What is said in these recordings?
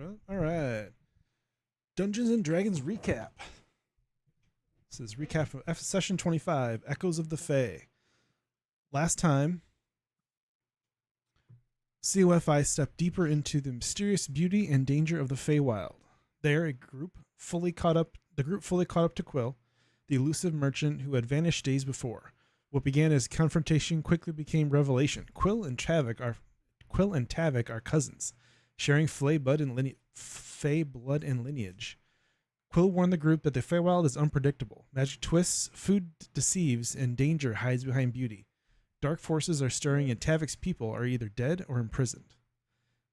All right. Dungeons and Dragons recap. This is recap of session 25, Echoes of the Fey. Last time, C.O.F.I stepped deeper into the mysterious beauty and danger of the Feywild. There, the group fully caught up to Quill, the elusive merchant who had vanished days before. What began as confrontation quickly became revelation. Quill and Tavic are cousins, sharing Fey blood and lineage. Quill warned the group that the Feywild is unpredictable. Magic twists, food deceives, and danger hides behind beauty. Dark forces are stirring, and Tavic's people are either dead or imprisoned.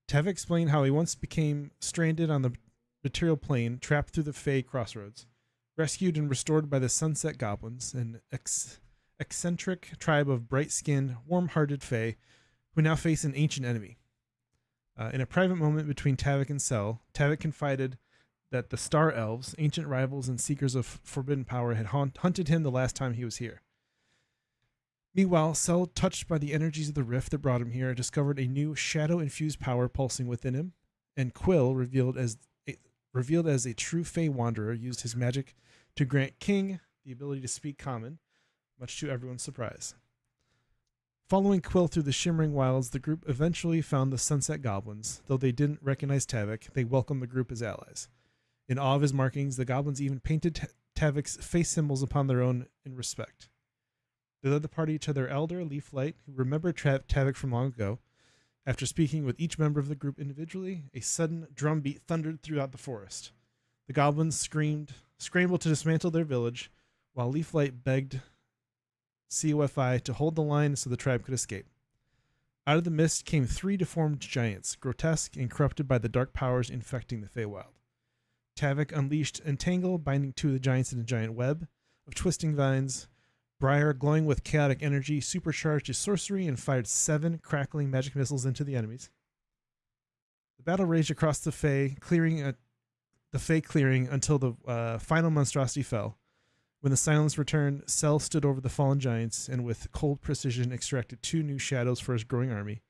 Tavic explained how he once became stranded on the material plane, trapped through the Fey crossroads, rescued and restored by the Sunset Goblins, an eccentric tribe of bright-skinned, warm-hearted Fey who now face an ancient enemy. In a private moment between Tavic and Cell, Tavic confided that the Star Elves, ancient rivals and seekers of forbidden power, had hunted him the last time he was here. Meanwhile, Cell, touched by the energies of the rift that brought him here, discovered a new shadow-infused power pulsing within him, and Quill, revealed as a true Fey wanderer, used his magic to grant King the ability to speak common, much to everyone's surprise. Following Quill through the shimmering wilds, the group eventually found the Sunset Goblins. Though they didn't recognize Tavic, they welcomed the group as allies. In awe of his markings, the goblins even painted Tavic's face symbols upon their own in respect. They led the party to their elder, Leaflight, who remembered Tavic from long ago. After speaking with each member of the group individually, a sudden drumbeat thundered throughout the forest. The goblins scrambled to dismantle their village, while Leaflight begged C.O.F.I to hold the line so the tribe could escape. Out of the mist came 3 deformed giants, grotesque and corrupted by the dark powers infecting the Feywild. Tavic unleashed Entangle, binding 2 of the giants in a giant web of twisting vines. Briar, glowing with chaotic energy, supercharged his sorcery and fired 7 crackling magic missiles into the enemies. The battle raged across the Fey clearing until the final monstrosity fell. When the silence returned, Cell stood over the fallen giants and with cold precision extracted 2 new shadows for his growing army.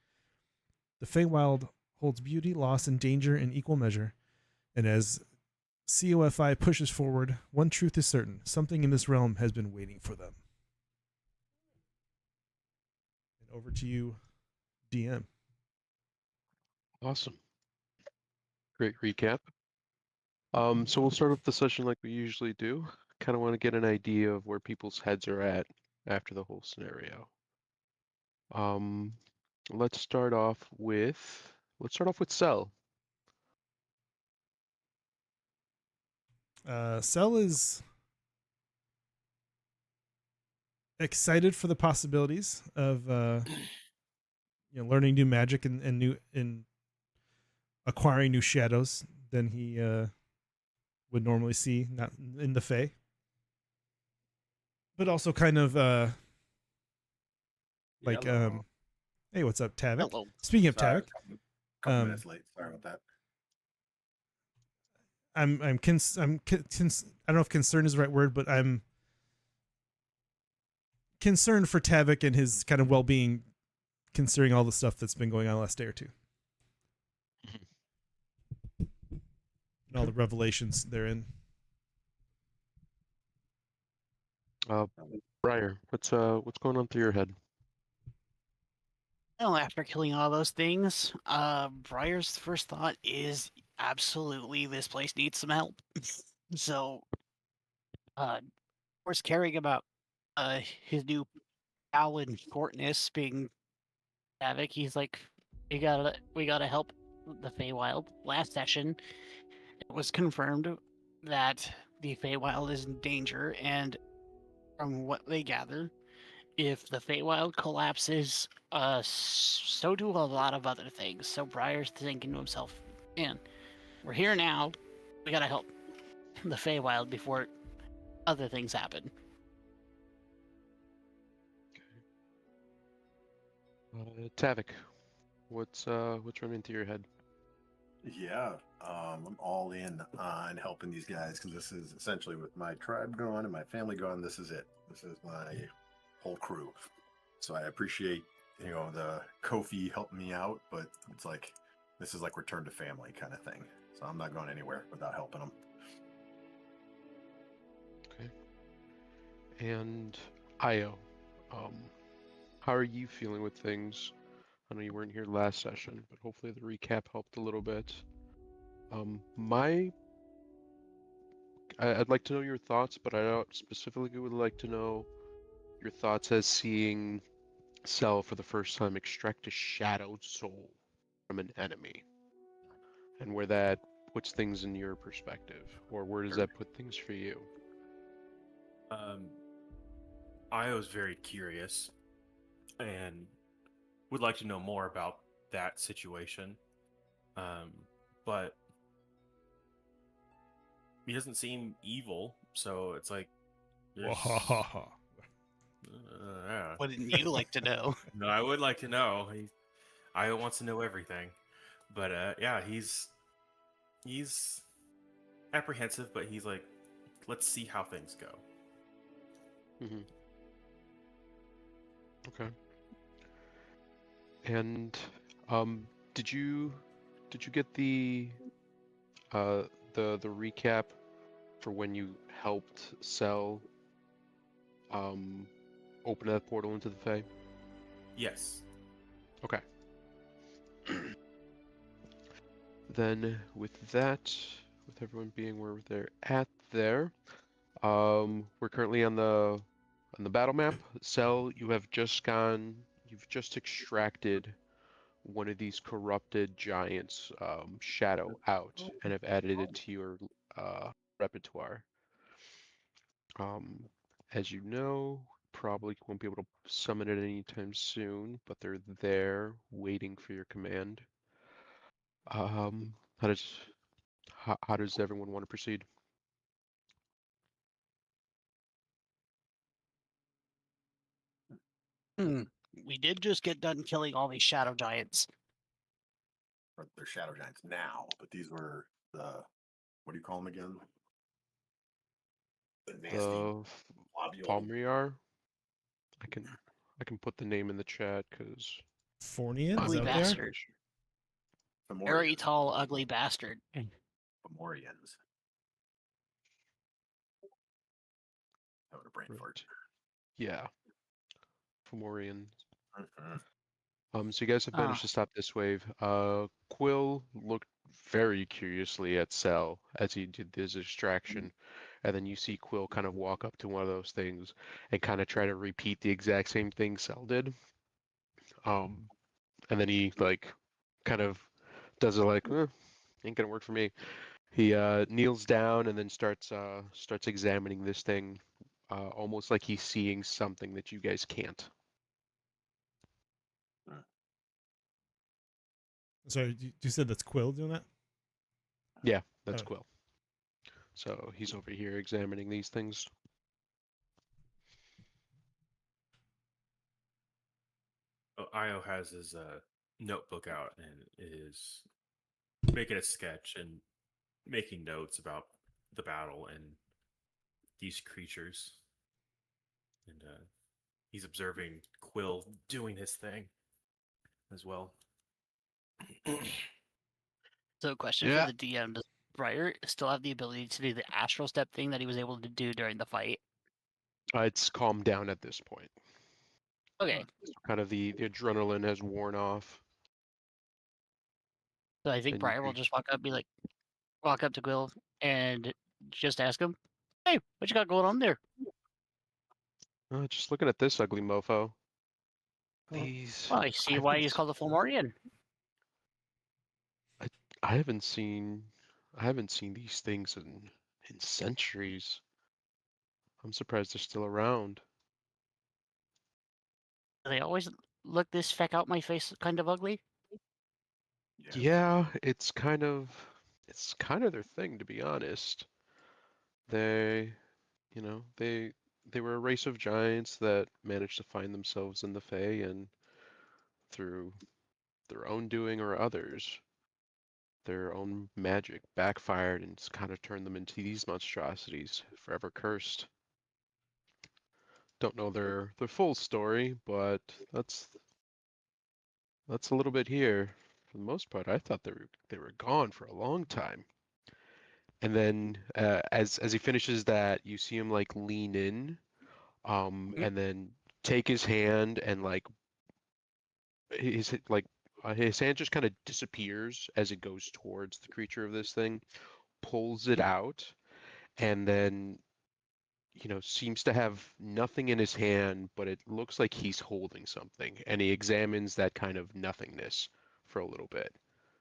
The Feywild holds beauty, loss, and danger in equal measure, and as C.O.F.I pushes forward, one truth is certain: something in this realm has been waiting for them. And over to you, DM. Awesome. Great recap. So we'll start up the session like we usually do. Kind of want to get an idea of where people's heads are at after the whole scenario. Let's start off with Cell. Cell is excited for the possibilities of learning new magic and acquiring new shadows than he would normally see, not in the Fae. But also kind of hey, what's up, Tavic? Hello. Speaking of Sorry, Tavic, couple minutes late. Sorry about that. I don't know if concern is the right word, but I'm concerned for Tavic and his kind of well-being, considering all the stuff that's been going on the last day or two. And all the revelations therein. Briar, what's going on through your head? Well, after killing all those things, Briar's first thought is absolutely this place needs some help. So, of course, caring about his new pal and shortness being Tavic, he's like, we gotta help the Feywild. Last session, it was confirmed that the Feywild is in danger, and from what they gather, if the Feywild collapses, so do a lot of other things. So Briar's thinking to himself, man, we're here now. We gotta help the Feywild before other things happen. Tavic, what's running through your head? Yeah, I'm all in on helping these guys because this is essentially with my tribe gone and my family gone. This is it. This is my whole crew. So I appreciate the COFI helping me out, but it's like this is like return to family kind of thing. So I'm not going anywhere without helping them. Okay. And Io, how are you feeling with things? I know you weren't here last session, but hopefully the recap helped a little bit. I'd like to know your thoughts, but I specifically would like to know your thoughts as seeing Cell for the first time extract a shadowed soul from an enemy, and where that puts things in your perspective, or where does that put things for you? I was very curious and would like to know more about that situation. But he doesn't seem evil, so it's like, there's, yeah. Wouldn't you like to know? No, I would like to know. I wants to know everything, but yeah, he's apprehensive, but he's like, let's see how things go. Mm-hmm. Okay. And did you get the recap for when you helped Cell open that portal into the Fae? Yes. Okay. Then with that, with everyone being where they're at there, we're currently on the battle map. Cell, you've just extracted one of these corrupted giants, Shadow, out and have added it to your repertoire. As you know, probably won't be able to summon it anytime soon, but they're there waiting for your command. How does everyone want to proceed? We did just get done killing all these shadow giants. Or they're shadow giants now, but these were the, what do you call them again? The nasty The globule. Falmriar? I can put the name in the chat because Fornians Ugly out there? bastard. Very Fomorians. tall, ugly bastard. Fomorians. That would a brain fart. Yeah, Fomorian. Mhm. So you guys have managed to stop this wave. Quill looked very curiously at Cell as he did this extraction, and then you see Quill kind of walk up to one of those things and kind of try to repeat the exact same thing Cell did. And then he like kind of does it like, ain't gonna work for me. He kneels down and then starts examining this thing, almost like he's seeing something that you guys can't. Sorry, you said that's Quill doing that? Yeah, that's Oh. Quill. So he's over here examining these things. Io has his notebook out and is making a sketch and making notes about the battle and these creatures. And he's observing Quill doing his thing as well. So, question for the DM: does Briar still have the ability to do the astral step thing that he was able to do during the fight? It's calmed down at this point. Okay, Kind of the adrenaline has worn off. so I think And Briar will just walk up to Quill and just ask him, "Hey, what you got going on there?" Just looking at this ugly mofo. These Well, I see why he's called a Fomorian. I haven't seen these things in centuries. I'm surprised they're still around. They always look this feck out my face kind of ugly. Yeah, it's kind of their thing, to be honest. They, they were a race of giants that managed to find themselves in the Fae, and through their own doing or others, their own magic backfired and kind of turned them into these monstrosities, forever cursed. Don't know their full story, but that's a little bit here. for the most part, I thought they were gone for a long time. And then as he finishes that, you see him like lean in, and then take his hand and like his hand just kind of disappears as it goes towards the creature of this thing, pulls it out, and then seems to have nothing in his hand, but it looks like he's holding something, and he examines that kind of nothingness for a little bit.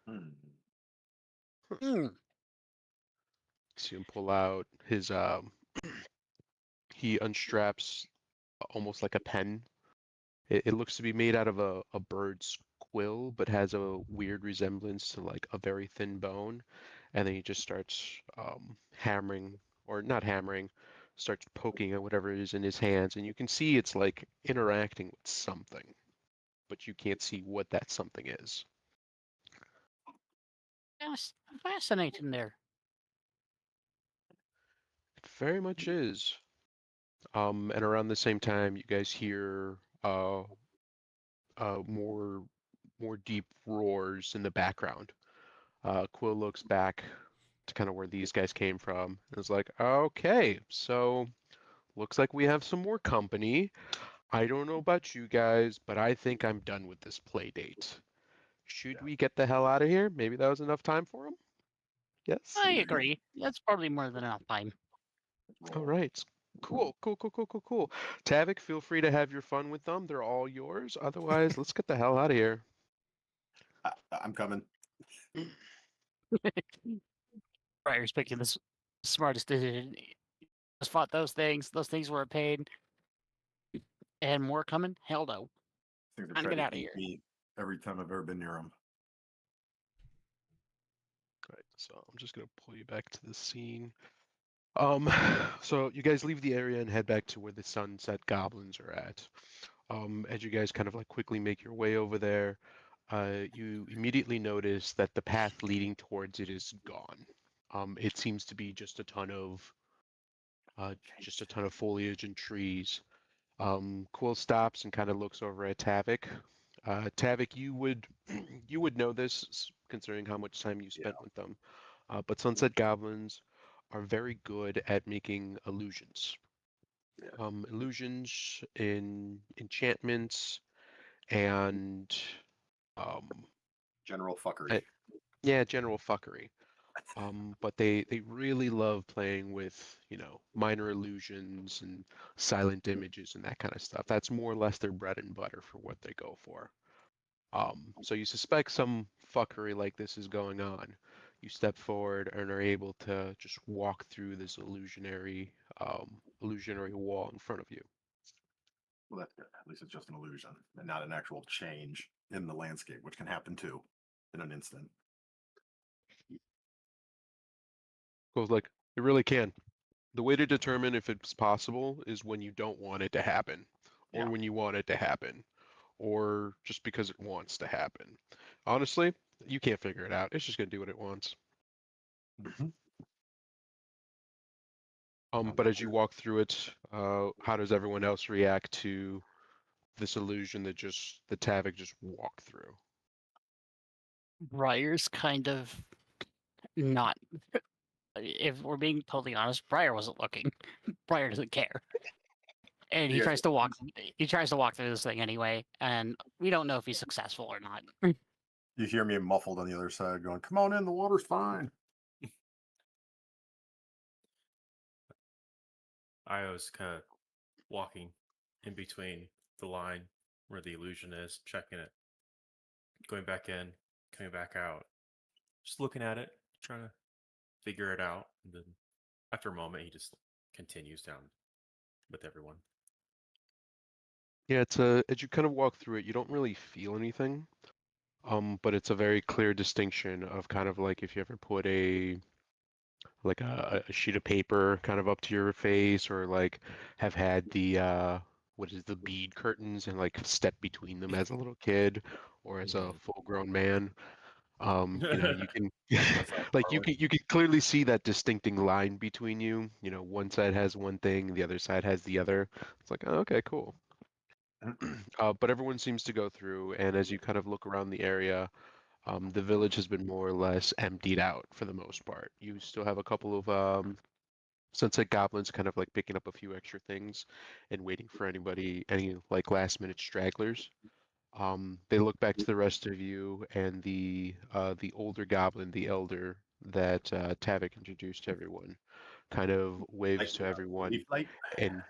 Hmm. See him pull out his he unstraps almost like a pen. It looks to be made out of a bird's quill, but has a weird resemblance to like a very thin bone. And then he just starts hammering, or not hammering, starts poking at whatever is in his hands. And you can see it's like interacting with something, but you can't see what that something is. Yes, fascinating there. It very much is. And around the same time, you guys hear more deep roars in the background. Quill looks back to kind of where these guys came from and is like, okay, so looks like we have some more company. I don't know about you guys, but I think I'm done with this play date. Should we get the hell out of here? Maybe that was enough time for him? Yes? I agree. That's probably more than enough time. All right. Cool. Tavic, feel free to have your fun with them. They're all yours. Otherwise, let's get the hell out of here. I'm coming. Briar's picking the smartest decision. Just fought those things. Those things were a pain. And more coming? Hell no. I think they're Time to trying get to out of eat here. me every time I've ever been near them. Right, so I'm just gonna pull you back to the scene. So you guys leave the area and head back to where the sunset goblins are at. As you guys kind of like quickly make your way over there, you immediately notice that the path leading towards it is gone. It seems to be just a ton of foliage and trees. Quill stops and kind of looks over at Tavic. Tavic, you would you would know this considering how much time you spent with them. But sunset goblins are very good at making illusions. Illusions in enchantments and General fuckery. yeah, general fuckery. But they really love playing with, minor illusions and silent images and that kind of stuff. That's more or less their bread and butter for what they go for. So you suspect some fuckery like this is going on. You step forward and are able to just walk through this illusionary wall in front of you. Well, that's good. At least it's just an illusion and not an actual change in the landscape, which can happen too in an instant. Goes like, it really can. The way to determine if it's possible is when you don't want it to happen, or Yeah. when you want it to happen, or just because it wants to happen. Honestly, you can't figure it out. It's just gonna do what it wants. Mhm. But as you walk through it, how does everyone else react to this illusion that the Tavic just walked through? Briar's kind of not. If we're being totally honest, Briar wasn't looking. Briar doesn't care. And he You guys- tries to walk. He tries to walk through this thing anyway, and we don't know if he's successful or not. You hear me muffled on the other side going, "Come on in, the water's fine." I was kind of walking in between the line where the illusion is, checking it, going back in, coming back out, just looking at it, trying to figure it out. And then after a moment, he just continues down with everyone. Yeah, as you kind of walk through it, you don't really feel anything. But it's a very clear distinction of kind of like if you ever put a sheet of paper kind of up to your face, or like have had the the bead curtains and like step between them as a little kid or as a full-grown man. You can That's not like Harley. you can clearly see that distincting line between you. One side has one thing, the other side has the other. It's like, oh, okay, cool. But everyone seems to go through, and as you kind of look around the area, The village has been more or less emptied out for the most part. You still have a couple of sunset goblins kind of like picking up a few extra things and waiting for any like last minute stragglers. They look back to the rest of you, and the older goblin, the elder that Tavic introduced to everyone, kind of waves to everyone Leaf light. and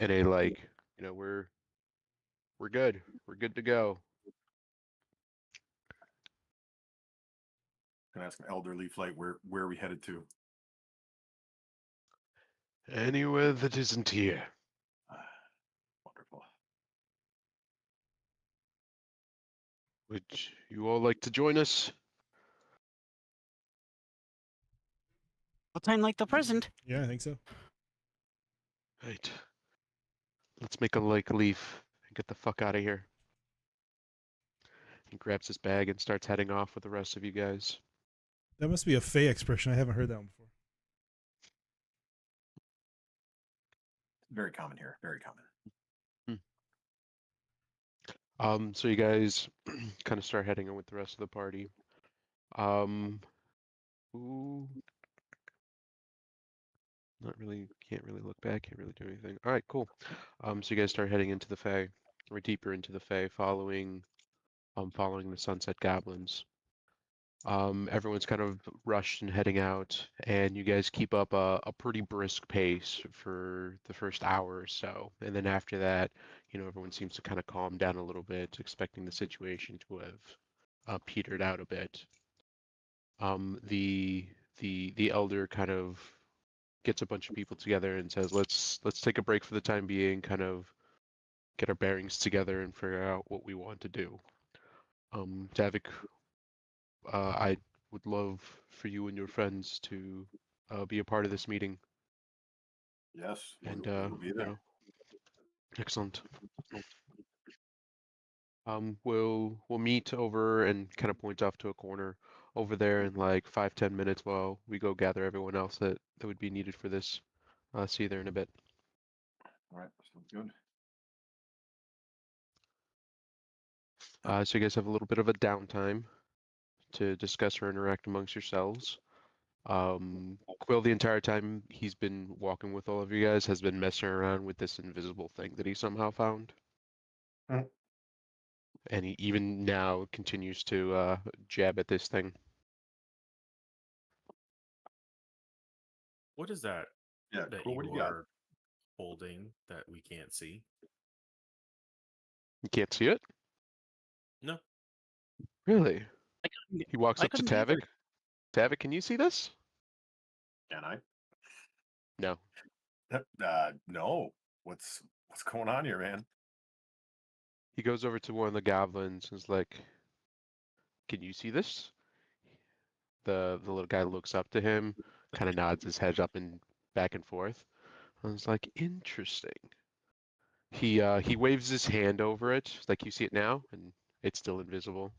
a like, we're good. We're good to go. Can I ask an elder leaf light where are we headed to? Anywhere that isn't here. Wonderful. Would you all like to join us? A time like the present. Yeah, I think so. Right. Let's make a like leaf and get the fuck out of here. He grabs his bag and starts heading off with the rest of you guys. That must be a Fey expression. I haven't heard that one before. Very common here. Very common. So you guys kind of start heading in with the rest of the party. Ooh, can't really look back, can't really do anything. All right, cool. So you guys start heading into the Fey, or deeper into the Fey, following the Sunset Goblins. Everyone's kind of rushed and heading out, and you guys keep up a pretty brisk pace for the first hour or so. And then after that, everyone seems to kind of calm down a little bit, expecting the situation to have petered out a bit. The elder kind of gets a bunch of people together and says, "Let's take a break for the time being, kind of get our bearings together and figure out what we want to do." Tavic, I would love for you and your friends to be a part of this meeting. Yes, And we'll be there. excellent. We'll meet over and kind of point off to a corner over there in like 5-10 minutes while we go gather everyone else that would be needed for this. See you there in a bit. All right, sounds good. So you guys have a little bit of a downtime to discuss or interact amongst yourselves. Quill, the entire time he's been walking with all of you guys, has been messing around with this invisible thing that he somehow found. Hmm. And he even now continues to jab at this thing. What is that Yeah, that cool. What do you you got? are holding that we can't see? You can't see it? No. Really? I couldn't, He walks I up to couldn't either. Tavic. Tavic, can you see this? Can I? No. No. What's going on here, man? He goes over to one of the goblins and is like, "Can you see this?" The little guy looks up to him, kind of nods his head up and back and forth. I was like, "Interesting." He waves his hand over it, like you see it now, and it's still invisible.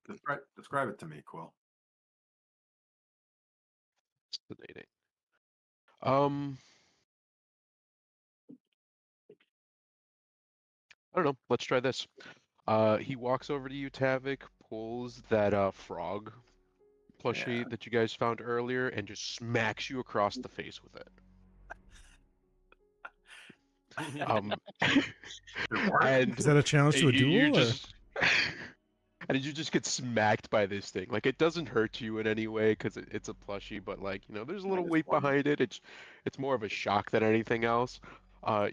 Describe it to me, Quill. Fascinating. Um, I don't know. Let's try this. He walks over to you, Tavic, pulls that frog plushie Yeah. that you guys found earlier, and just smacks you across the face with it. Um, It worked? and Is that a challenge to a you duel? Or? just and you just get smacked by this thing. Like it doesn't hurt you in any way because it's a plushie, but like there's a little weight behind it. It's more of a shock than anything else.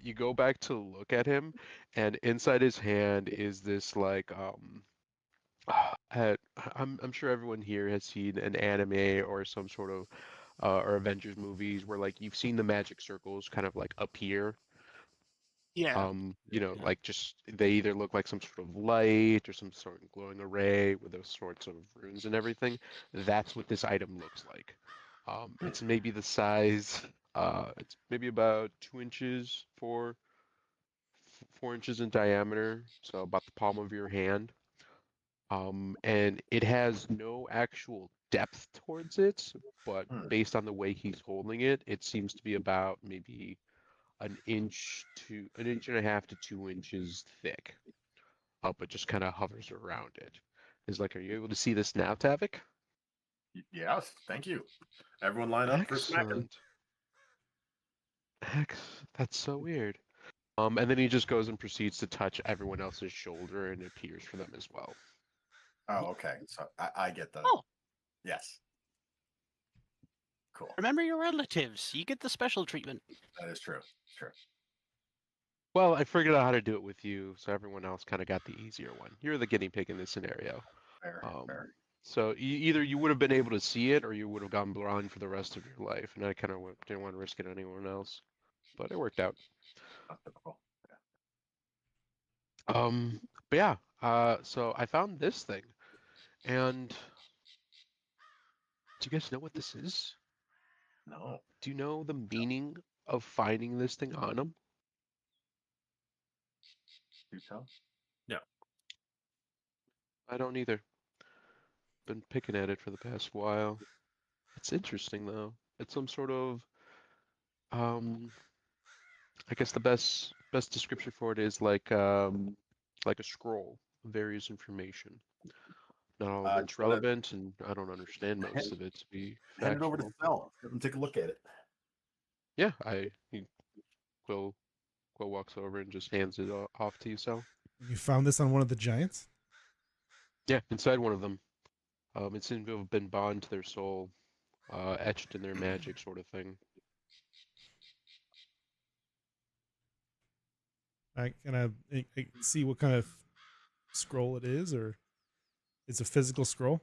You go back to look at him, and inside his hand is this like uh, I'm sure everyone here has seen an anime or some sort of or Avengers movies where like you've seen the magic circles kind of like appear. Yeah. Yeah. Like just they either look like some sort of light or some sort of glowing array with those sorts of runes and everything. That's what this item looks like. It's maybe the size. It's maybe about 2 inches, 4 inches in diameter, so about the palm of your hand. And it has no actual depth towards it, but Hmm. based on the way he's holding it, it seems to be about maybe an inch and a half to 2 inches thick. but just kind of hovers around it. Is like, are you able to see this now, Tavic? Yes, thank you. Everyone line up for smacking. Excellent. That's so weird. And then he just goes and proceeds to touch everyone else's shoulder, and it appears for them as well. Oh, okay. So I get the Oh, yes. Cool. remember your relatives. You get the special treatment. That is true. Sure. Well, I figured out how to do it with you, so everyone else kind of got the easier one. You're the guinea pig in this scenario. Fair. Fair. So either you would have been able to see it, or you would have gone blind for the rest of your life. And I kind of didn't want to risk it on anyone else, but it worked out. Not typical. But yeah. So I found this thing, and do you guys know what this is? No. Do you know the meaning of finding this thing on him? Do tell. No. I don't either. Been picking at it for the past while. It's interesting though. It's some sort of I guess the best description for it is like a scroll of various information. Not all of it's relevant, and I don't understand most of it to be Hand it over to factual. Sel. Let him take a look at it. Yeah, Quill walks over and just hands it off to you, Sal. You found this on one of the giants? Yeah, inside one of them. It seems to have been bond to their soul, etched in their magic sort of thing. Can I see what kind of scroll it is, or it's a physical scroll?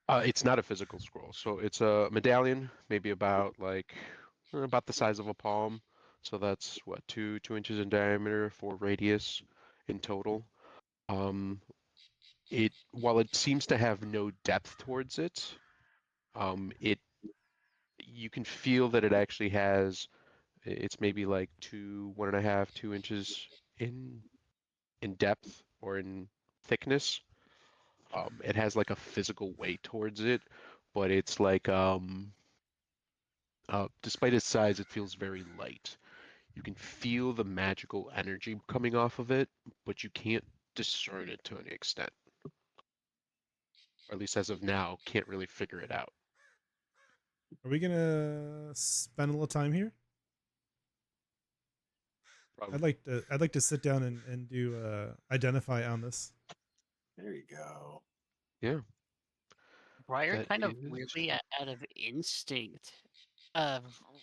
It's not a physical scroll, so it's a medallion, maybe about about the size of a palm. So that's what 2 inches in diameter, 4 radius in total. While it seems to have no depth towards it, it you can feel that it actually has. It's maybe like 1.5, 2 inches in depth or in thickness. It has like a physical weight towards it, but it's like despite its size, it feels very light. You can feel the magical energy coming off of it, but you can't discern it to any extent. Or at least as of now, can't really figure it out. Are we gonna spend a little time here? Probably. I'd like to sit down and do identify on this. There you go. Yeah. Briar That kind of is- weirdly, out of instinct,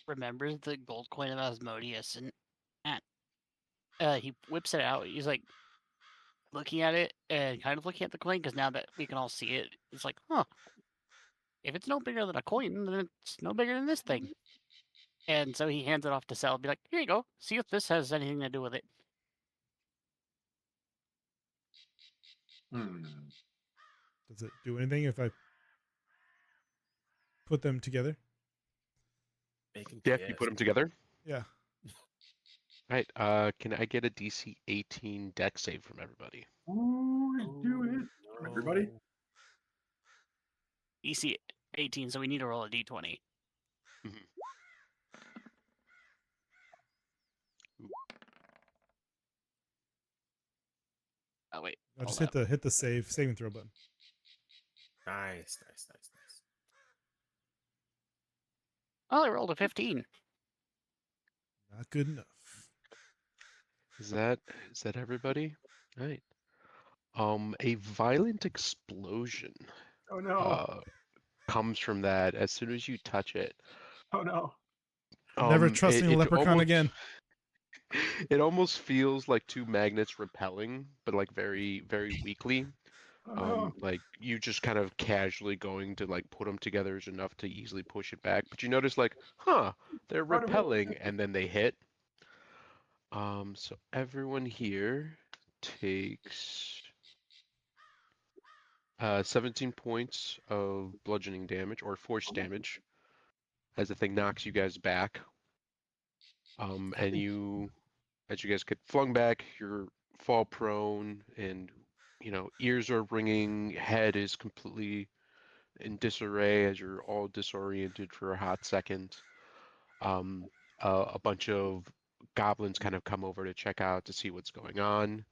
remembers the gold coin of Asmodeus, and he whips it out. He's like looking at it and kind of looking at the coin, because now that we can all see it, it's like, huh, if it's no bigger than a coin, then it's no bigger than this thing. And so he hands it off to Sal and be like, here you go. See if this has anything to do with it. Does it do anything if I put them together? Yeah, you put them together. Yeah. Right. Can I get a DC 18 deck save from everybody? Ooh, do it. From everybody? DC 18, so we need to roll a d20. Oh wait. I'll just hit the saving throw button. Nice. Oh, I rolled a 15. Not good enough. Is that everybody? Right. A violent explosion Oh no. comes from that as soon as you touch it. Oh no. Never trusting a leprechaun almost, again. It almost feels like two magnets repelling, but like very, very weakly. Oh no. Like you just kind of casually going to like put them together is enough to easily push it back. But you notice like, they're repelling, and then they hit. So everyone here takes 17 points of bludgeoning damage or force damage as the thing knocks you guys back. And you, as you guys get flung back, you're fall prone, and ears are ringing, head is completely in disarray as you're all disoriented for a hot second. A bunch of goblins kind of come over to check out to see what's going on.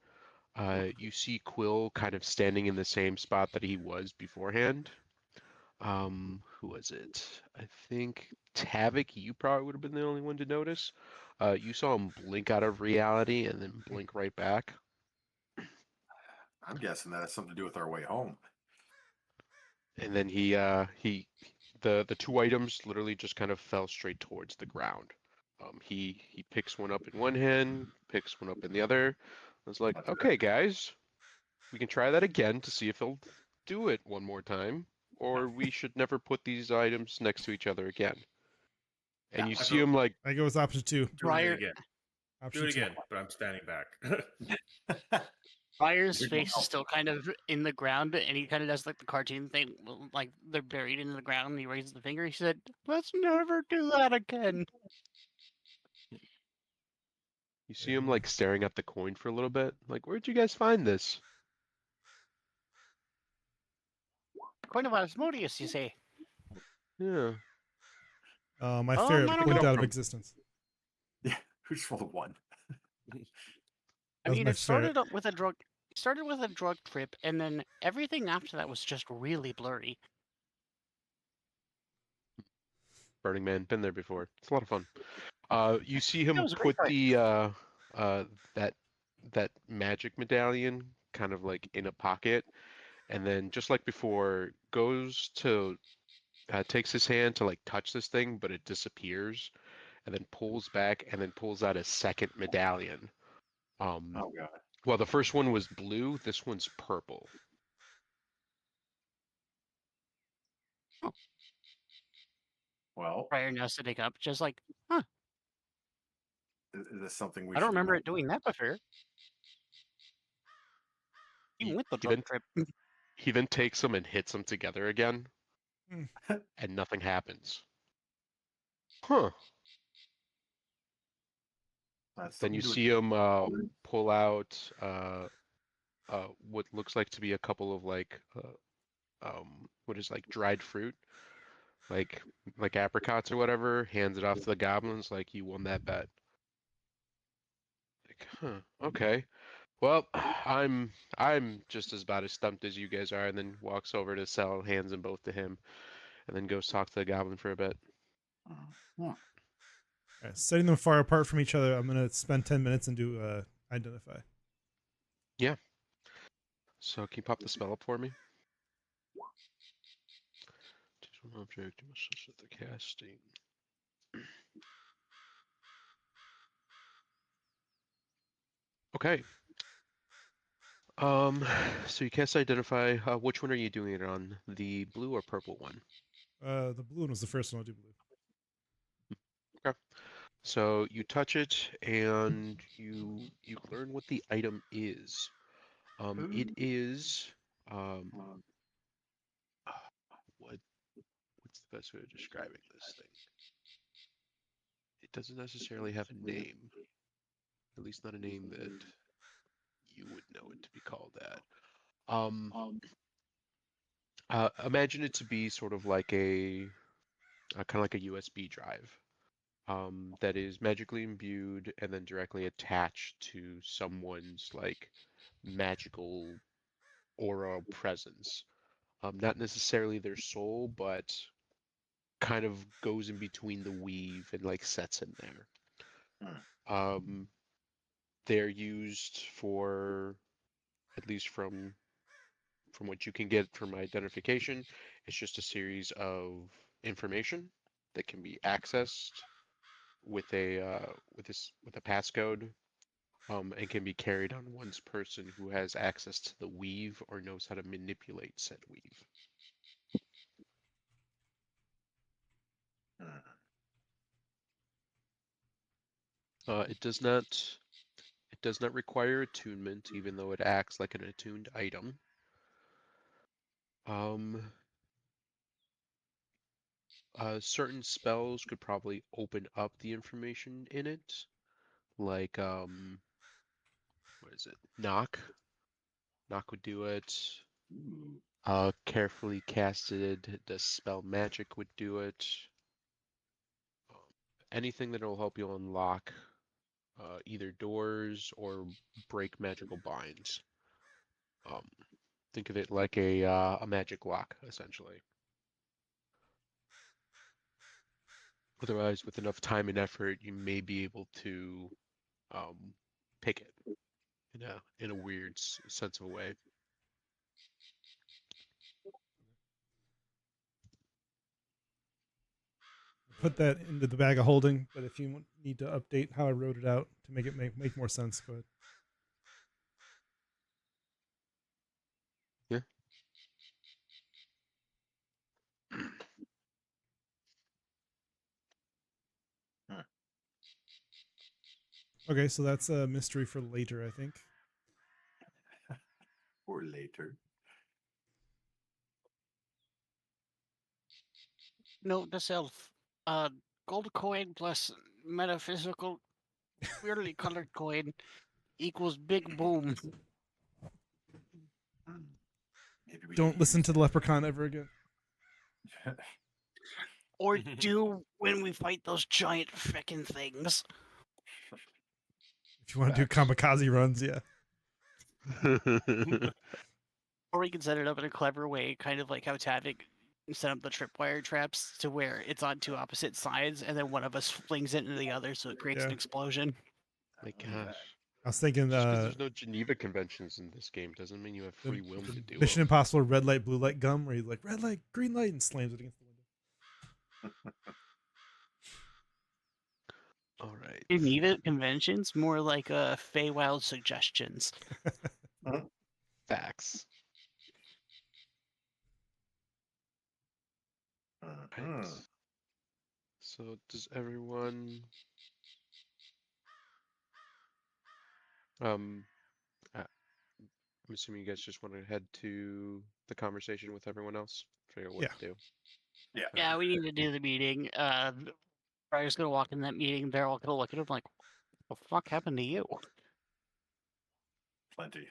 You see Quill kind of standing in the same spot that he was beforehand. Who was it? I think Tavic, you probably would have been the only one to notice. You saw him blink out of reality and then blink right back. I'm guessing that has something to do with our way home. And then the two items literally just kind of fell straight towards the ground. He picks one up in one hand, picks one up in the other. I was like, That's okay, guys, we can try that again to see if he'll do it one more time, or we should never put these items next to each other again. And Yeah, you I see go- him like, I go with option 2. Doing it Briar, again. Do Option it 2. again, but I'm standing back. Briar's We face don't is still kind of in the ground, and he kind of does like the cartoon thing, like they're buried in the ground. And he raises the finger. He said, "Let's never do that again." you see him like staring at the coin for a little bit. Like, where'd you guys find this? Coin of Asmodeus, you say? Yeah. My I ferret don't blinked know. out of existence. Yeah, who just rolled a 1? I That was mean, my it started ferret. up with a drug. Started with a drug trip, and then everything after that was just really blurry. Burning Man, been there before. It's a lot of fun. You see That him was a great put fight. that that magic medallion kind of like in a pocket, and then just like before, goes to takes his hand to like touch this thing, but it disappears, and then pulls back, and then pulls out a second medallion. Oh god. Well, the first one was blue. This one's purple. Well, Briar now sitting up, just like, huh? is this something we I don't should remember know? it doing that before. Even with the He drug then trip. he then takes them and hits them together again, Hmm. and nothing happens. Huh. Then you see him pull out what looks like to be a couple of like what is like dried fruit, like apricots or whatever. Hands it off to the goblins like you won that bet. Like, huh? Okay. Well, I'm just as about as stumped as you guys are, and then walks over to Sel, hands them both to him, and then goes talk to the goblin for a bit. Alright, setting them far apart from each other, I'm gonna spend 10 minutes and do identify. Yeah. So can you pop the spell up for me? Choose one object you must set the casting. Okay. So you cast identify. Which one are you doing it on? The blue or purple one? The blue one was the first one, I do believe. Okay. So you touch it and you learn what the item is. It is what's the best way of describing this thing? It doesn't necessarily have a name. At least not a name that you would know it to be called that. Imagine it to be sort of like a kind of like a USB drive that is magically imbued and then directly attached to someone's like magical aura presence. Not necessarily their soul, but kind of goes in between the weave and like sets in there. They're used for, at least from what you can get from identification, it's just a series of information that can be accessed with a passcode, and can be carried on one's person who has access to the weave or knows how to manipulate said weave. It does not require attunement, even though it acts like an attuned item. Certain spells could probably open up the information in it, like what is it? Knock. Knock would do it. Carefully casted dispel magic would do it. Anything that will help you unlock either doors or break magical binds. Think of it like a magic lock, essentially. Otherwise, with enough time and effort, you may be able to pick it in a weird sense of a way. Put that into the bag of holding, but if you need to update how I wrote it out to make it make more sense, go ahead. Yeah. Okay, so that's a mystery for later, I think. Or later. Note to self: gold coin plus metaphysical, weirdly colored coin equals big boom. Maybe we Don't can listen use to the leprechaun ever again. that. Or do when we fight those giant frickin' things. If you want to do Facts. kamikaze runs, yeah. Or we can set it up in a clever way, kind of like how Tavic set up the tripwire traps to where it's on two opposite sides, and then one of us flings it into the other, so it creates an Yeah. explosion. My Yeah. gosh. I was thinking Just because there's no Geneva conventions in this game doesn't mean you have free will to do Mission them. Impossible red light, blue light gum, where he's like red light, green light, and slams it against the window. All right. Geneva conventions, more like Feywilds suggestions. Facts. Right. So does everyone I'm assuming you guys just want to head to the conversation with everyone else, figure out what to do. Yeah. Yeah, we need to do the meeting. Briar's gonna walk in that meeting. They're all gonna look at him like, "What the fuck happened to you?" Plenty.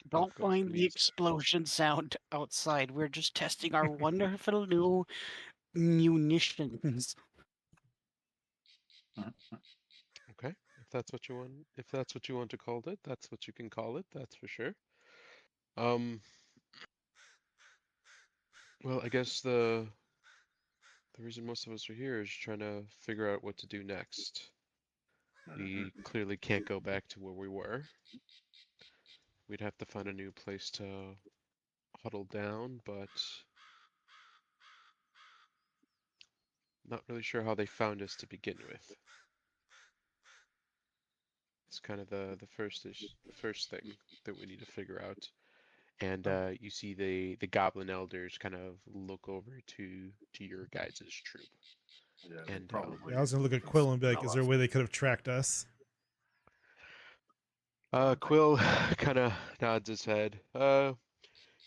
Don't Go for mind the me. explosion sound outside. We're just testing our wonderful new munitions. Okay. If that's what you want to call it, that's what you can call it, that's for sure. Well, I guess the reason most of us are here is trying to figure out what to do next. We clearly can't go back to where we were. We'd have to find a new place to huddle down, but not really sure how they found us to begin with. It's kind of the first thing that we need to figure out. And you see the goblin elders kind of look over to your guys' troop. Yeah, And probably. Yeah, I was gonna look at Quill and be like, "Is there a way they could have tracked us?" Quill kind of nods his head.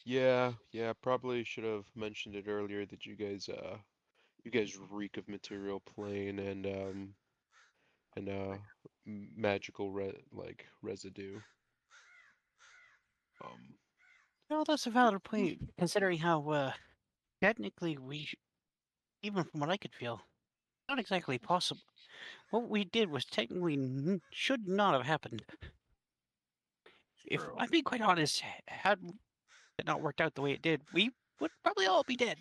Yeah, probably should have mentioned it earlier that you guys reek of material plane and magical residue. No, that's a valid point, considering how technically even from what I could feel, not exactly possible. What we did was technically should not have happened. If True. I'm being quite honest, had it not worked out the way it did, we would probably all be dead.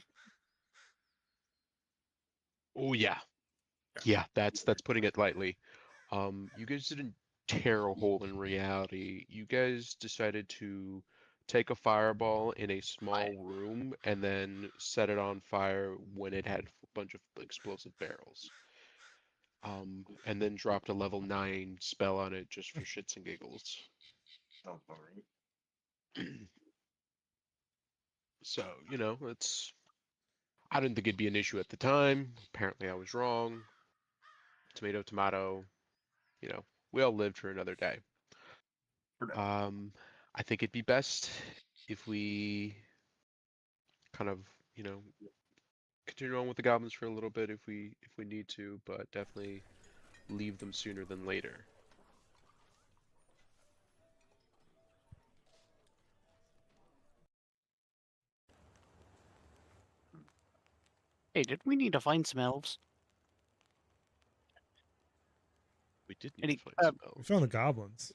Oh yeah. Yeah, that's putting it lightly. You guys didn't tear a hole in reality. You guys decided to take a fireball in a small room and then set it on fire when it had a bunch of explosive barrels. And then dropped a level 9 spell on it just for shits and giggles. Sounds about right. So, I didn't think it'd be an issue at the time. Apparently I was wrong. Tomato, tomato. We all lived for another day. I think it'd be best if we kind of, continue on with the goblins for a little bit if we need to, but definitely leave them sooner than later. Hey, did we need to find some elves? We did need Any, to find some We elves. found the goblins.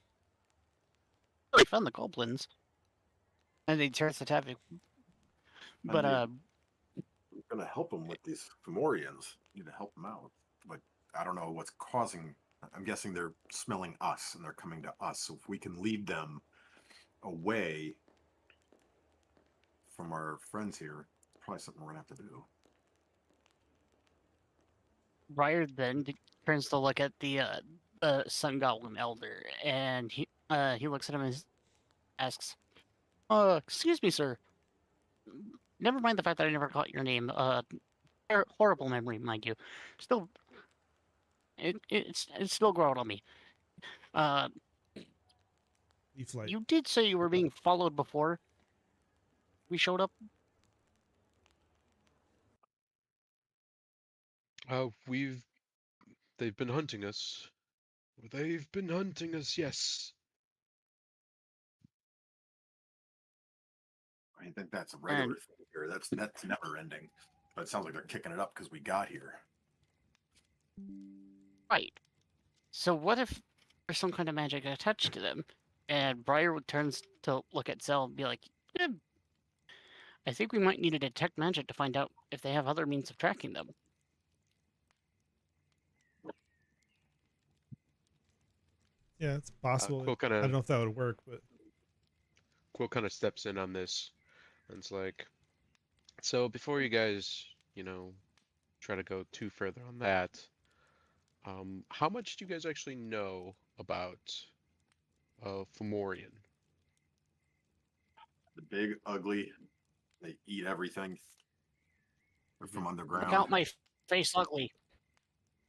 I found the goblins. And he turns to Tavic. But, I'm gonna help them with these Fomorians. Need to help them out. But I don't know what's causing. I'm guessing they're smelling us and they're coming to us. So if we can lead them away from our friends here, probably something we're gonna have to do. Briar then turns to look at the Sun Goblin Elder, and he looks at him and asks, excuse me, sir. Never mind the fact that I never caught your name. Horrible memory, mind you. Still, it's still growing on me. Leaf light. You did say you were being followed before we showed up. They've been hunting us. They've been hunting us, yes. I think that's a regular thing here. That's never ending. But it sounds like they're kicking it up because we got here. Right. So what if there's some kind of magic attached to them? And Briar turns to look at Zell and be like, I think we might need to detect magic to find out if they have other means of tracking them. Yeah, it's possible. Quill I don't know if that would work, but kind of steps in on this, and it's like, so before you guys, try to go too further on that, how much do you guys actually know about Fomorian? The big, ugly, they eat everything. They're from underground. Look out my face ugly.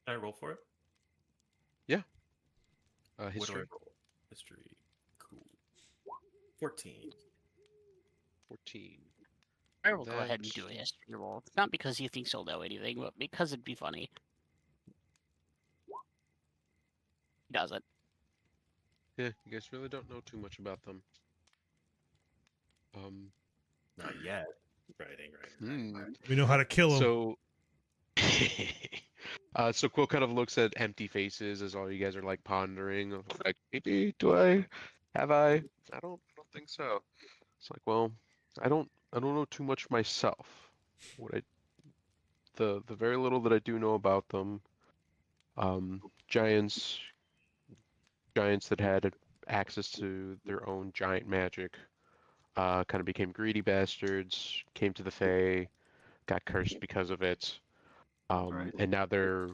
Can I roll for it? Yeah. What do History. I roll? History. Cool. 14. 14. I will go ahead and do a history roll. Not because you think he'll know anything, but because it'd be funny. He doesn't. Yeah, you guys really don't know too much about them. Not yet. Right. we know how to kill them. So Quill kind of looks at empty faces as all you guys are like pondering, like, maybe have I? I don't think so. It's like, well, I don't know too much myself. The very little that I do know about them, giants that had access to their own giant magic, kind of became greedy bastards, came to the Fey, got cursed because of it, and now their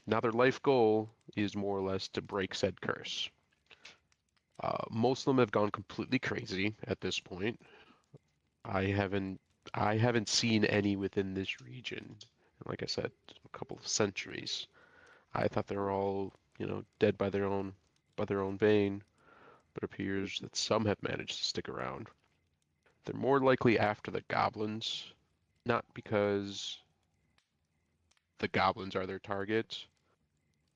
life goal is more or less to break said curse. Most of them have gone completely crazy at this point. I haven't seen any within this region. Like I said, a couple of centuries. I thought they were all, dead by their own vein, but it appears that some have managed to stick around. They're more likely after the goblins, not because the goblins are their target,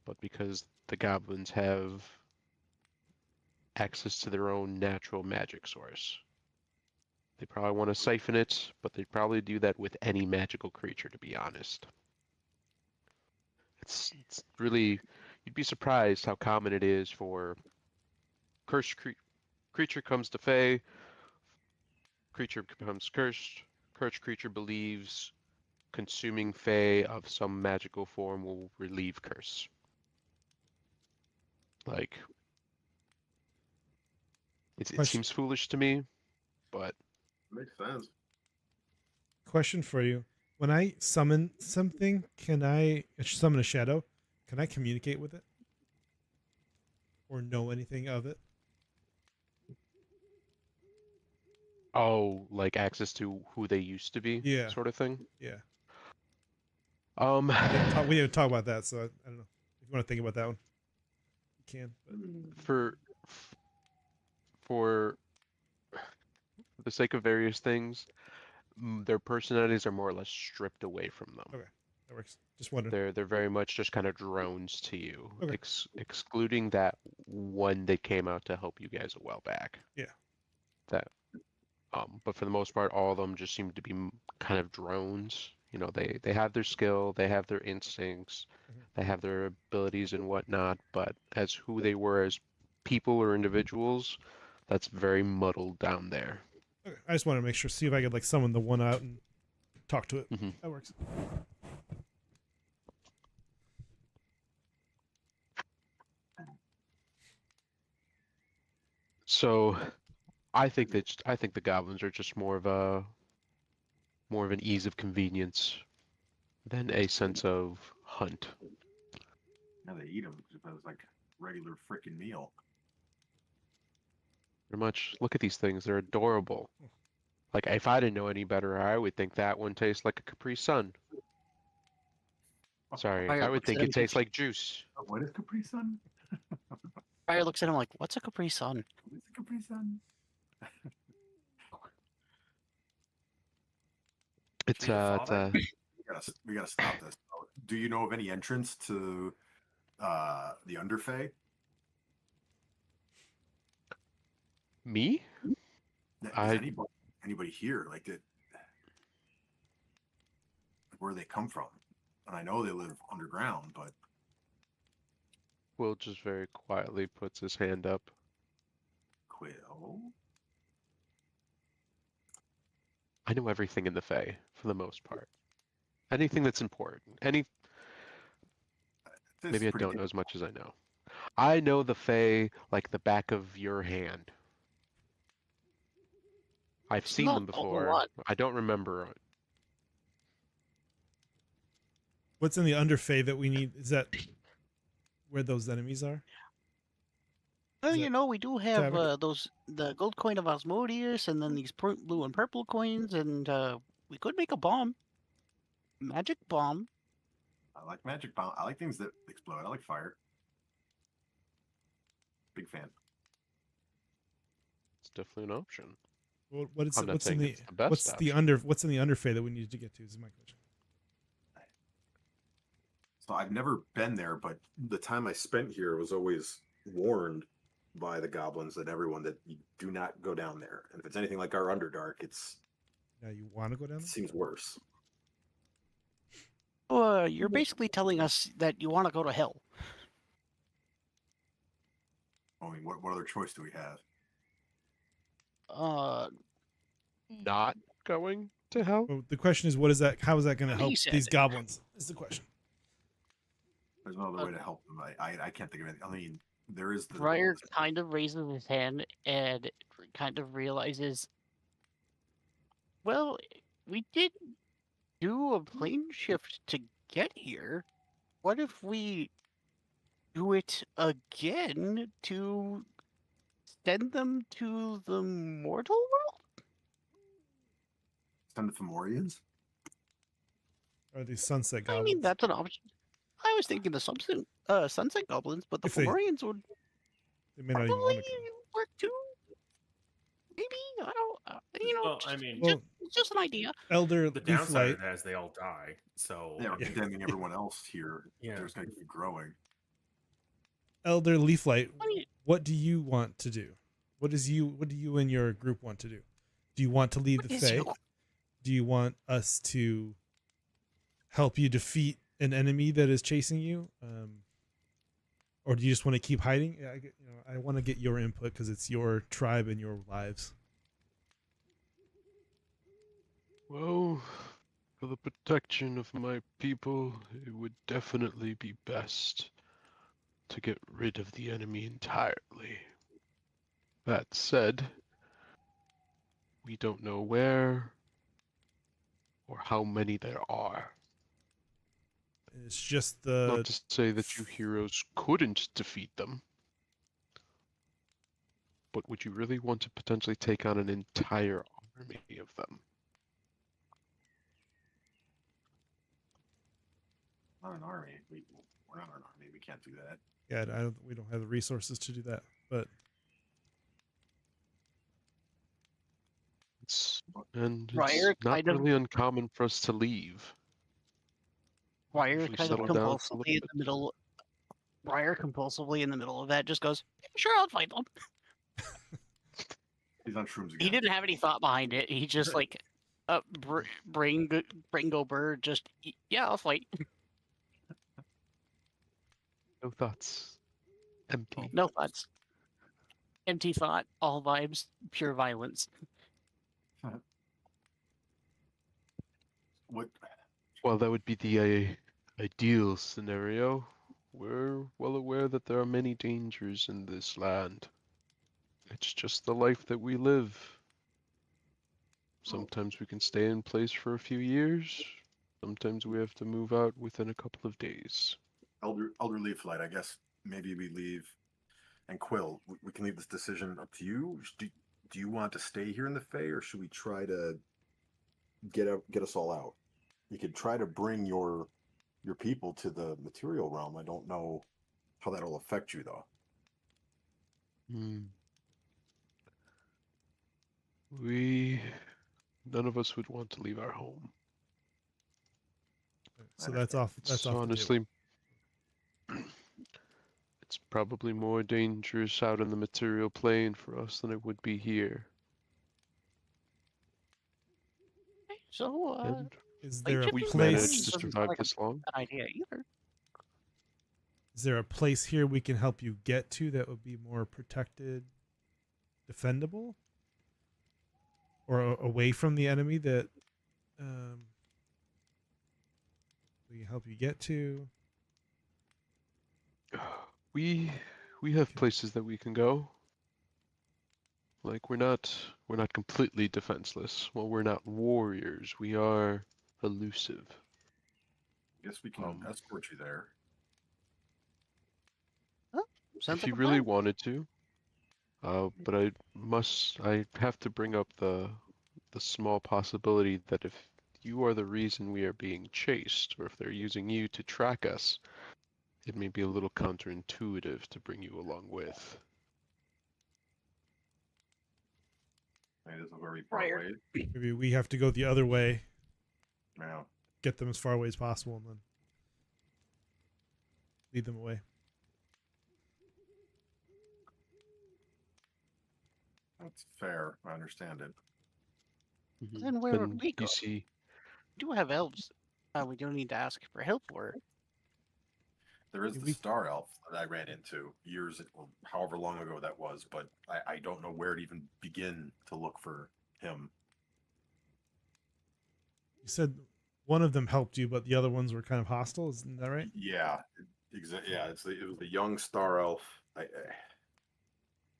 but because the goblins have access to their own natural magic source. They probably want to siphon it, but they'd probably do that with any magical creature, to be honest. It's really, you'd be surprised how common it is for cursed creature comes to Fey, creature becomes cursed creature believes consuming Fey of some magical form will relieve curse. Like, it seems foolish to me, but makes sense. Question for you. When I summon something, can I summon a shadow? Can I communicate with it? Or know anything of it? oh, like access to who they used to be, Yeah. sort of thing. Yeah. We didn't talk about that, so I don't know. If you want to think about that one, you can. But. For the sake of various things, their personalities are more or less stripped away from them. Okay, that works. Just wondering. They're very much just kind of drones to you, okay. Excluding that one that came out to help you guys a while back. Yeah. That, but for the most part, all of them just seem to be kind of drones. They have their skill, they have their instincts, they have their abilities and whatnot, but as who they were as people or individuals, that's very muddled down there. Okay, I just want to make sure, see if I could like summon the one out and talk to it. Mhm. That works. So I think the goblins are just more of an ease of convenience than a sense of hunt. Now they eat them as if it was like regular freaking meal. Pretty much. Look at these things; they're adorable. Like if I didn't know any better, I would think that one tastes like a Capri Sun. Sorry, Fire I would looks at think him it tastes like juice. What is Capri Sun? Fire looks at him like, "What's a Capri Sun?" What is a Capri Sun? It's Hey, it's father? We gotta stop this. Do you know of any entrance to the Underfey? me? Is I anybody here? Like where they come from? And I know they live underground, but Will just very quietly puts his hand up. Quill. I know everything in the Fae for the most part. Anything that's important. This Maybe is I pretty don't know good. as much as I know. I know the Fae like the back of your hand. I've It's seen not them a whole before. lot. I don't remember. What's in the Underfey that we need? Is that where those enemies are? Well, Is you that know, we do have Tavic? the gold coin of Osmodius, and then these blue and purple coins, and we could make a bomb, magic bomb. I like magic bomb. I like things that explode. I like fire. Big fan. It's definitely an option. What is I'm not what's in saying the it's the best option. what's in the Underfey that we need to get to? Is my question. So I've never been there, but the time I spent here was always warned by the goblins that everyone that you do not go down there. And if it's anything like our Underdark, it Yeah, you want to go down there? seems worse. You're basically telling us that you want to go to hell. I mean, what other choice do we have? Not going to hell? Well, the question is, what is that? How is that going to He help said these it. goblins? Is the question. There's no other way to help them. I can't think of anything. I mean, there is the Briar kind of raises his hand and kind of realizes, well, we did do a plane shift to get here. What if we do it again to send them to the mortal world? Send the Fomorians. Are these sunset I goblins? mean, that's an option. I was thinking the sunset goblins, but the If they- Fomorians would They may not even probably want to go. work too. Maybe I don't. Well, I mean, Well, just an idea. Elder the downside Leaflight. of that is they all die. So They are condemning everyone else here. Yeah. They're just going to keep growing. Elder Leaflight, I mean, what do you want to do? What do you and your group want to do? Do you want to leave what the is Fae? your- Do you want us to help you defeat an enemy that is chasing you? Or do you just want to keep hiding? Yeah, I want to get your input because it's your tribe and your lives. Well, for the protection of my people, it would definitely be best to get rid of the enemy entirely. That said, we don't know where or how many there are. It's just Not to say that you heroes couldn't defeat them, but would you really want to potentially take on an entire army of them? Not an army. We're not an army. We can't do that. yeah. We don't have the resources to do that. But It's Briar not kind of- really uncommon for us to leave. Briar Usually kind of settle down for a compulsively in little the middle. Briar compulsively in the middle of that just goes, "Sure, I'll fight them." He's on shrooms again. He didn't have any thought behind it. He just like, Bringo Bird. Just yeah, I'll fight. No thoughts. Empty. No thoughts. Empty thought, all vibes, pure violence. What? While that would be the ideal scenario, we're well aware that there are many dangers in this land. It's just the life that we live. Sometimes we can stay in place for a few years. Sometimes we have to move out within a couple of days. Elder Leaf Light, I guess maybe we leave. And Quill, we can leave this decision up to you. Do you want to stay here in the Fey, or should we try to get us all out? You could try to bring your people to the material realm. I don't know how that'll affect you, though. None of us would want to leave our home. So that's off. That's So off. honestly, it's probably more dangerous out in the material plane for us than it would be here. So, And is there a we've place? managed to survive this long. Bad idea either. Is there a place here we can help you get to that would be more protected, defendable, or away from the enemy that we can help you get to? We have places that we can go. Like we're not completely defenseless. Well, we're not warriors. We are elusive. Guess we can escort you there. Sounds If like you a really plan. wanted to. But I have to bring up the small possibility that if you are the reason we are being chased, or if they're using you to track us, it may be a little counterintuitive to bring you along with. Hey, this is where we part Briar. ways. Maybe we have to go the other way, Yeah. get them as far away as possible, and then lead them away. That's fair. I understand it. Then where would And we go? you see, We do have elves. We don't need to ask for help for. There is the star elf that I ran into years, or however long ago that was, but I don't know where to even begin to look for him. You said one of them helped you, but the other ones were kind of hostile. Isn't that right? Yeah, Yeah, it was the young star elf.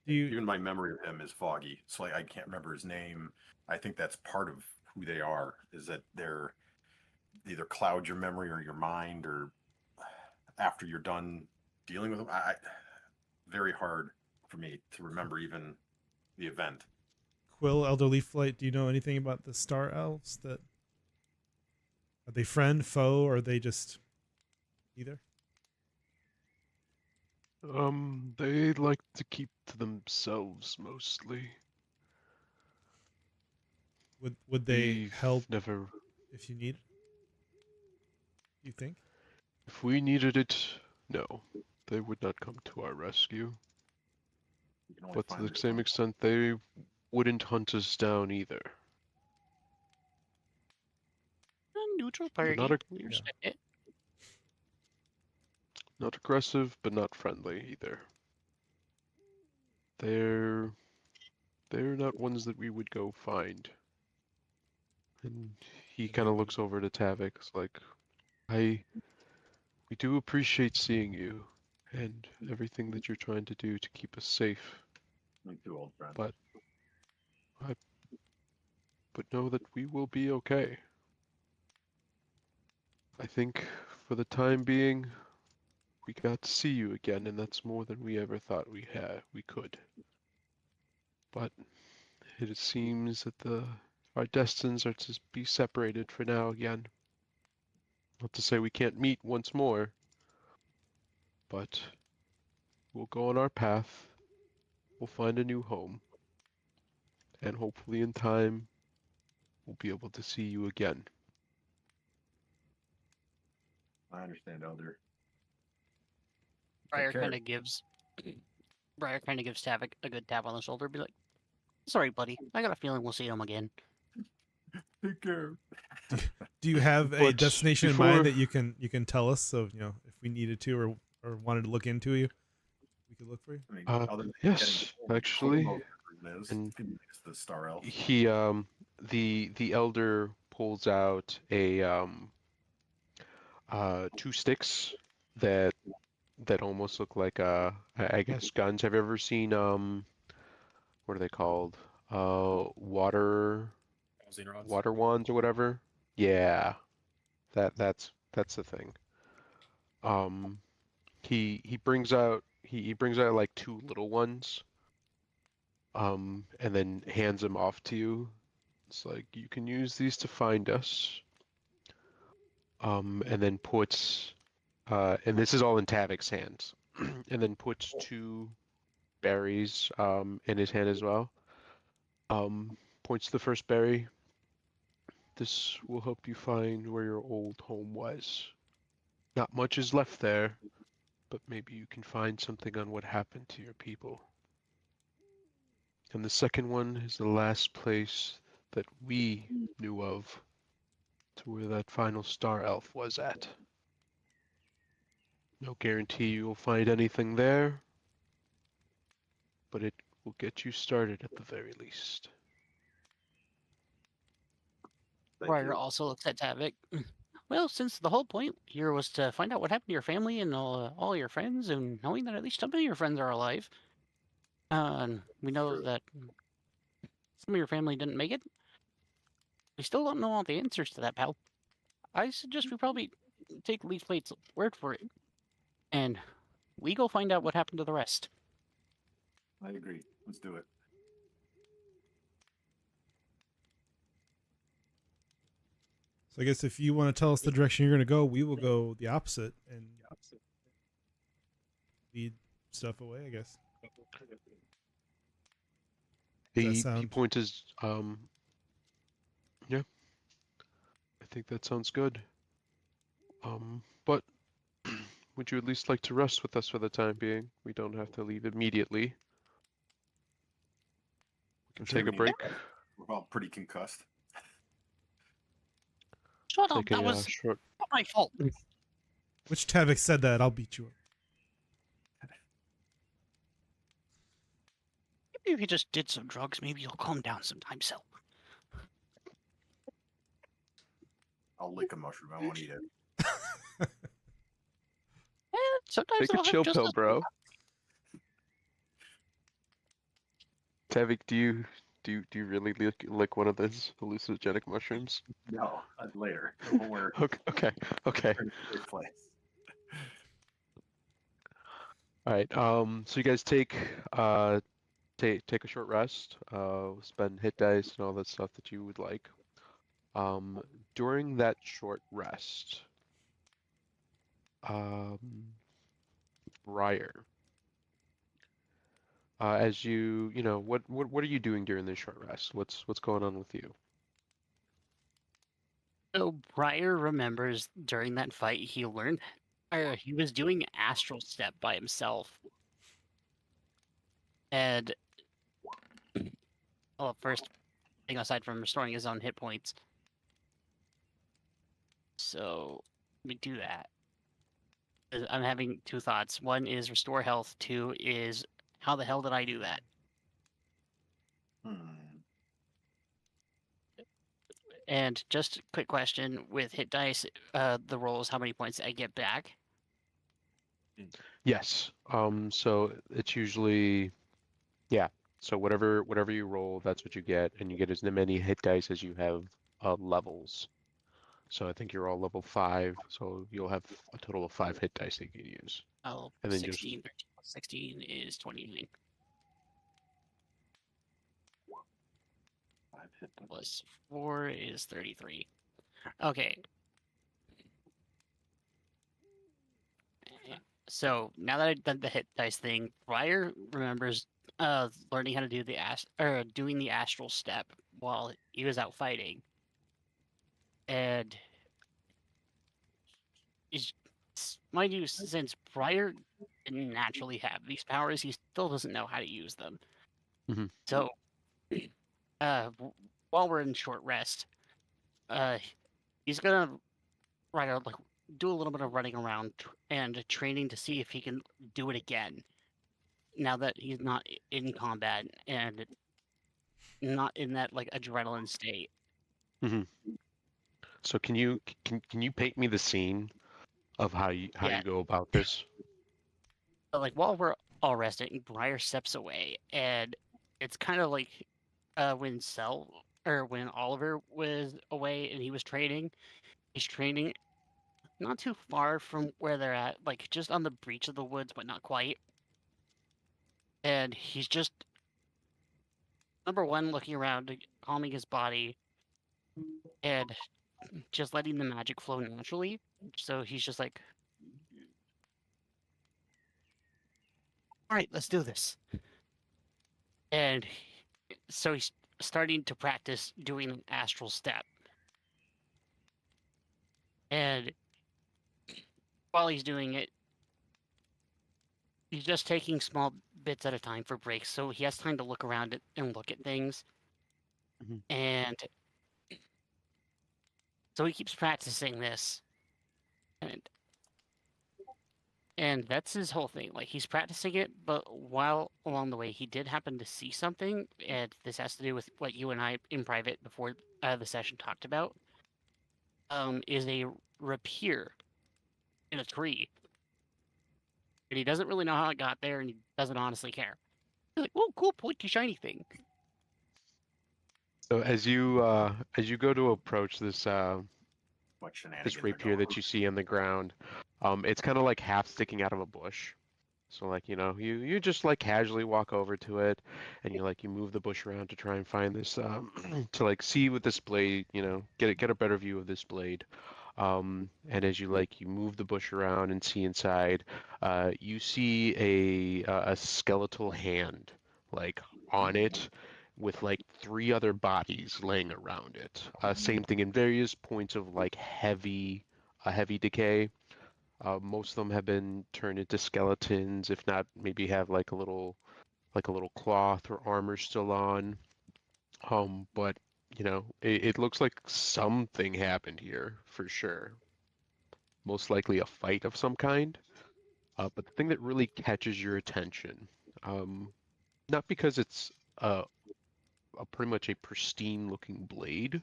Do you? Even my memory of him is foggy, so I can't remember his name. I think that's part of who they are. Is that they're either cloud your memory or your mind, or after you're done dealing with them. Very hard for me to remember even the event. Quill, Elder Leaf Flight, do you know anything about the Star Elves? That are they friend, foe, or are they just either? they like to keep to themselves mostly. Would they We've help never. if you need? You think? If we needed it, no, they would not come to our rescue. You can only But to find the same extent, they wouldn't hunt us down either. A neutral party. not a- We respect it. Not aggressive, but not friendly either. They're not ones that we would go find. And he kind of looks over to Tavic, like, we do appreciate seeing you and everything that you're trying to do to keep us safe. Me too, old friend. But know that we will be okay. I think for the time being, we got to see you again, and that's more than we ever thought we could. But it seems that our destinies are to be separated for now again. Not to say we can't meet once more, but we'll go on our path. We'll find a new home, and hopefully in time, we'll be able to see you again. I understand, Elder. Briar kind of gives Tavic a good tap on the shoulder, be like, "Sorry, buddy. I got a feeling we'll see him again." Take care. Do you have a But destination in before- mind that you can tell us? So if we needed to or wanted to look into you, We could look for you. I mean, Uh, other than yes, actually, Liz, and it's the Star Elf. he the elder pulls out a 2 sticks that almost look like I guess guns. Have you ever seen what are they called? Water Housing rods. water wands or whatever? Yeah, that's the thing. Um, he brings out he brings out like 2 little ones, and then hands them off to you. It's like you can use these to find us. And then puts and this is all in Tavic's hands, and then puts 2 berries in his hand as well. Points to the first berry. This will help you find where your old home was. Not much is left there, but maybe you can find something on what happened to your people. And the second one is the last place that we knew of, to where that final star elf was at. No guarantee you'll find anything there, but it will get you started at the very least. Thank Briar you. also looks at Tavic. Well, since the whole point here was to find out what happened to your family and all your friends, and knowing that at least some of your friends are alive, and we know True. that some of your family didn't make it, we still don't know all the answers to that, pal. I suggest we probably take Leaf Plate's word for it, and we go find out what happened to the rest. I agree. Let's do it. So I guess if you want to tell us the direction you're going to go, we will go the opposite and lead stuff away, I guess. Does that He sound... points his yeah. I think that sounds good. But would you at least like to rest with us for the time being? We don't have to leave immediately. We can Sure. take a break. We're all pretty concussed. Shut up! Take That a was short. not my fault. Which Tavic said that? I'll beat you up. Maybe if you just did some drugs, maybe you'll calm down sometime, Sel. I'll lick a mushroom. I won't eat it. Sometimes Take a I'll have chill just pill, a- bro. Tavic, do you really lick one of those hallucinogenic mushrooms? No, later. We're Okay. in a safe place. All right. So you guys take a short rest. Spend hit dice and all that stuff that you would like. During that short rest, Briar, as you know, what are you doing during this short rest? What's going on with you? So Briar remembers during that fight he learned, or he was doing astral step by himself, and well, first thing aside from restoring his own hit points. So let me do that. I'm having 2 thoughts. One is restore health. 2 is how the hell did I do that? And just a quick question with hit dice, the rolls, how many points I get back? Yes. So it's usually, yeah. So whatever you roll, that's what you get, and you get as many hit dice as you have levels. So I think you're all level 5, so you'll have a total of 5 hit dice that you can use. Oh, And then 16, 13 plus 16 is 29. Plus 4 is 33. Okay. So now that I've done the hit dice thing, Briar remembers learning how to do doing the astral step while he was out fighting. And mind you, since Briar didn't naturally have these powers, he still doesn't know how to use them. Mhm. So while we're in short rest, he's gonna do a little bit of running around and training to see if he can do it again. now that he's not in combat and not in that like adrenaline state. So can you paint me the scene of how you Yeah. go about this? But like while we're all resting, Briar steps away, and it's kind of like when Oliver was away and he was training. He's training not too far from where they're at, like just on the breach of the woods, but not quite. And he's just number one looking around, calming his body, and just letting the magic flow naturally. So he's just like, all right, let's do this. And so he's starting to practice doing an astral step. And while he's doing it, he's just taking small bits at a time for breaks. So he has time to look around it and look at things. Mhm. And so he keeps practicing this. And that's his whole thing. Like he's practicing it, but while along the way, he did happen to see something, and this has to do with what you and I in private before the session talked about. Is a rapier in a tree, and he doesn't really know how it got there, and he doesn't honestly care. He's like, "Oh, cool, pointy, shiny thing." So as you go to approach this What shenanigans this are rapier going that you see on the ground, it's kind of like half sticking out of a bush. So like, you just like casually walk over to it, and you move the bush around to try and find this to like see with this blade, get a better view of this blade. And as you move the bush around and see inside, you see a skeletal hand like on it with like three other bodies laying around it. Same thing in various points of like heavy decay. Most of them have been turned into skeletons, if not maybe have like a little cloth or armor still on. But it looks like something happened here for sure. Most likely a fight of some kind. But the thing that really catches your attention, um, not because it's pretty much a pristine looking blade,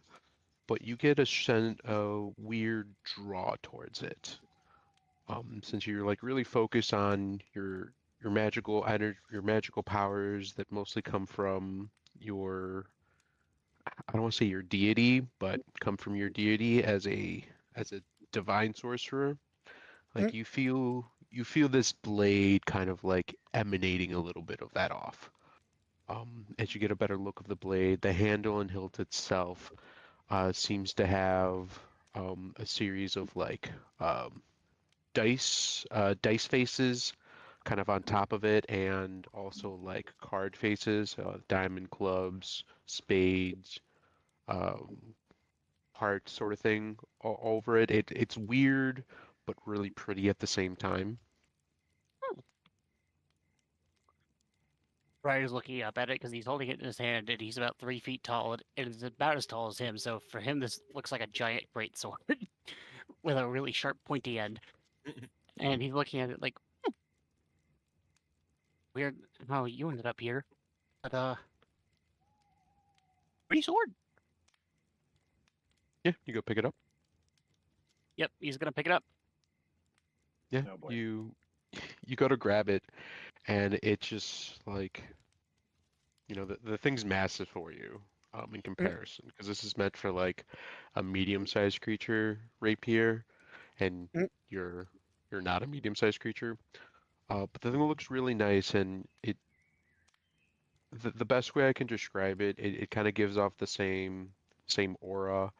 but you get a weird draw towards it. Since you're like really focused on your magical energy, your magical powers that mostly come from your, I don't want to say your deity, but come from your deity as a divine sorcerer. Like Mm. you feel this blade kind of like emanating a little bit of that off. As you get a better look of the blade, the handle and hilt itself seems to have a series of like dice faces kind of on top of it, and also like card faces, diamond clubs, spades, um, hearts, sort of thing over it. It's weird, but really pretty at the same time. Briar's looking up at it because he's holding it in his hand, and he's about 3 feet tall, and it's about as tall as him. So for him, this looks like a giant great sword with a really sharp, pointy end. And he's looking at it like, weird how you ended up here, but pretty sword. Yeah, you go pick it up. Yep, he's gonna pick it up. Yeah, Oh boy. you go to grab it, and it's just like, the thing's massive for you, in comparison, because this is meant for like a medium-sized creature rapier, and Mm. you're not a medium-sized creature. But the thing looks really nice, and the best way I can describe it kind of gives off the same aura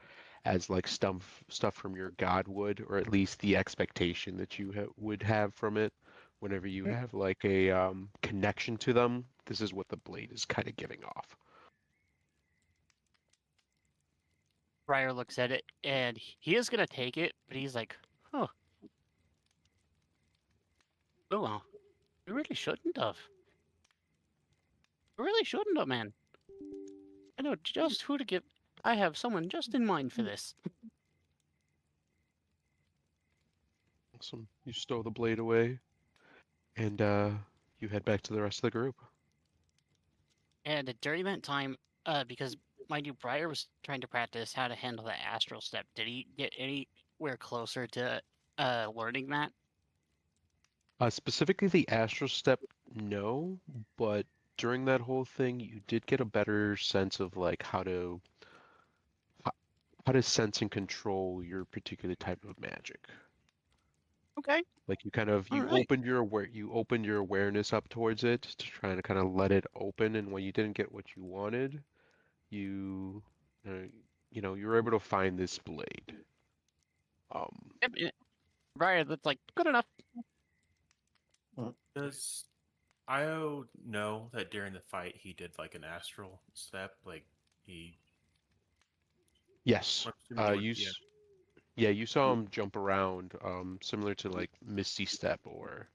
as like stuff from your god would, or at least the expectation that you would have from it whenever you Mm. have like a connection to them. This is what the blade is kind of giving off. Briar looks at it, and he is gonna take it, but he's like, "Oh, oh well, you really shouldn't have. You really shouldn't have, man. I know just who to give. I have someone just in mind for this." Awesome. You stow the blade away, and you head back to the rest of the group. And during that time, because mind you, Briar was trying to practice how to handle the astral step. Did he get anywhere closer to learning that? Specifically the astral step, no, but during that whole thing, you did get a better sense of like how to sense and control your particular type of magic. Okay. Like you All right. opened your awareness up towards it to try to kind of let it open, and when you didn't get what you wanted, you you were able to find this blade. Yep, Briar, that's like good enough. Does Io know that during the fight he did like an astral step? Like he. Yes. I'm assuming You yeah. Yeah, you saw him jump around, similar to like Misty Step or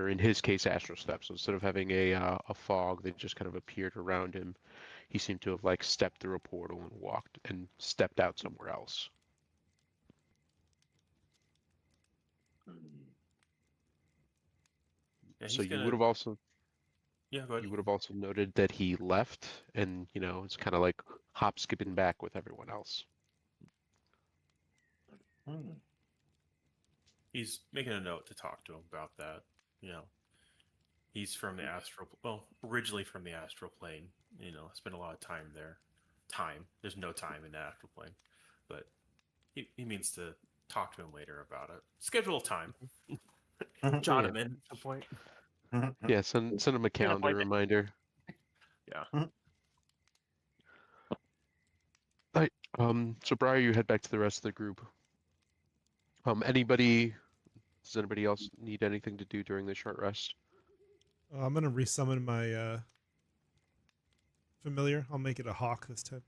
in his case Astral Step. So instead of having a fog that just kind of appeared around him, he seemed to have like stepped through a portal and walked and stepped out somewhere else. Yeah, So he's gonna. Yeah, go ahead. you would have also noted that he left and it's kind of like hop skipping back with everyone else. He's making a note to talk to him about that. You know, he's from the astral. Well, originally from the astral plane. Spent a lot of time there. There's no time in the astral plane, but he means to talk to him later about it. Schedule a time. Jot Yeah. him in at some point. Yeah, send him a calendar appointment. reminder. Yeah. Right. So Briar, you head back to the rest of the group. Does anybody else need anything to do during the short rest? I'm gonna resummon my familiar. I'll make it a hawk this time.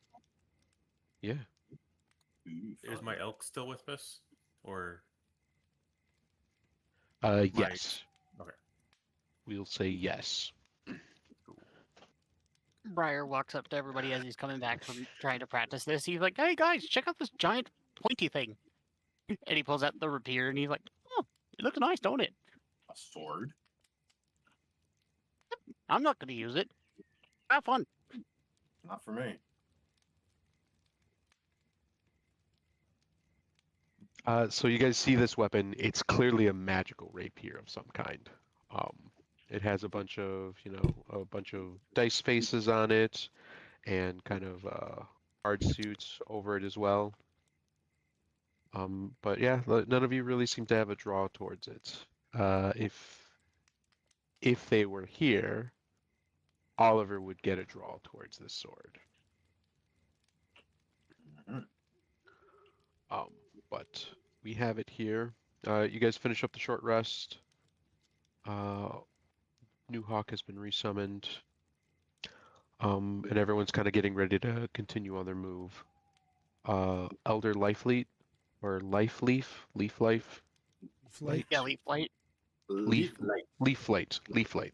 Yeah. Is my elk still with us, or Yes. Okay. We'll say yes. Briar walks up to everybody as he's coming back from trying to practice this. He's like, "Hey guys, check out this giant pointy thing." And he pulls out the rapier and he's like, "Oh, it looks nice, don't it?" A sword? I'm not going to use it. Have fun. Not for me. So you guys see this weapon? It's clearly a magical rapier of some kind. It has a bunch of dice faces on it, and kind of hard suits over it as well. But yeah, none of you really seem to have a draw towards it. If they were here, Oliver would get a draw towards this sword. But we have it here. You guys finish up the short rest. New Hawk has been resummoned. And everyone's kind of getting ready to continue on their move. Elder Lifeleaf or Leaf Life. Flight. Yeah, leaf light. Leaf Light.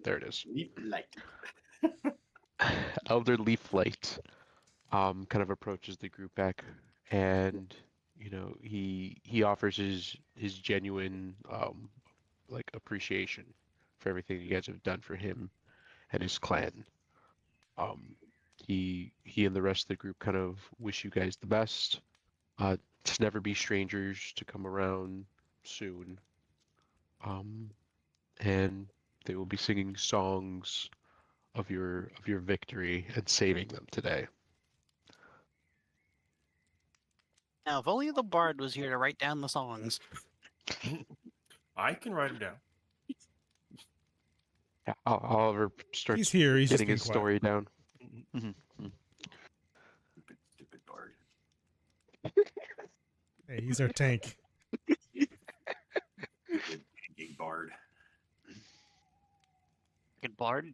There it is. Leaf light. Elder Leaflight kind of approaches the group back, and he offers his genuine like appreciation for everything you guys have done for him and his clan. He and the rest of the group kind of wish you guys the best. To never be strangers, to come around soon. And they will be singing songs of your victory and saving them today. Now, if only the bard was here to write down the songs. I can write them down. Yeah, Oliver starts He's here. He's just getting being his quiet. story down. Stupid bard. Hey, he's our tank. Stupid hanging bard. Good bard.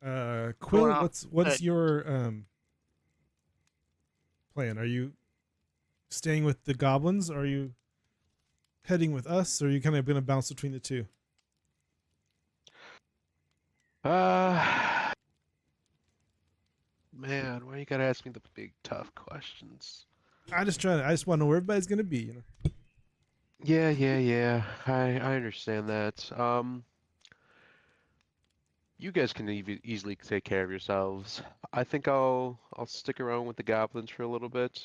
Quill, Going off what's the- your plan? Are you staying with the goblins? Or are you heading with us? Or are you kind of going to bounce between the two? Man, why you gotta ask me the big tough questions? I just want to know where everybody's going to be. Yeah. I understand that. You guys can easily take care of yourselves. I think I'll stick around with the goblins for a little bit.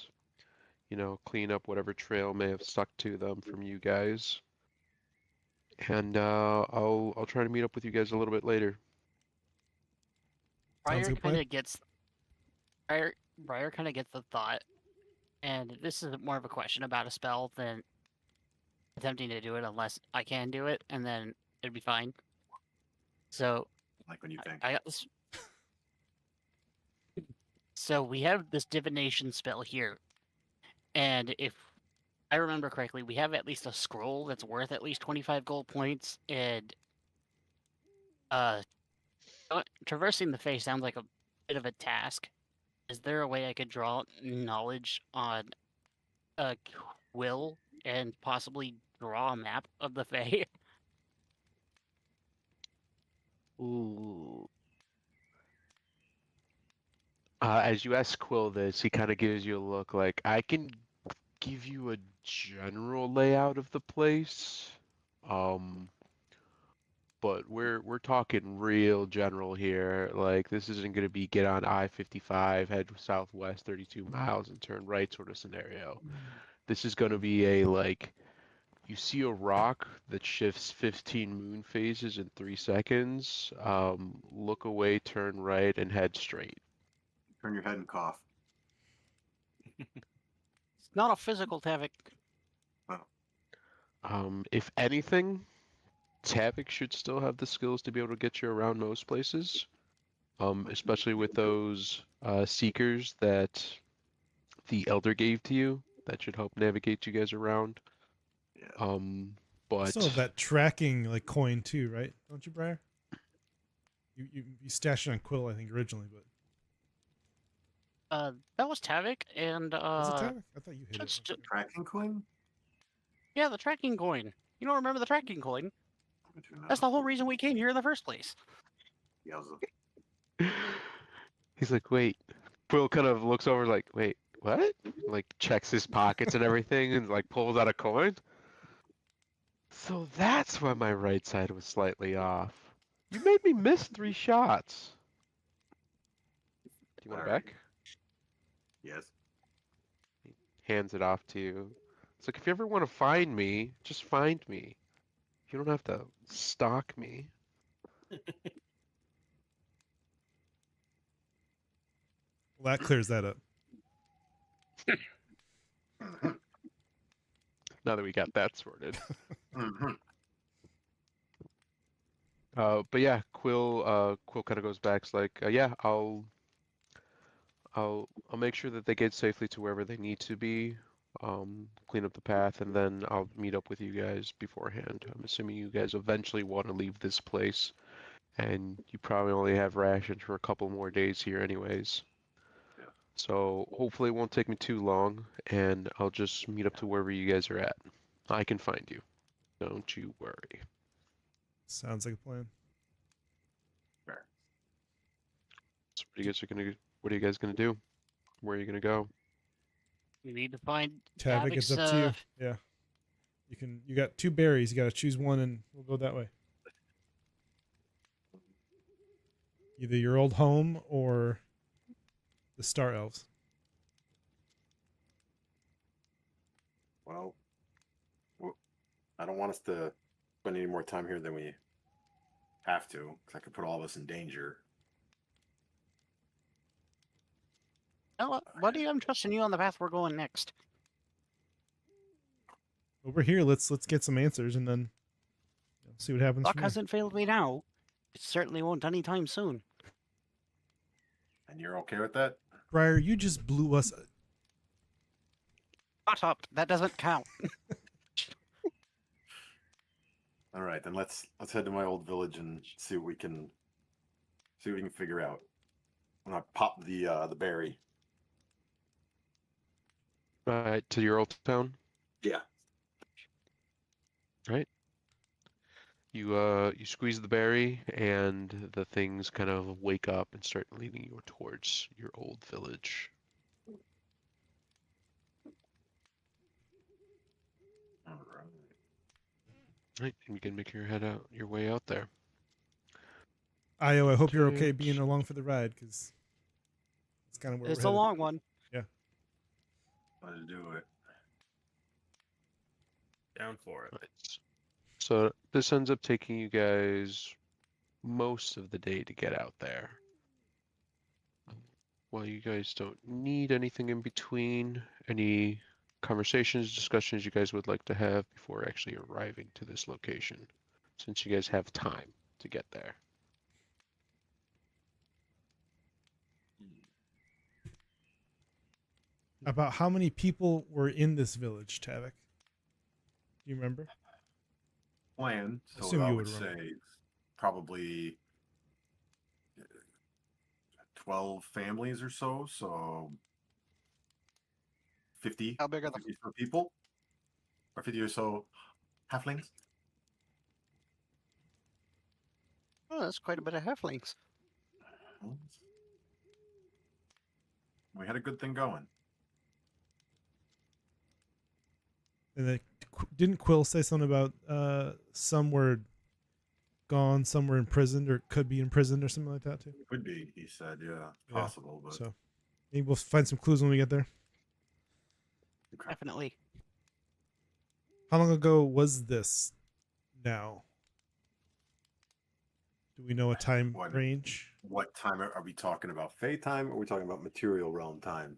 You know, clean up whatever trail may have stuck to them from you guys. And I'll try to meet up with you guys a little bit later. Sounds Briar like a kind plan. of gets Briar kind of gets the thought, and this is more of a question about a spell than attempting to do it unless I can do it, and then it'd be fine. So Like when you think. I got this. So we have this divination spell here, and if I remember correctly, we have at least a scroll that's worth at least 25 gold points, and uh, traversing the Fey sounds like a bit of a task. Is there a way I could draw knowledge on a quill and possibly draw a map of the Fey? Ooh. As you ask Quill this, he kind of gives you a look like, I can give you a general layout of the place. But we're talking real general here. Like this isn't going to be get on I-55, head southwest 32 miles and turn right sort of scenario. This is going to be a like you see a rock that shifts 15 moon phases in 3 seconds. Look away, turn right, and head straight. Turn your head and cough. It's not a physical Tavic. If anything, Tavic should still have the skills to be able to get you around most places. Especially with those seekers that the Elder gave to you. That should help navigate you guys around. Yeah. But Still have that tracking like coin too, right? Don't you, Briar? You stashed it on Quill, I think, originally, but That was Tavic, and was it Tavic? I thought you hit it. just Tracking coin? yeah, the tracking coin. You don't remember the tracking coin? I do not. That's the whole reason we came here in the first place. Yowza. he's like, wait. Quill kind of looks over like, wait, what? Like checks his pockets and everything and like pulls out a coin. So that's why my right side was slightly off. You made me miss 3 shots. Do you want it Alright. back? Yes. Hands it off to you. It's like if you ever want to find me, just find me. You don't have to stalk me. Well, that clears that up. Mhm. Now that we got that sorted. Mhm. But yeah, Quill kind of goes back. It's like, yeah, I'll make sure that they get safely to wherever they need to be. Clean up the path, and then I'll meet up with you guys beforehand. I'm assuming you guys eventually want to leave this place, and you probably only have rations for a couple more days here, anyways. Yeah. So hopefully it won't take me too long, and I'll just meet up to wherever you guys are at. I can find you. Don't you worry. Sounds like a plan. Fair. So what are you guys gonna do? Where are you gonna go? We need to find Tavic, it's Tavic's, up to you. Yeah. You got 2 berries, you gotta choose one and we'll go that way. Either your old home or the Star Elves. Well, I don't want us to spend any more time here than we have to, because I could put all of us in danger. Oh, buddy, I'm trusting you on the path we're going next. Over here, let's get some answers and then see what happens Luck from there. hasn't failed me now. It certainly won't anytime soon. And you're okay with that? Briar, you just blew us. Shut up. That doesn't count. All right, then let's head to my old village and see what we can figure out. I'm gonna pop the berry. To your old town? Yeah. Right. You squeeze the berry, and the things kind of wake up and start leading you towards your old village. All right. Right, and you can make your way out there. Io, I hope you're okay Tavic. being along for the ride, because it's kind of where It's we're a headed. long one. Let's do it. Down for it. Right. So this ends up taking you guys most of the day to get out there. While you guys don't need anything in between, any conversations, discussions you guys would like to have before actually arriving to this location, since you guys have time to get there. About how many people were in this village, Tavic? Do you remember? Plan. So Assume I you would would remember. say probably 12 families or so. So 50, How big are the 50 or so people, or 50 or so halflings. Oh, that's quite a bit of halflings. We had a good thing going. And then didn't Quill say something about some were gone, some were imprisoned, or could be imprisoned, or something like that too? Could be, he said, yeah, Yeah, possible, but So maybe we'll find some clues when we get there. okay. Definitely. How long ago was this now? Do we know a time What- range? What time are we talking about? Fey time, or are we talking about material realm time?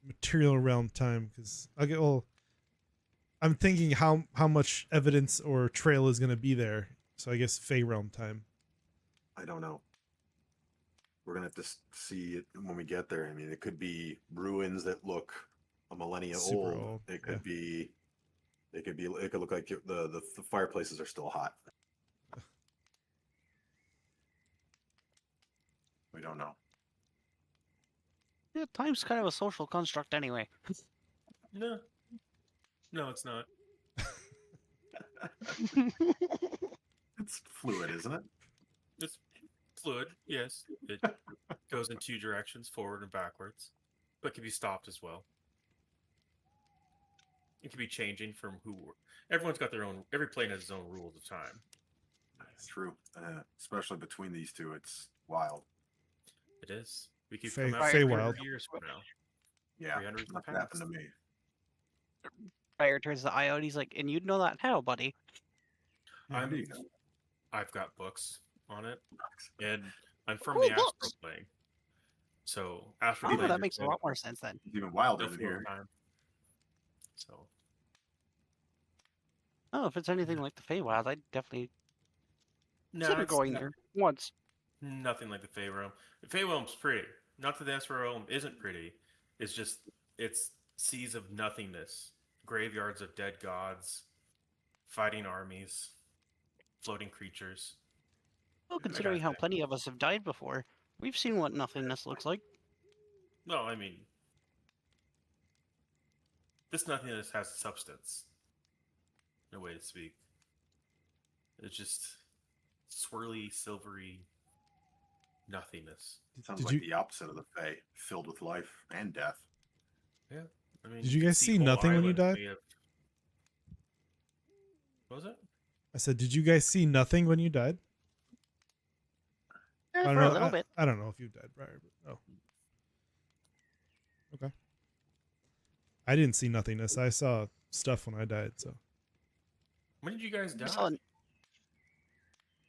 Material realm time, because I'm thinking how much evidence or trail is going to be there. So I guess Fey realm time. I don't know. We're gonna have to see it when we get there. I mean, it could be ruins that look a millennia Super old. old, It could be. It could look like the fireplaces are still hot. We don't know. Yeah, time's kind of a social construct anyway. No. No, it's not. It's fluid, isn't it? It's fluid, yes. It goes in two directions, forward and backwards, but can be stopped as well. It can be changing from everyone's got their own. Every plane has its own rules of time. It's true. Especially between these two, it's wild. It is. We could Fey- come out Fey 300 Wild. years from now. Yeah, 300 in the that could happen past. to me. Fire turns to Io and he's like, and you'd know that how, buddy? Indeed. I've got books on it, and I'm from Cool the astral books. plane. So astral Oh, plane. that makes a lot more sense then. It's even wilder No than flow here. of time. So Oh, if it's anything like the Feywild, I'd definitely no, consider it's going there once. nothing like the Fey Realm. The Fey Realm's pretty. Not that the astral realm isn't pretty. It's just it's seas of nothingness, graveyards of dead gods, fighting armies, floating creatures. Well, That considering kind how of thing. plenty of us have died before, we've seen what nothingness looks like. No, I mean, this nothingness has substance. No way to speak. It's just swirly, silvery nothingness. Sounds Did like you the opposite of the Fey, filled with life and death. Yeah. I mean, Did you could guys see whole nothing when you islands died? made of- What was it? I said, did you guys see nothing when you died? I don't For know. a little bit. I don't know if you died, Briar. But, oh, okay. I didn't see nothingness. I saw stuff when I died. So When did you guys I die? saw an-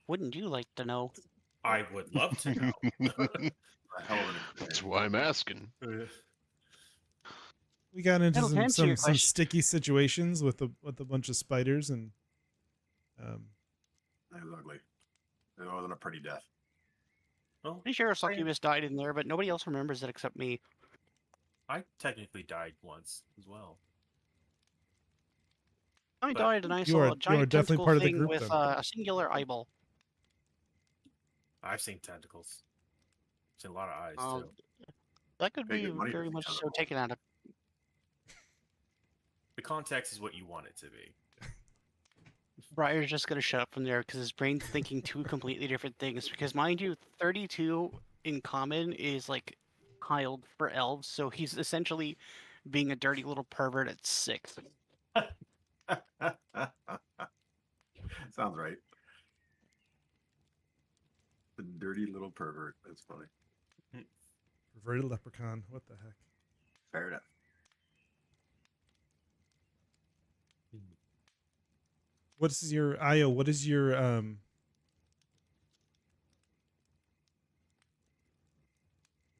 Wouldn't you like to know? I would love to know. A hell of an That's experience. why I'm asking. we got into That'll answer your some question. sticky situations with a bunch of spiders, and It was ugly. It wasn't a pretty death. Well, Pretty sure a succubus died in there, but nobody else remembers it except me. I technically died once as well. I But died and I you saw are a giant definitely tentacle part of the thing group with then. a singular eyeball. I've seen tentacles. Seen a lot of eyes Oh, too. That could Pay be good money for very these much so tentacles. taken out of. The context is what you want it to be. Briar's just gonna shut up from there because his brain's thinking two completely different things. Because mind you, 32 in common is like piled for elves, so he's essentially being a dirty little pervert at 6. Sounds right. The dirty little pervert. That's funny. Perverted leprechaun. What the heck? Fair enough. What is your Io? What is your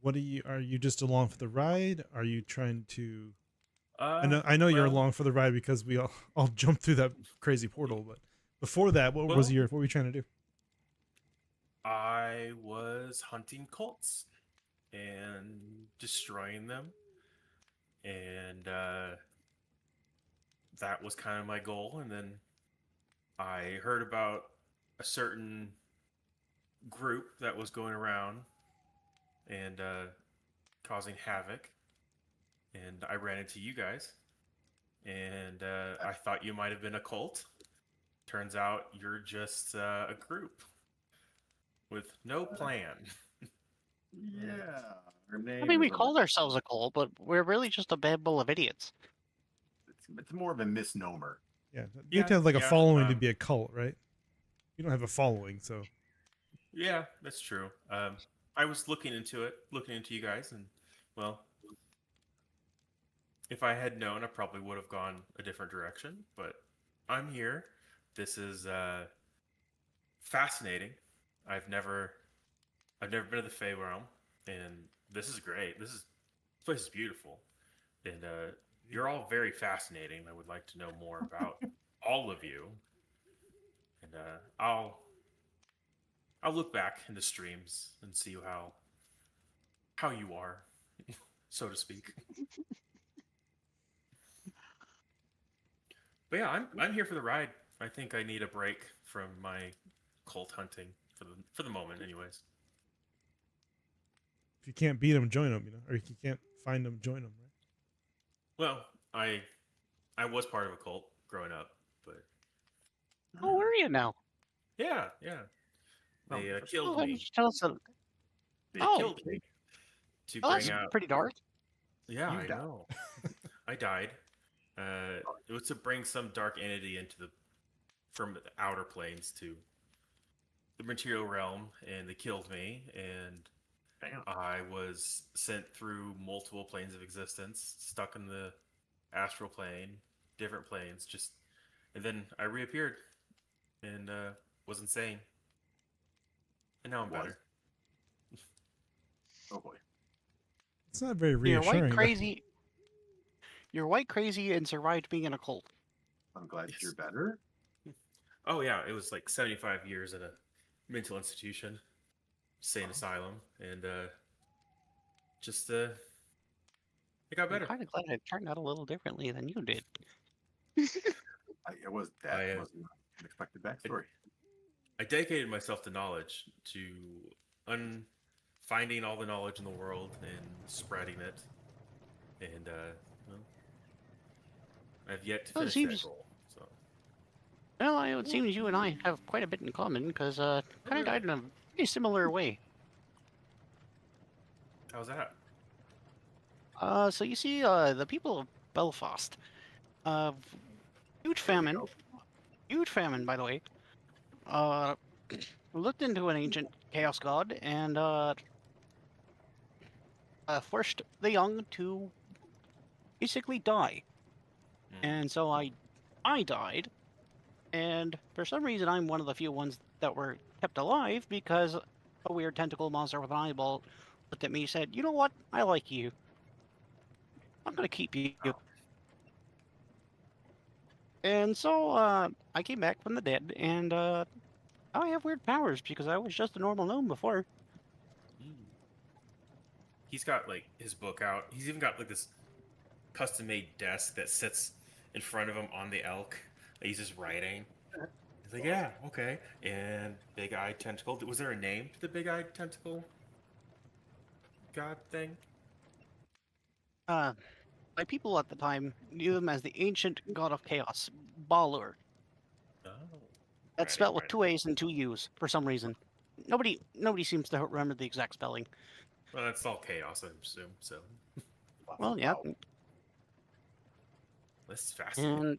What are you just along for the ride? Are you trying to? I know you're well, along for the ride because we all jumped through that crazy portal. But before that, what was Well- what were you trying to do? I was hunting cults and destroying them, and that was kind of my goal. And then I heard about a certain group that was going around and causing havoc, and I ran into you guys, and I thought you might have been a cult. Turns out you're just a group with no plan. Yeah. Her name I mean, we is called ourselves a cult, but we're really just a babble of idiots. it's more of a misnomer. Yeah, you have to have like a Yeah, following to be a cult, right? You don't have a following, so Yeah, that's true. I was looking into you guys, and well, if I had known, I probably would have gone a different direction. But I'm here. This is fascinating. I've never, I've never been to the Fey Realm, and this is great. This place is beautiful, and you're all very fascinating. I would like to know more about all of you, and I'll look back in the streams and see how you are, so to speak. But yeah, I'm here for the ride. I think I need a break from my cult hunting for the moment, anyways. if you can't beat them, join them. You know, or if you can't find them, join them. Right? Well, I was part of a cult growing up, but How were you now? yeah, they killed Why don't me. you tell us? They Oh. killed me to Oh, that's bring out. pretty dark. Yeah, You I died. know. I died. It was to bring some dark entity from the outer planes to the material realm, and they killed me, and Damn. I was sent through multiple planes of existence, stuck in the astral plane, different planes, and then I reappeared and was insane, and now I'm Was. better. Oh boy. It's not very You're white reassuring. crazy. You're white crazy and survived being in a cult. I'm glad Yes. you're better. Oh yeah, it was like 75 years in a mental institution, sane asylum, and it got I'm better. kind of glad it turned out a little differently than you did. It was that I, was an unexpected backstory. I dedicated myself to knowledge, to finding all the knowledge in the world and spreading it, and well, I've yet to Well, it finish that seems- goal. So Well, it seems you and I have quite a bit in common because kind of died in a pretty similar way. how's that? So you see, the people of Belfast, uh, huge famine, by the way, uh, looked into an ancient chaos god and forced the young to basically die. Mm. And so I died, and for some reason I'm one of the few ones that were kept alive because a weird tentacle monster with an eyeball looked at me and said, "You know what? I like you. I'm gonna keep you." And so I came back from the dead, and I have weird powers because I was just a normal gnome before. Mm. He's got like his book out. He's even got like this custom-made desk that sits in front of him on the elk. He's just writing. He's like, yeah, okay. And big-eyed tentacle. Was there a name to the big-eyed tentacle god thing? My people at the time knew him as the ancient god of chaos, Balor. Oh, That's spelled with two A's and two U's for some reason. Nobody seems to remember the exact spelling. Well, that's all chaos, I assume. So Well, yeah, this is fascinating.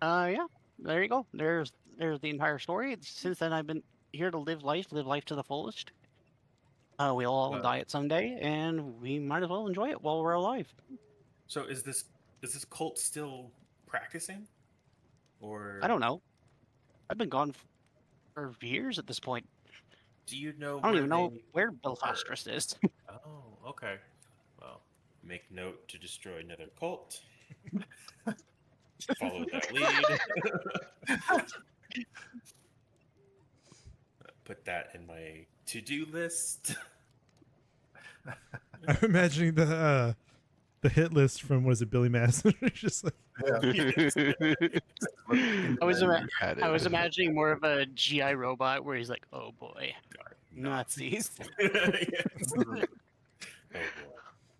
and yeah. there you go. There's the entire story. Since then, I've been here to live life to the fullest. We'll all Well, die it someday, and we might as well enjoy it while we're alive. so is this cult still practicing, or I don't know. I've been gone for years at this point. do you know I don't where even know they? where Belfastress is. Oh, okay. Well, make note to destroy another cult. Follow that lead. Put that in my to-do list. I'm imagining the hit list from what is it, Billy Madison? Just like I was Had I was it. imagining more of a GI robot where he's like, "Oh boy, Nazis." Yes. Oh boy,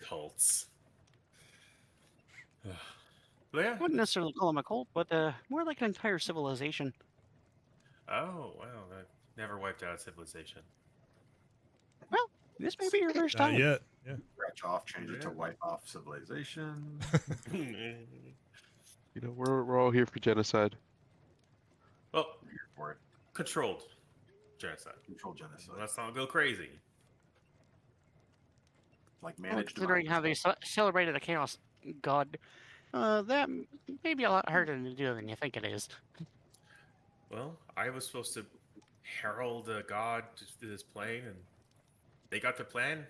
cults. But yeah. I wouldn't necessarily call them a cult, but more like an entire civilization. Oh wow, that never wiped out a civilization. Well, this may be your first not time. yet. Yeah. Scratch off, change it to Yeah. wipe off civilization. You know, we're all here for genocide. Well, I'm here for it. controlled genocide. Control genocide. Let's not go crazy. Like Well, managed considering how they celebrated a chaos god, that may be a lot harder to do than you think it is. Well, I was supposed to herald a god to do this plane, and they got their plan.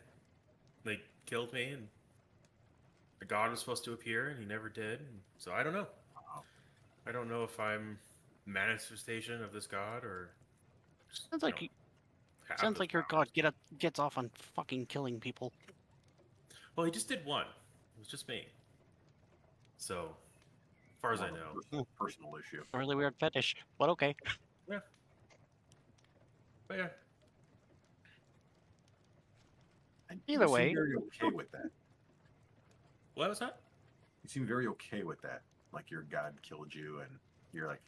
They killed me, and the god was supposed to appear, and he never did. And so I don't know. Wow. I don't know if I'm manifestation of this god or. Just, Sounds like you know, have sounds those like your powers. god gets off on fucking killing people. Well, he just did one. It was just me. So, as far as I know. Personal issue. A really weird fetish, but okay. Yeah. But yeah. And Either you way. seem very okay with that. What was that? You seem very okay with that. Like your god killed you, and you're like,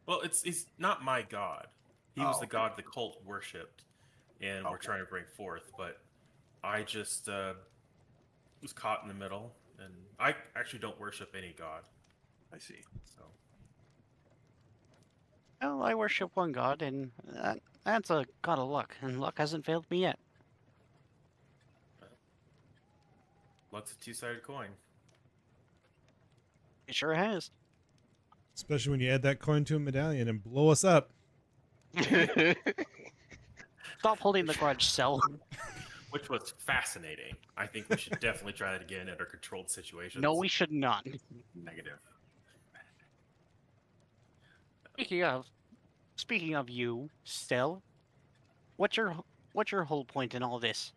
Well, he's not my god. He was Oh, the okay. god the cult worshipped, and we're Okay. trying to bring forth. But I just was caught in the middle, and I actually don't worship any god. I see. So Well, I worship one god, and that's a god of luck, and luck hasn't failed me yet. luck's a two-sided coin. It sure has. Especially when you add that coin to a medallion and blow us up. Stop holding the grudge, Cell. Which was fascinating. I think we should definitely try that again under controlled situations. No, we should not. Negative. Speaking of you, Cell, what's your whole point in all this?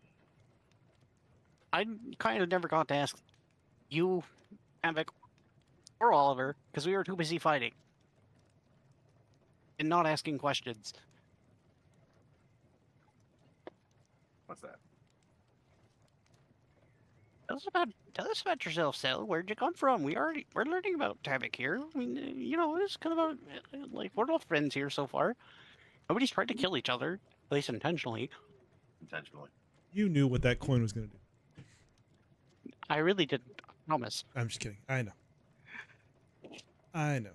I kind of never got to ask you, Tavic, or Oliver, because we were too busy fighting and not asking questions. What's that? Tell us about yourself, Cell. Where'd you come from? We're learning about Tavic here. I mean, it's kind of like we're all friends here so far. Nobody's tried to kill each other, at least intentionally. Intentionally. You knew what that coin was going to do. I really didn't. I promise. I'm just kidding. I know. I know.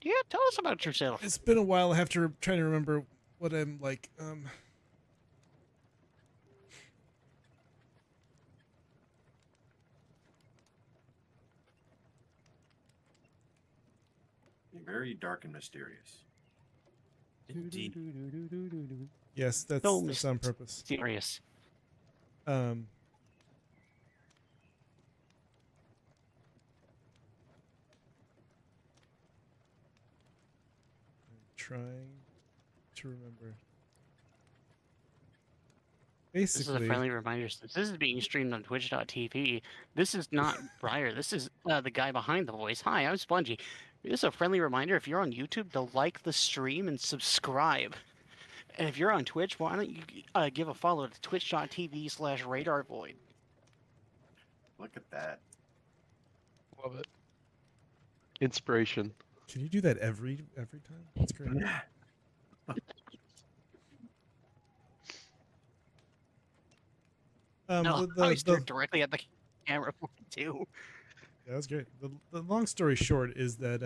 Yeah, tell us about yourself. It's been a while. I have to try to remember what I'm like. You're very dark and mysterious. Indeed. Yes, that's So on purpose. Serious. I'm trying to remember. This is a Basically, friendly reminder. Since this is being streamed on Twitch.tv, this is not Briar. This is the guy behind the voice. Hi, I'm Spongy. This is a friendly reminder. If you're on YouTube, to like the stream and subscribe. And if you're on Twitch, why don't you give a follow to twitch.tv/radarvoid. Look at that. Love it. Inspiration. can you do that every time? That's great. No, I stared directly at the. camera for it too. Yeah, that was great. The long story short is that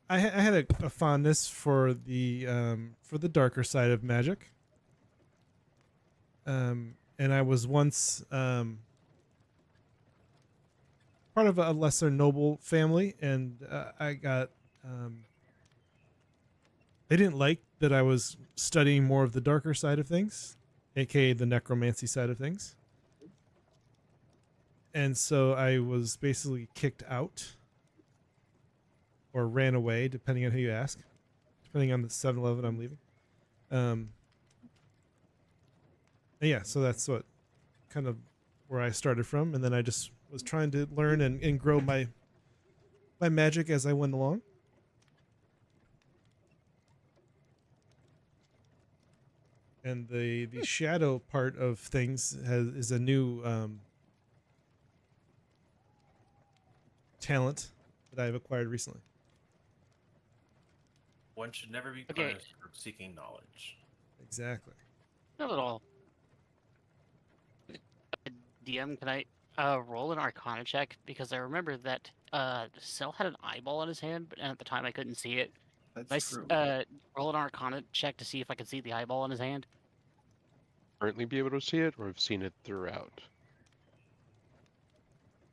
I had a fondness for the darker side of magic. And I was once part of a lesser noble family, and I got they didn't like that I was studying more of the darker side of things, aka the necromancy side of things. And so I was basically kicked out or ran away, depending on who you ask, depending on the 7-Eleven I'm leaving. Yeah, so that's what kind of where I started from, and then I just was trying to learn and grow my magic as I went along. And the shadow part of things is a new talent that I've acquired recently. One should never be Okay. punished for seeking knowledge. Exactly. Not at all. DM, can I roll an Arcana check? Because I remember that Cell had an eyeball in his hand, but at the time I couldn't see it. That's true. Roll an Arcana check to see if I can see the eyeball in his hand. Currently be able to see it, or have seen it throughout.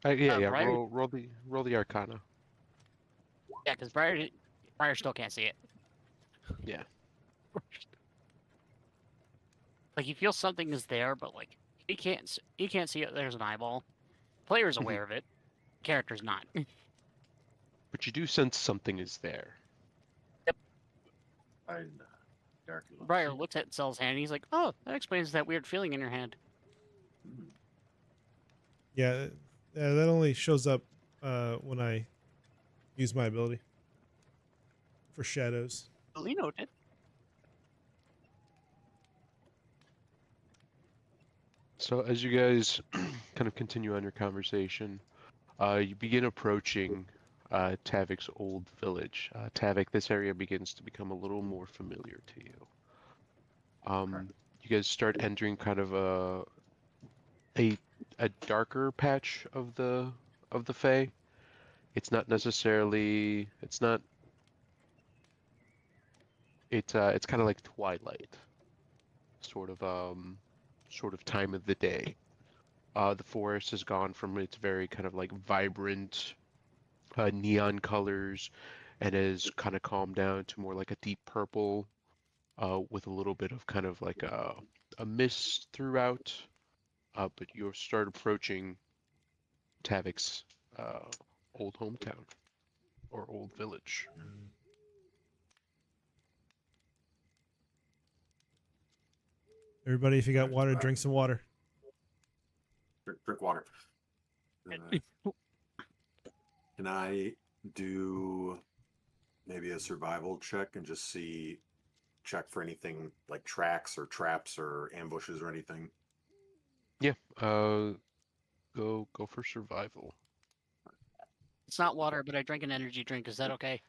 Yeah. Briar, Roll the Arcana. yeah, because Briar still can't see it. Yeah. Like he feels something is there, but like he can't see it. There's an eyeball. Player's aware of it. Character's not. But you do sense something is there. I darkly love Briar to see looks at Cell's hand. And he's like, "Oh, that explains that weird feeling in your hand." it. Mhm. Yeah, that only shows up when I use my ability for shadows. Duly noted. So as you guys kind of continue on your conversation, you begin approaching Tavic's old village. Tavic, this area begins to become a little more familiar to you. You guys start entering kind of a darker patch of the Fey. It's not necessarily. It's not. It's kind of like twilight, sort of time of the day. The forest has gone from its very kind of like vibrant neon colors and has kind of calmed down to more like a deep purple with a little bit of kind of like a mist throughout. But you start approaching Tavic's old hometown or old village. Everybody, if you got water, drink some water. Drink water. Can I do maybe a survival check and just check for anything like tracks or traps or ambushes or anything? Yeah. Go for survival. It's not water, but I drank an energy drink. Is that okay?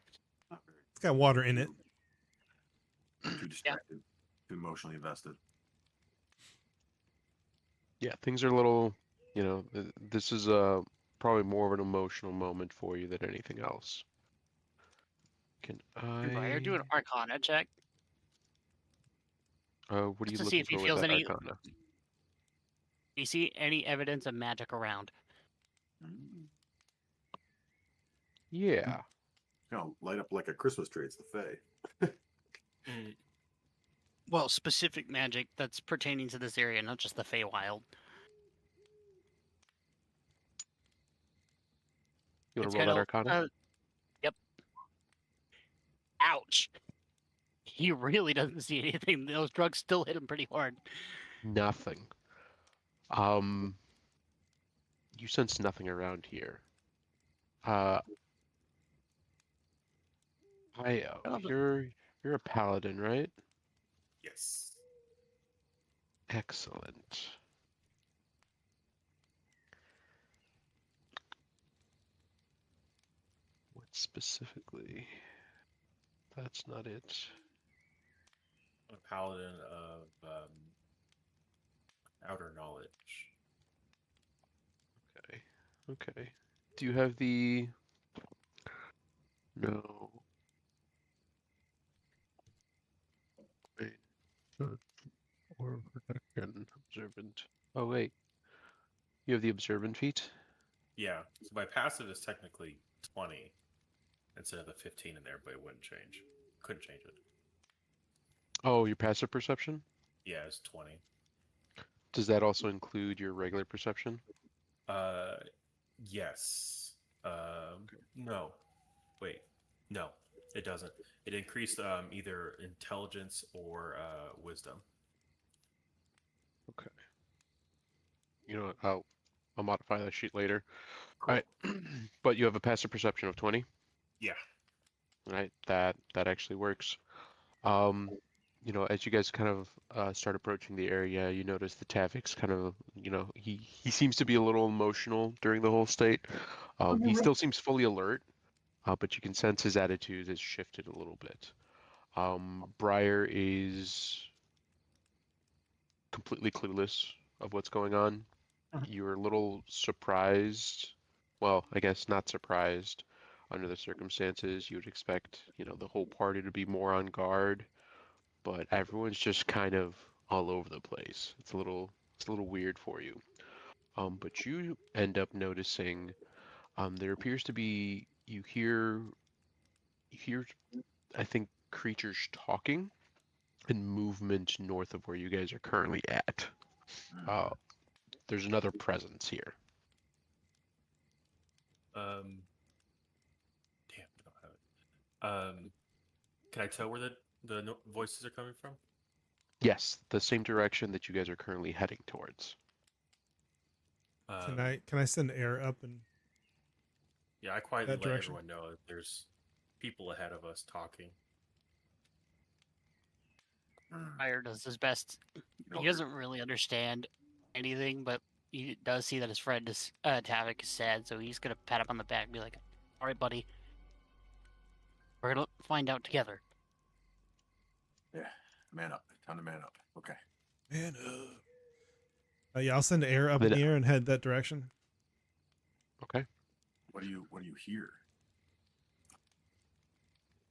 Not very- It's got water in it. Too distracted, too emotionally invested. Yeah, things are a little. This is probably more of an emotional moment for you than anything else. Can Can Briar do I? an Arcana check What are just you to see looking if he for with feels that any? Arcana? Do you see any evidence of magic around? Yeah. Gonna light up like a Christmas tree. It's the Fae. Well, specific magic that's pertaining to this area, not just the Feywild. You want It's to roll kind that of. Arcana? Yep. Ouch. He really doesn't see anything. Those drugs still hit him pretty hard. Nothing. You sense nothing around here. Io, Oh, you're a paladin, right? Yes. Excellent. What specifically? That's not it. A paladin of outer knowledge. Okay. Do you have the... No. Wait. Or protection. Observant. Oh, wait. You have the observant feat? Yeah. So my passive is technically 20 instead of the 15 in there, but it wouldn't change. Couldn't change it. Oh, your passive perception? Yeah, it's 20. Does that also include your regular perception? Uh, yes. No. Wait. No, it doesn't. It increased either intelligence or wisdom. Okay. You know what? I'll modify that sheet later. Cool. All right. But you have a passive perception of 20? Yeah. Right? That actually works. As you guys kind of start approaching the area, you notice the Tavic's kind of, he seems to be a little emotional during the whole state. He still seems fully alert, but you can sense his attitude has shifted a little bit. Briar is completely clueless of what's going on. You're a little surprised. Well, I guess not surprised under the circumstances. You would expect, the whole party to be more on guard, but everyone's just kind of all over the place. It's a little weird for you. But you end up noticing there appears to be you hear I think creatures talking and movement north of where you guys are currently at. Uh, there's another presence here. Damn, I don't have it. Can I tell where the voices are coming from? Yes, the same direction that you guys are currently heading towards. Can I send air up and Yeah, I quietly that let direction? everyone know that there's people ahead of us talking. Fire does his best. He doesn't really understand anything, but he does see that his friend is Tavic is sad, so he's gonna pat him on the back and be like, "All right, buddy, we're gonna find out together." Yeah, man up. Time to man up. Okay. Man, yeah, I'll send air up in the air and head that direction. Okay. What do you hear?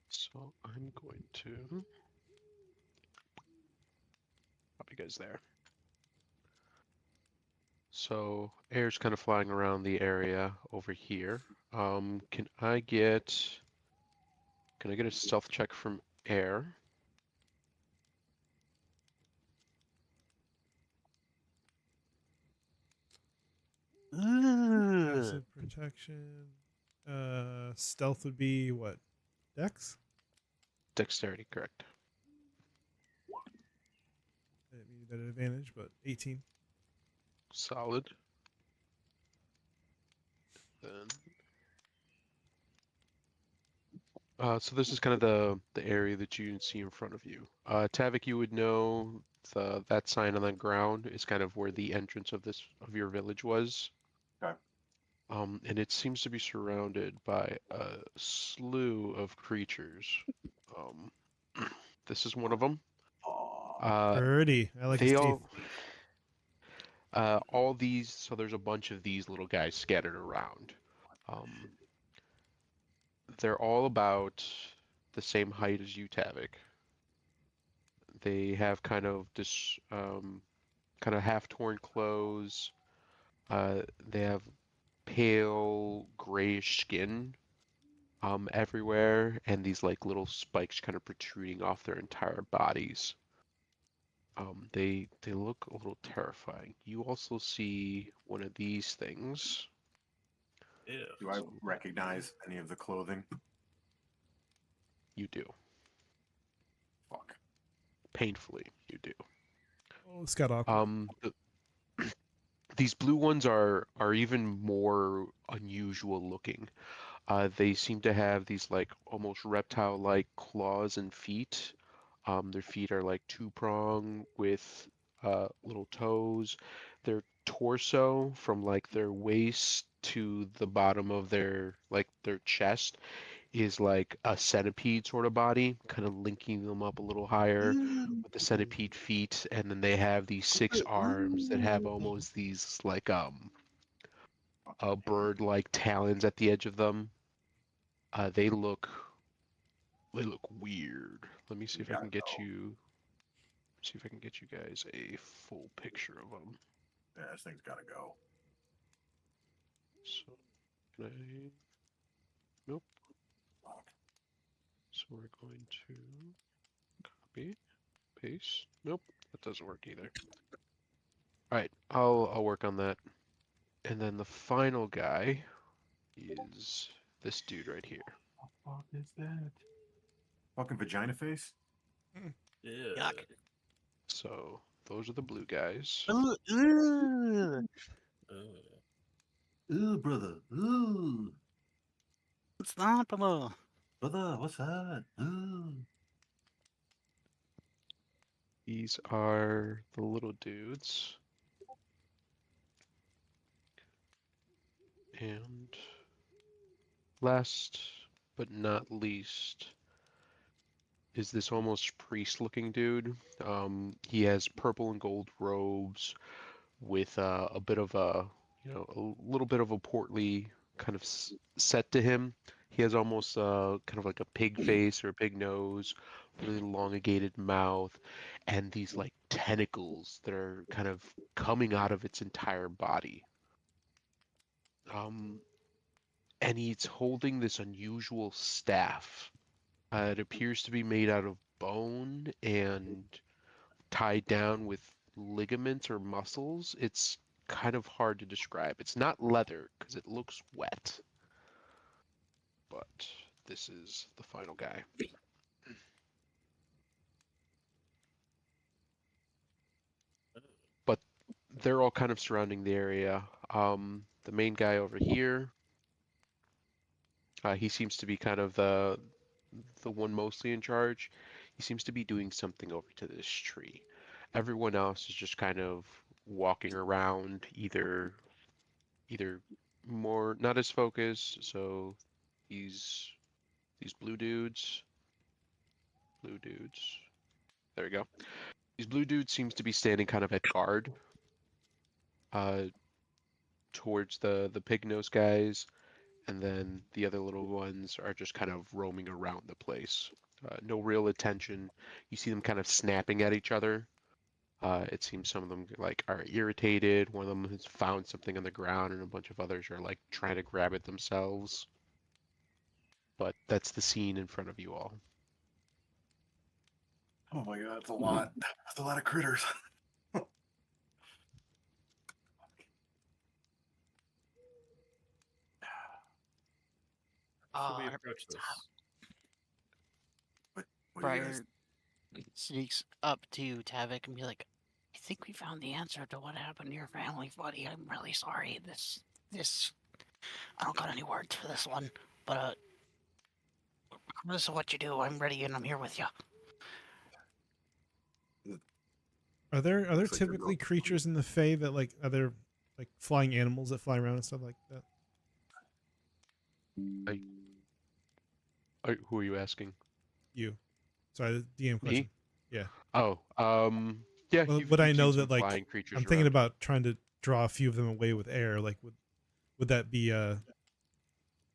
So I'm going to pop you guys there. So air's kind of flying around the area over here. Can I get a stealth check from air? Passive protection. Stealth would be what? Dex? Dexterity, correct. I didn't mean that advantage, but 18. Solid. Then, so this is kind of the area that you see in front of you. Tavic, you would know that sign on the ground is kind of where the entrance of your village was. Okay. And it seems to be surrounded by a slew of creatures. This is one of them. Pretty. I like his They teeth. all these. So there's a bunch of these little guys scattered around. They're all about the same height as you, Tavic. They have kind of this kind of half-torn clothes. They have pale grayish skin everywhere, and these like little spikes kind of protruding off their entire bodies. They look a little terrifying. You also see one of these things. Ew. Do I recognize any of the clothing? You do. Fuck. Painfully, you do. Oh, it's got awkward. These blue ones are even more unusual looking. They seem to have these like almost reptile-like claws and feet. Their feet are like two-prong with little toes. Their torso from like their waist to the bottom of their chest is like a centipede sort of body, kind of linking them up a little higher with the centipede feet, and then they have these 6 arms that have almost these like bird-like talons at the edge of them. They look weird. Let me see if I can get you. See if I can get you guys a full picture of them. Yeah, this thing's gotta go. So, can I? Nope. So we're going to copy, paste. Nope, that doesn't work either. All right, I'll work on that. And then the final guy is this dude right here. What the fuck is that? Fucking vagina face? Yeah. Yuck. So those are the blue guys. Ugh, ugh. Ooh, brother. Ooh. It's not below. Brother, what's that? Ooh. These are the little dudes. And last but not least is this almost priest-looking dude. He has purple and gold robes with a bit of a, a little bit of a portly kind of set to him. He has almost kind of like a pig face or a pig nose, really elongated mouth, and these like tentacles that are kind of coming out of its entire body. And he's holding this unusual staff. It appears to be made out of bone and tied down with ligaments or muscles. It's kind of hard to describe. It's not leather because it looks wet. But this is the final guy. But they're all kind of surrounding the area. The main guy over here, he seems to be kind of the one mostly in charge. He seems to be doing something over to this tree. Everyone else is just kind of walking around, either more not as focused. So these blue dudes, there we go. These blue dudes seems to be standing kind of at guard, uh, towards the pig nose guys, and then the other little ones are just kind of roaming around the place. No real attention. You see them kind of snapping at each other. It seems some of them like are irritated. One of them has found something on the ground, and a bunch of others are like trying to grab it themselves. But that's the scene in front of you all. Oh my god, that's a lot. That's a lot of critters. Should we Our approach this? What do you Briar guys? sneaks up to Tavic and be like, I think we found the answer to what happened to your family, buddy. I'm really sorry. This, I don't got any words for this one, but regardless of what you do, I'm ready and I'm here with you. Are there Looks like they're typically going- creatures in the Fey that like are there like flying animals that fly around and stuff like that? Who are you asking? You. Sorry, the DM Me? question. Yeah. Oh, yeah. Well, you've but I seen know some that like flying creatures I'm thinking around. about trying to draw a few of them away with air. Like would that be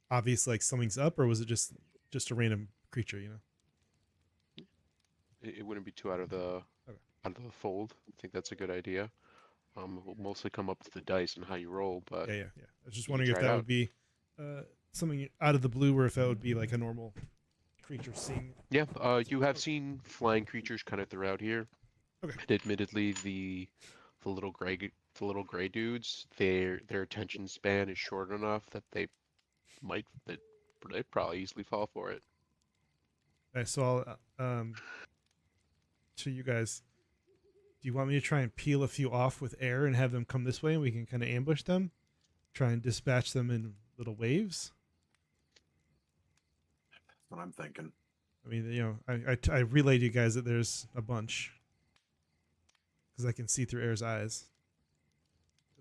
obvious like something's up, or was it just a random creature? You know. It wouldn't be too out of the fold. I think that's a good idea. It will mostly come up to the dice and how you roll, but Yeah. I was just you wondering if try it that out. would be something out of the blue, or if that would be like a normal creature seeing. Yeah, you have seen flying creatures kind of throughout here. Okay. And admittedly, the little gray dudes, their attention span is short enough that they'd probably easily fall for it. Okay, so I'll to you guys. Do you want me to try and peel a few off with air and have them come this way, and we can kind of ambush them, try and dispatch them in little waves? That's what I'm thinking. I mean, you know, I relayed you guys that there's a bunch because I can see through air's eyes.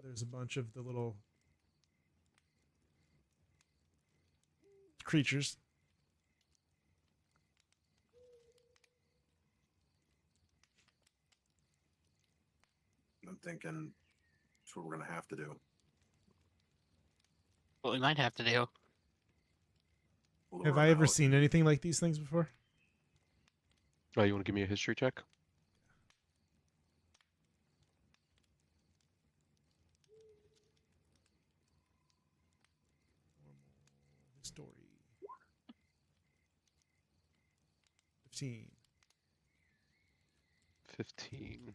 There's a bunch of the little creatures. I'm thinking that's what we're gonna have to do. What we might have to do. Lure Have 'em I ever out. seen anything like these things before? Oh, you want to give me a history check? Story. 15. 15.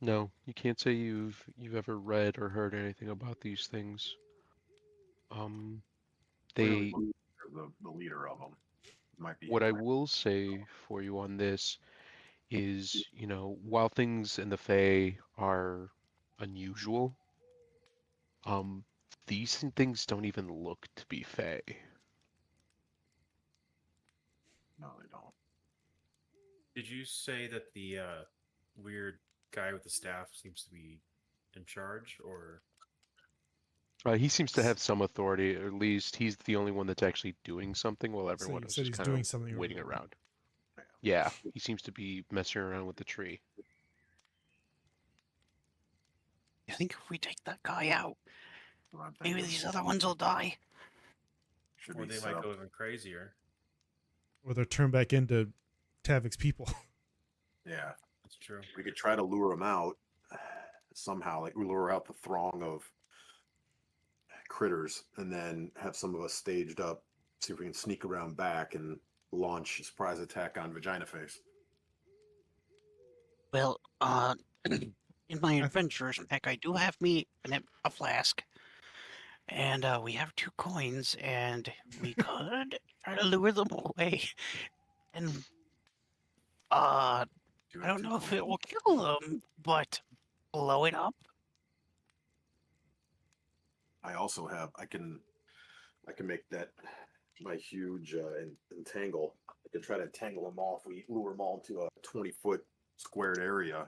No, you can't say you've ever read or heard anything about these things. Clearly, They the leader of them might be. what I will say for you on this is, while things in the Fae are unusual, um, these things don't even look to be Fae. No, they don't. Did you say that the weird guy with the staff seems to be in charge, or He seems to have some authority, or at least he's the only one that's actually doing something while So everyone you else said is he's kind doing of something over waiting there. around. Yeah, he seems to be messing around with the tree. I think if we take that guy out, That's what I'm maybe thinking. these other ones will die. Should or be they set might up. go even crazier? Or they're turned back into Tavic's people. Yeah, That's true. we could try to lure them out somehow, like we lure out the throng of critters, and then have some of us staged up. See if we can sneak around back and launch a surprise attack on Vagina Face. Well, in my adventures pack, I do have me a flask, and we have 2 coins, and we could try to lure them away, and I don't know if it will kill them, but blow it up. I also have. I can make that my huge entangle. I can try to entangle them all if we lure them all into a 20-foot squared area.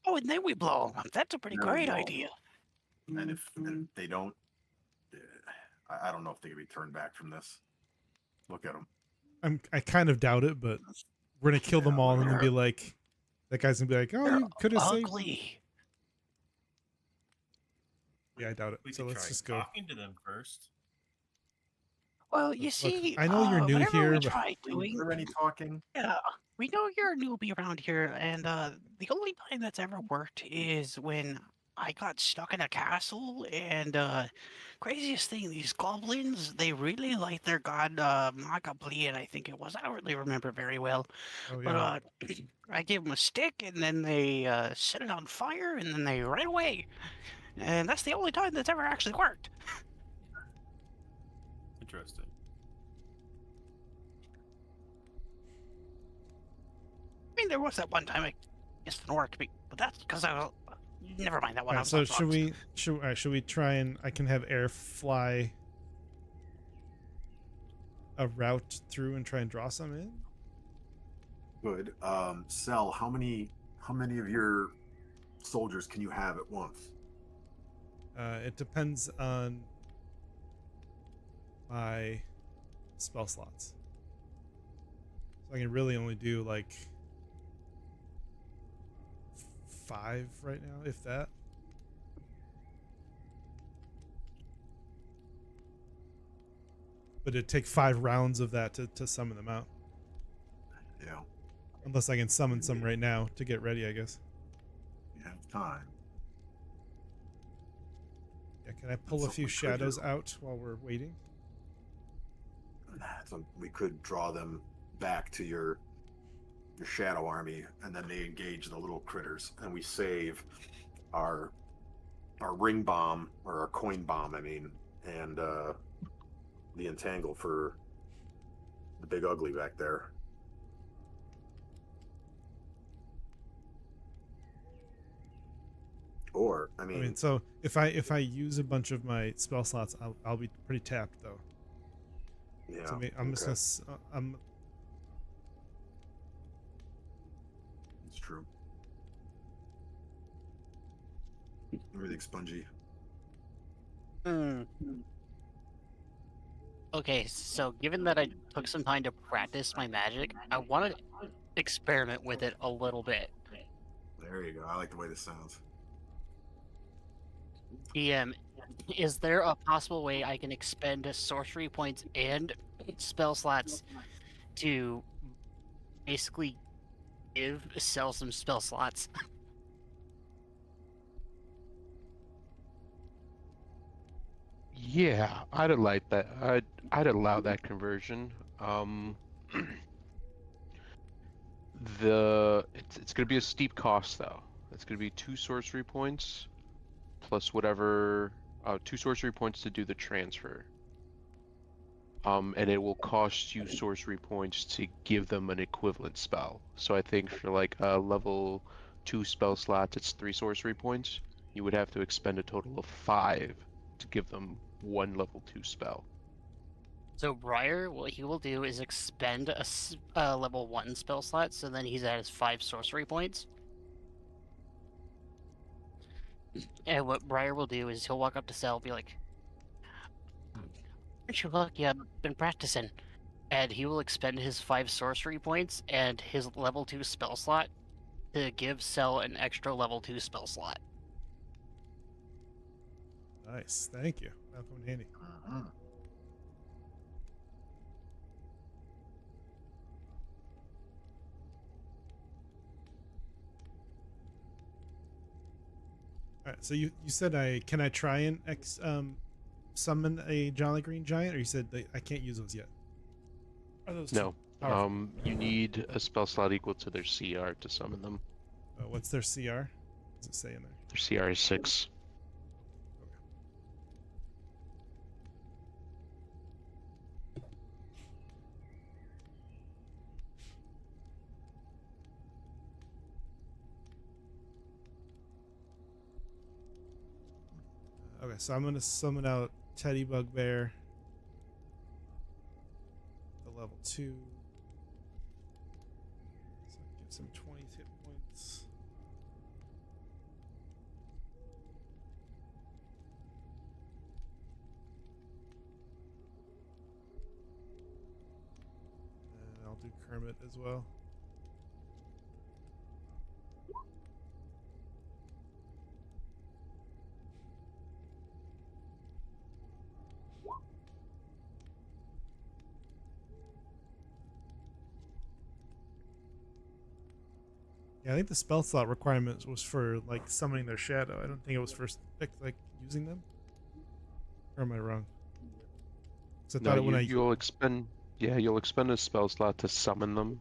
Oh, and then we blow them up. That's a pretty Then we great blow 'em idea. And if they don't, I don't know if they can be turned back from this. Look at them. I kind of doubt it, but we're gonna kill them Yeah, all and then they're- be like, that guy's gonna be like, oh, They're you could have saved. ugly. Yeah, I doubt it. We So could let's try just go. talking to them first. Well, you Look, see, I know you're new whatever here, we but try Is doing, there any talking? yeah, we know you're a newbie around here, and the only time that's ever worked is when I got stuck in a castle, and craziest thing, these goblins, they really like their god Magablian, I think it was. I don't really remember very well, oh but yeah, I gave them a stick, and then they set it on fire, and then they ran away, and that's the only time that's ever actually worked. Interesting. I mean, there was that one time I guess it worked, but that's because I was. Never mind that one. all I right, was so on drugs. should we try and I can have air fly a route through and try and draw some in. Good. Cell, how many of your soldiers can you have at once? It depends on my spell slots. So I can really only do like 5 right now, if that. But it'd take 5 rounds of that to summon them out. Yeah, Unless I can summon some right now to get ready, I guess. you have time. Yeah, can I pull That's a few something we could shadows do. out while we're waiting? So we could draw them back to your shadow army, and then they engage the little critters, and we save our ring bomb, or our coin bomb, I mean, and the entangle for the big ugly back there. Or I I mean, mean, so if I use a bunch of my spell slots, I'll be pretty tapped though. yeah, So I'm just okay, gonna I'm it's true. Everything's spongy. Hmm. Okay, so given that I took some time to practice my magic, I want to experiment with it a little bit. There you go. I like the way this sounds. DM, is there a possible way I can expend sorcery points and spell slots to basically sell some spell slots? Yeah, I'd like that. I'd allow that conversion. It's gonna be a steep cost though. It's gonna be 2 sorcery points plus whatever 2 sorcery points to do the transfer. And it will cost you sorcery points to give them an equivalent spell. So I think for like a level 2 spell slot, it's 3 sorcery points. You would have to expend a total of 5 to give them 1 level 2 spell. So Briar, what he will do is expend a level 1 spell slot, so then he's at his 5 sorcery points. And what Briar will do is he'll walk up to Cell and be like, "Aren't you lucky? I've been practicing." And he will expend his 5 sorcery points and his level 2 spell slot to give Cell an extra level 2 spell slot. Nice. Thank you. That'll come in handy. Mhm. All right. So you said can I try and summon a Jolly Green Giant, or you said that I can't use those yet? Are those too No. powerful? You need a spell slot equal to their CR to summon them. What's their CR? What does it say in there? Their CR is 6. Okay, so I'm gonna summon out Teddy Bugbear, the level 2. So it gives him 20 hit points. And I'll do Kermit as well. Yeah, I think the spell slot requirement was for like summoning their shadow. I don't think it was for like using them. Or am I wrong? Because I No, thought it when you'll expend you'll expend a spell slot to summon them.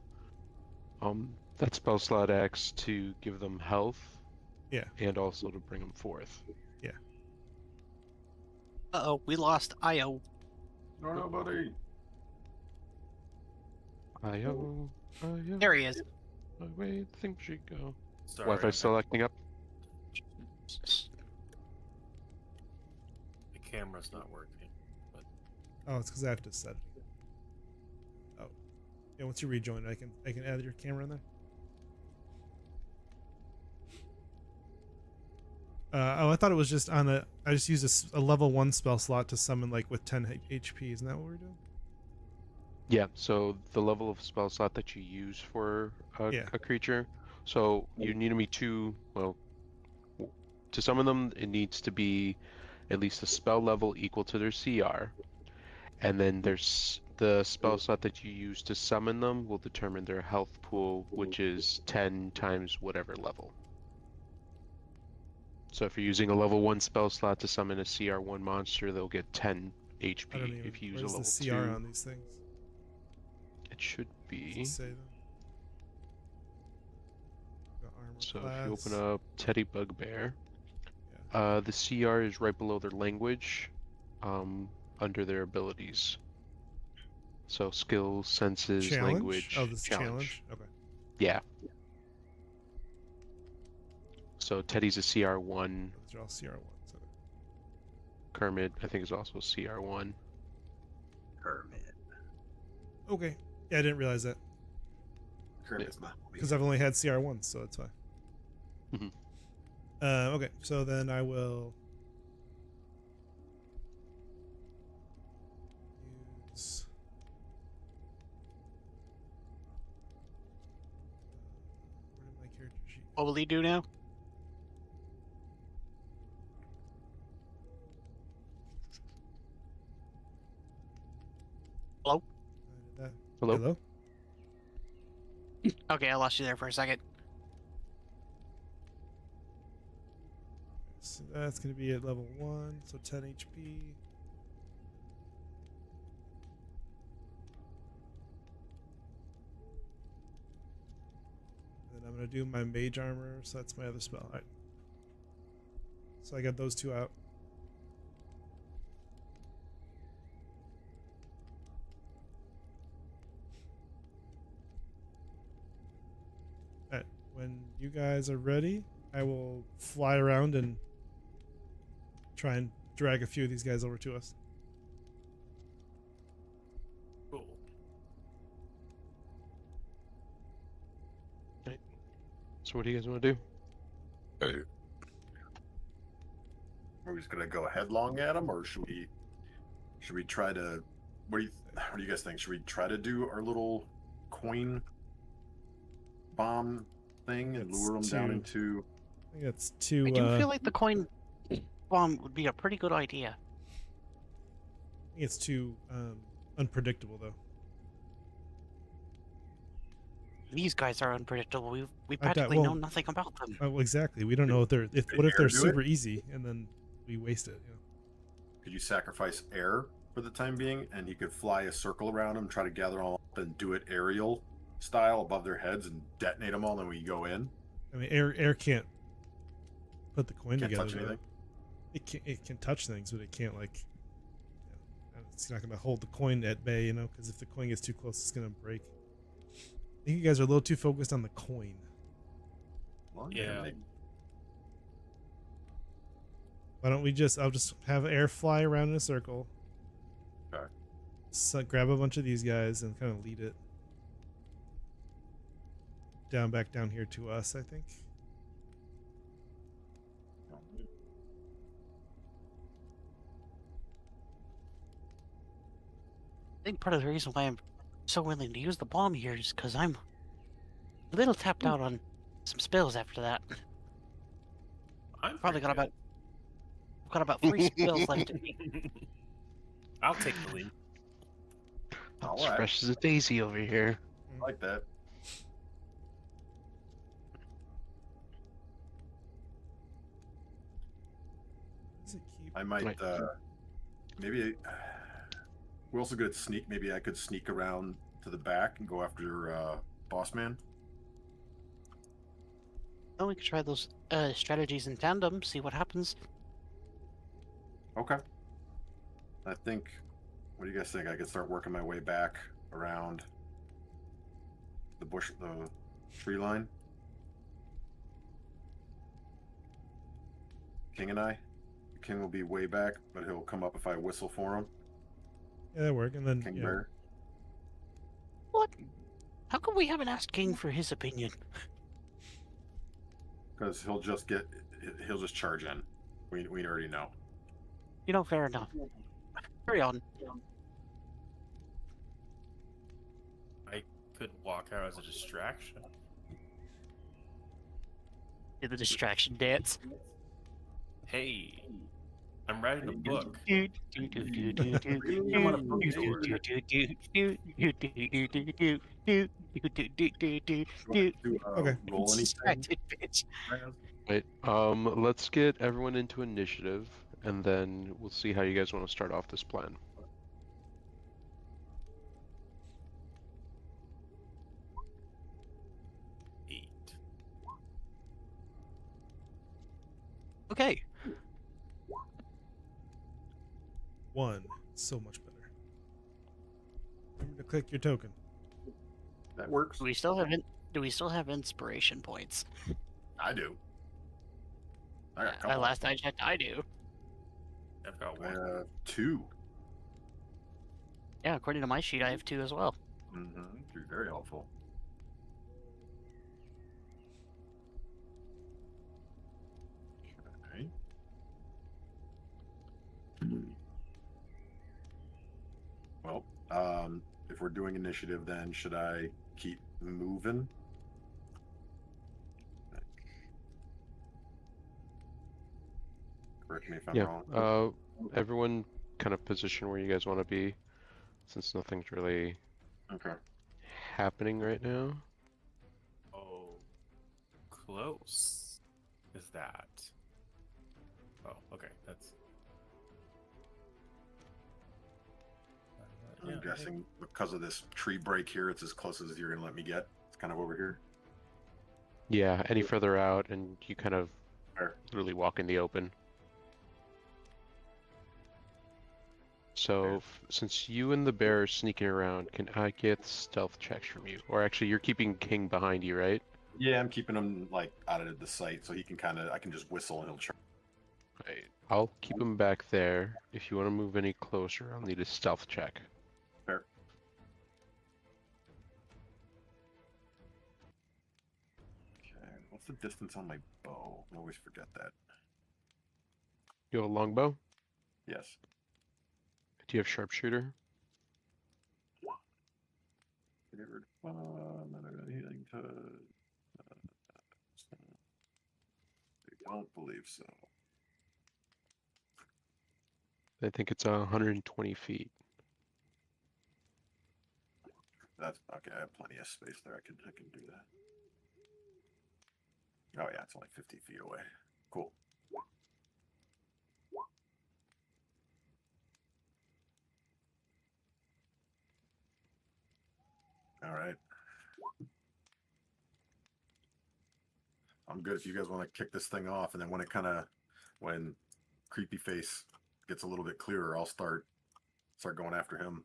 That spell slot acts to give them health yeah. and also to bring them forth. Uh-oh, we lost Io. No, buddy. Io, There he is. wait, think she go. Sorry, Wi-Fi I'm still acting up? the camera's not working. But Oh, it's because I have to set it. Oh, yeah. Once you rejoin, I can add your camera in there. I thought it was just on a. I just used a level 1 spell slot to summon like with 10 HP. Isn't that what we're doing? Yeah, so the level of spell slot that you use for Yeah. a creature. So you need to be to summon them, it needs to be at least a spell level equal to their CR. And then there's the spell slot that you use to summon them will determine their health pool, which is 10 times whatever level. So if you're using a level 1 spell slot to summon a CR1 monster, they'll get 10 I don't HP. even. If you use a Where's level the CR 2, on these things? it should Does it be. say them? The armor So class. if you open up Teddy Bugbear, Yeah. the CR is right below their language, under their abilities. So skills, senses, Challenge. language, Oh, this is challenge. Okay. Yeah. So Teddy's a CR1. Those are all CR1s. Okay. Kermit, I think, is also CR1. Kermit. Okay. Yeah, I didn't realize that Kermit's my because I've only had CR1s, so that's fine. Mhm. Okay, so then I will use. Where did my character sheet? What will he do now? Hello? Hello? Hello? Okay, I lost you there for a second. So that's going to be at level 1, so 10 HP. And then I'm going to do my mage armor, so that's my other spell. All right. So I got those two out. All right. When you guys are ready, I will fly around and try and drag a few of these guys over to us. Cool. So what do you guys want to do? Are we just gonna go headlong at them, or should we try to? What do you guys think? Should we try to do our little coin bomb thing and It's lure them down too- into? I think that's too. I do feel like the coin bomb would be a pretty good idea. I think it's too unpredictable, though. These guys are unpredictable. We doubt- practically know well- nothing about them. Well, exactly. We don't know if they're. Could What if they're air do it? super easy and then we waste it? You know? Could you sacrifice air for the time being, and you could fly a circle around them, try to gather them all up, and do it aerial style above their heads and detonate them all, then we go in? I mean, air can't put the coin Can't together. touch though. anything. It can touch things, but it can't like. It's not going to hold the coin at bay, you know, because if the coin gets too close, it's going to break. I think you guys are a little too focused on the coin. Well, Yeah. maybe. Why don't we just? I'll just have air fly around in a circle. Okay. So grab a bunch of these guys and kind of lead it back down here to us. I think. I think part of the reason why I'm so willing to use the bomb here is because I'm a little tapped out on some spells after that. I'm Probably got pretty about 3 spells left in me. good. I'll take the lead. All It's right. fresh as a daisy over here. I like that. Does it keep? I might Right. maybe we're also good at sneak. Maybe I could sneak around to the back and go after Boss Man. Well, we could try those strategies in tandem, see what happens. Okay. I think. What do you guys think? I could start working my way back around the tree line. King and I. The king will be way back, but he'll come up if I whistle for him. Yeah, that work. And then King yeah, Bear. What? How come we haven't asked King for his opinion? Because he'll just charge in. We already know. You know, fair enough. Carry on. I could walk out as a distraction. Do the distraction dance. Hey, I'm writing a book. Okay. Roll anything. Distracted bitch. Right. Let's get everyone into initiative, and then we'll see how you guys want to start off this plan. Eight. Okay. 1. So much better. Remember to click your token. That works. Do we still have inspiration points? I do. I got a couple. Last I checked, I do. I've got one. 2. Yeah, according to my sheet, I have 2 as well. Mm-hmm. You're very helpful. Okay. Well, if we're doing initiative, then should I keep moving? Correct me if I'm Yeah. wrong. Everyone kind of position where you guys want to be. since nothing's really Okay. happening right now. Oh, close. Is that? Oh, okay. That's. I'm Yeah, I think. guessing because of this tree break here, it's as close as you're gonna let me get. It's kind of over here. Yeah, any further out, and you kind of Fair. literally walk in the open. So, since you and the bear are sneaking around, can I get stealth checks from you? Or actually, you're keeping King behind you, right? Yeah, I'm keeping him like out of the sight, so he can kind of. I can just whistle and he'll try. Right. I'll keep him back there. If you want to move any closer, I'll need a stealth check. Fair. Okay. What's the distance on my bow? I always forget that. You have a longbow? Yes. Do you have sharpshooter? Healing to. I don't believe so. I think it's 120 feet. That's okay. I have plenty of space there. I can do that. Oh yeah, it's only 50 feet away. Cool. All right. I'm good if you guys want to kick this thing off, and then when creepy face gets a little bit clearer, I'll start going after him.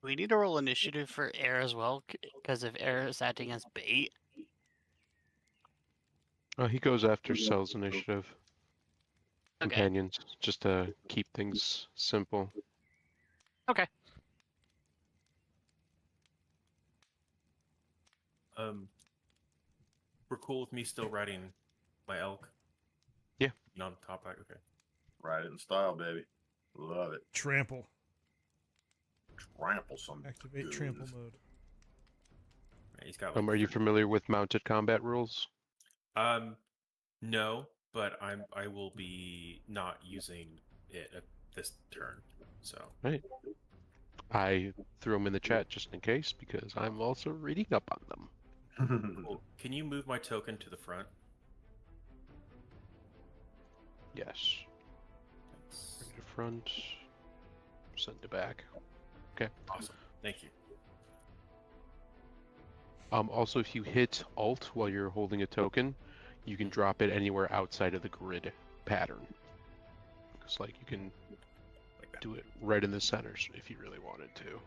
We need to roll initiative for air as well, because if air is acting as bait, Oh, he goes after Cell's initiative. Okay. Companions, just to keep things simple. Okay. We're cool with me still riding my elk. Yeah. Non top back. Okay. Ride it in style, baby. Love it. Trample. Trample some. Activate goons. trample mode. Yeah, he's got like. Are you 30 familiar with mounted combat rules? No, but I will be not using it at this turn. So. Right. I threw them in the chat just in case because I'm also reading up on them. Cool. Can you move my token to the front? Yes. Thanks. Bring it to front. Send it back. Okay. Awesome. Thank you. Also, if you hit Alt while you're holding a token, you can drop it anywhere outside of the grid pattern. It's like you can Like that. do it right in the center if you really wanted to.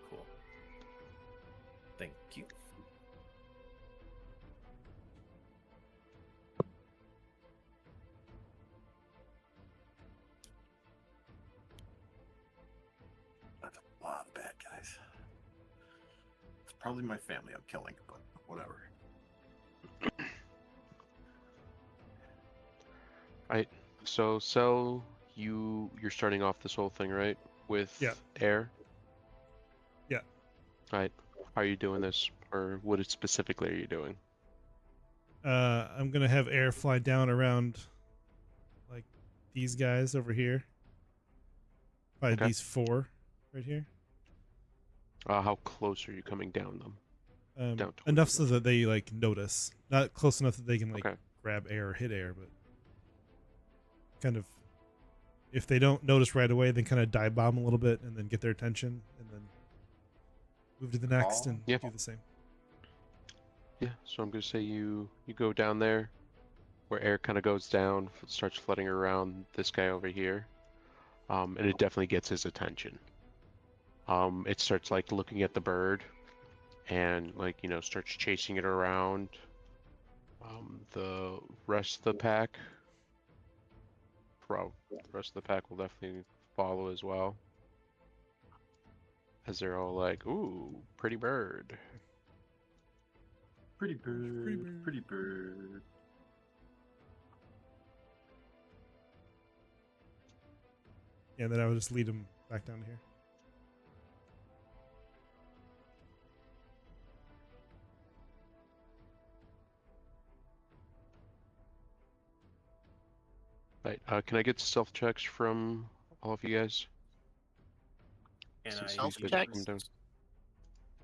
Cool. Thank you. That's a lot of bad guys. It's probably my family I'm killing, but whatever. Right. So, Cell, you're starting off this whole thing, right? With Yeah. air? Yeah. Right. How are you doing this? Or what specifically are you doing? I'm gonna have air fly down around like these guys over here. Probably Okay. these four right here. How close are you coming down them? Down towards Enough them. so that they like notice. Not close enough that they can like Okay. grab air or hit air, but kind of if they don't notice right away, then kind of dive bomb a little bit and then get their attention and then move to the next and Yeah. do the same. Yeah, so I'm gonna say you go down there, where air kind of goes down, starts flooding around this guy over here, and it definitely gets his attention. It starts like looking at the bird, and like starts chasing it around. The rest of the pack, the rest of the pack will definitely follow as well, as they're all like, "Ooh, pretty bird." Pretty bird. Pretty bird. Pretty bird. Yeah, then I would just lead them back down here. Right. Can I get stealth checks from all of you guys? And So I stealth use check? come down.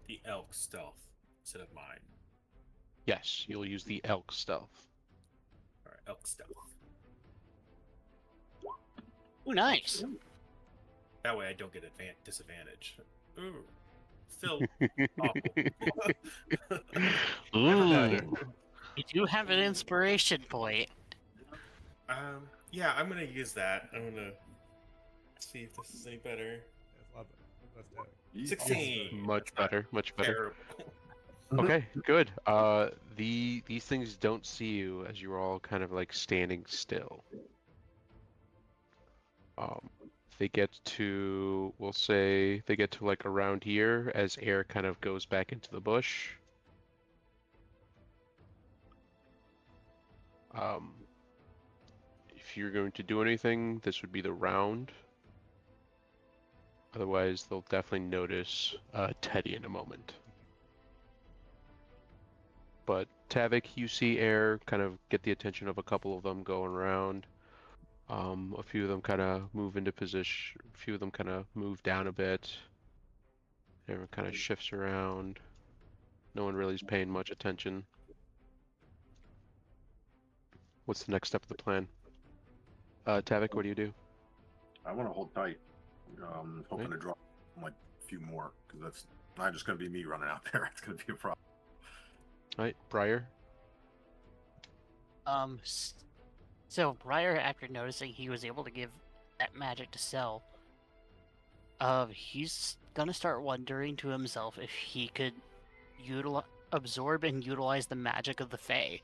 the elk stealth instead of mine. Yes, you'll use the elk stealth. All right, elk stealth. Ooh, nice. That way I don't get disadvantage. Ooh, still awful. Ooh. You do have an inspiration point. Yeah, I'm gonna use that. I'm gonna see if this is any better. That's a lot better. That's Tavic. Yeesh. 16. Much That's not better, much better. terrible. Okay, good. These things don't see you as you're all kind of like standing still. They get to, we'll say, they get to like around here as air kind of goes back into the bush. If you're going to do anything, this would be the round. Otherwise, they'll definitely notice Teddy in a moment. But Tavic, you see air kind of get the attention of a couple of them going around. A few of them kind of move into position. A few of them kind of move down a bit. Everyone kind of shifts around. No one really is paying much attention. What's the next step of the plan? Tavic, what do you do? I want to hold tight. Hoping Okay. to draw like a few more because that's not just going to be me running out there. It's going to be a problem. All right, Briar. So Briar, after noticing he was able to give that magic to Cell, he's gonna start wondering to himself if he could absorb and utilize the magic of the Fey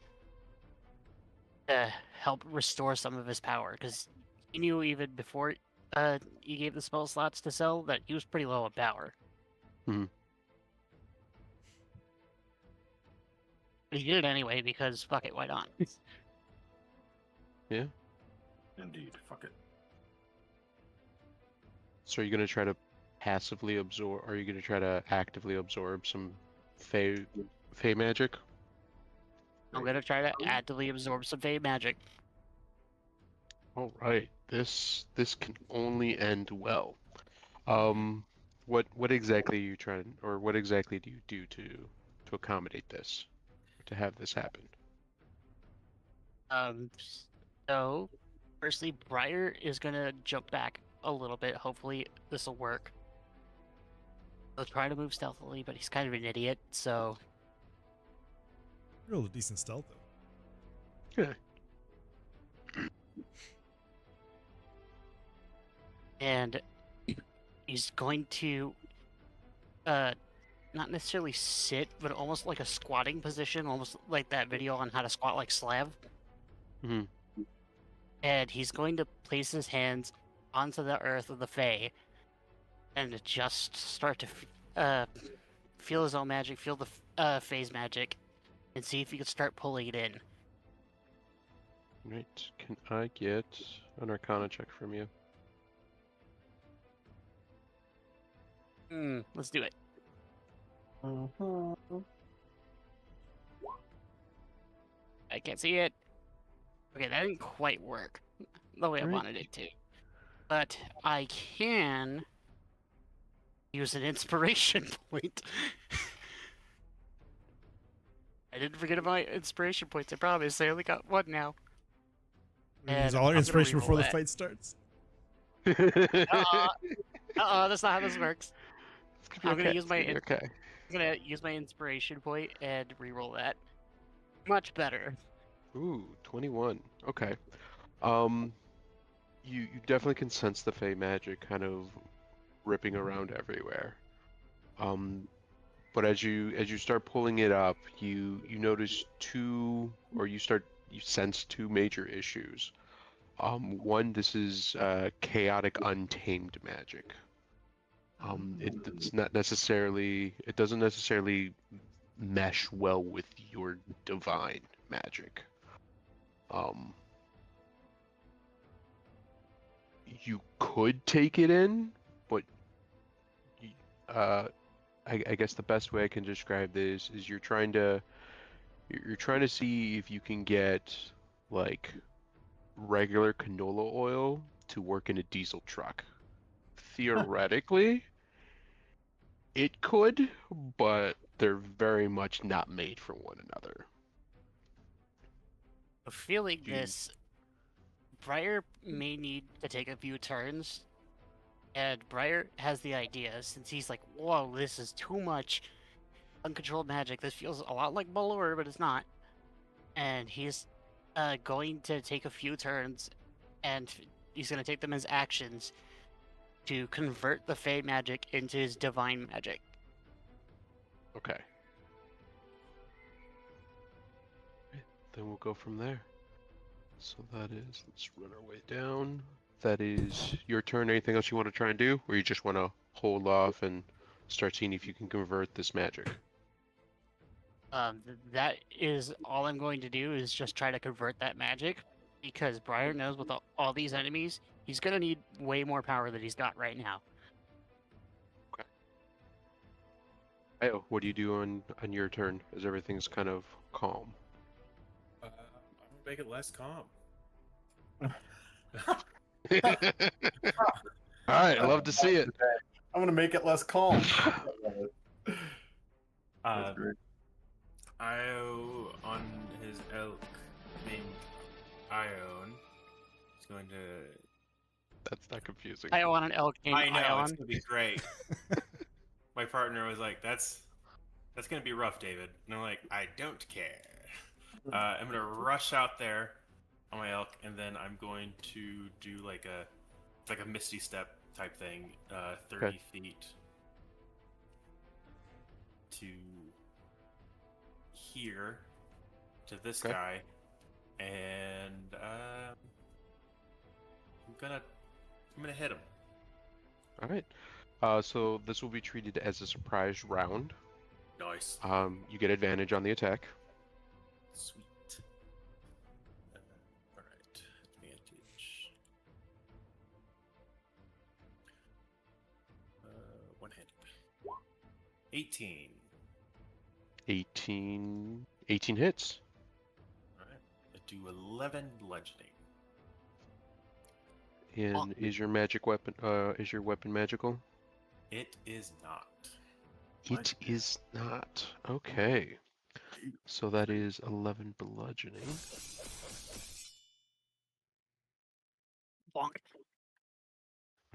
to help restore some of his power. Because he knew even before he gave the spell slots to Cell that he was pretty low on power. Mhm. But he did it anyway because fuck it, why not? Yeah. Indeed. Fuck it. So are you gonna try to passively absorb, or are you gonna try to actively absorb some Fey magic? I'm gonna try to actively absorb some Fey magic. All right, this can only end well. What exactly are you trying, or what exactly do you do to accommodate this, to have this happen? So firstly, Briar is gonna jump back a little bit. Hopefully, this will work. He'll try to move stealthily, but he's kind of an idiot, so Real decent stealth though. Yeah. and he's going to not necessarily sit, but almost like a squatting position, almost like that video on how to squat like Slav. Mhm. And he's going to place his hands onto the earth of the Fae and just start to feel his own magic, feel the Fae's magic, and see if he can start pulling it in. Right. Can I get an Arcana check from you? Let's do it. I can't see it. Okay, that didn't quite work the way I Alright. wanted it to. But I can use an inspiration point. I didn't forget about my inspiration points, I promise. I only got one now. We use And all our I'm gonna inspiration reroll before the that. fight starts. That's not how this works. I'm gonna use my Okay. I'm gonna use my inspiration point and reroll that. Much better. Ooh, 21. Okay. You definitely can sense the Fey magic kind of ripping around everywhere. But as you start pulling it up, you notice you sense two major issues. One, this is chaotic, untamed magic. It doesn't necessarily mesh well with your divine magic. You could take it in, but I guess the best way I can describe this is you're trying to see if you can get like regular canola oil to work in a diesel truck. Theoretically, It could, but they're very much not made for one another. Feeling You- this, Briar may need to take a few turns, and Briar has the idea, since he's like, whoa, this is too much uncontrolled magic. This feels a lot like Balor, but it's not. And he's going to take a few turns, and he's going to take them as actions to convert the Fey magic into his divine magic. Okay. Then we'll go from there. So that is, let's run our way down. That is your turn. Anything else you want to try and do? Or you just want to hold off and start seeing if you can convert this magic? That is all I'm going to do is just try to convert that magic, because Briar knows with all these enemies, he's going to need way more power than he's got right now. Ayo, what do you do on your turn as everything's kind of calm? I'm gonna make it less calm. All right, I love to see it. I'm gonna make it less calm. That's Uh, great. Io on his elk named Ion is going to. That's not confusing. I want an elk named I know Ion. it's gonna be great. My partner was like, "That's gonna be rough, David," and I'm like, "I don't care." I'm gonna rush out there on my elk, and then I'm going to do like a misty step type thing, 30 Okay. feet to here to this Okay. guy, and I'm gonna hit him. All right. So this will be treated as a surprise round. Nice, You get advantage on the attack. sweet. All right, advantage. One-handed. 18. 18 hits. All right, I do 11 bludgeoning. And is your magic weapon? Is your weapon magical? It is not. It is not. Okay. So that is 11 bludgeoning. Bonk.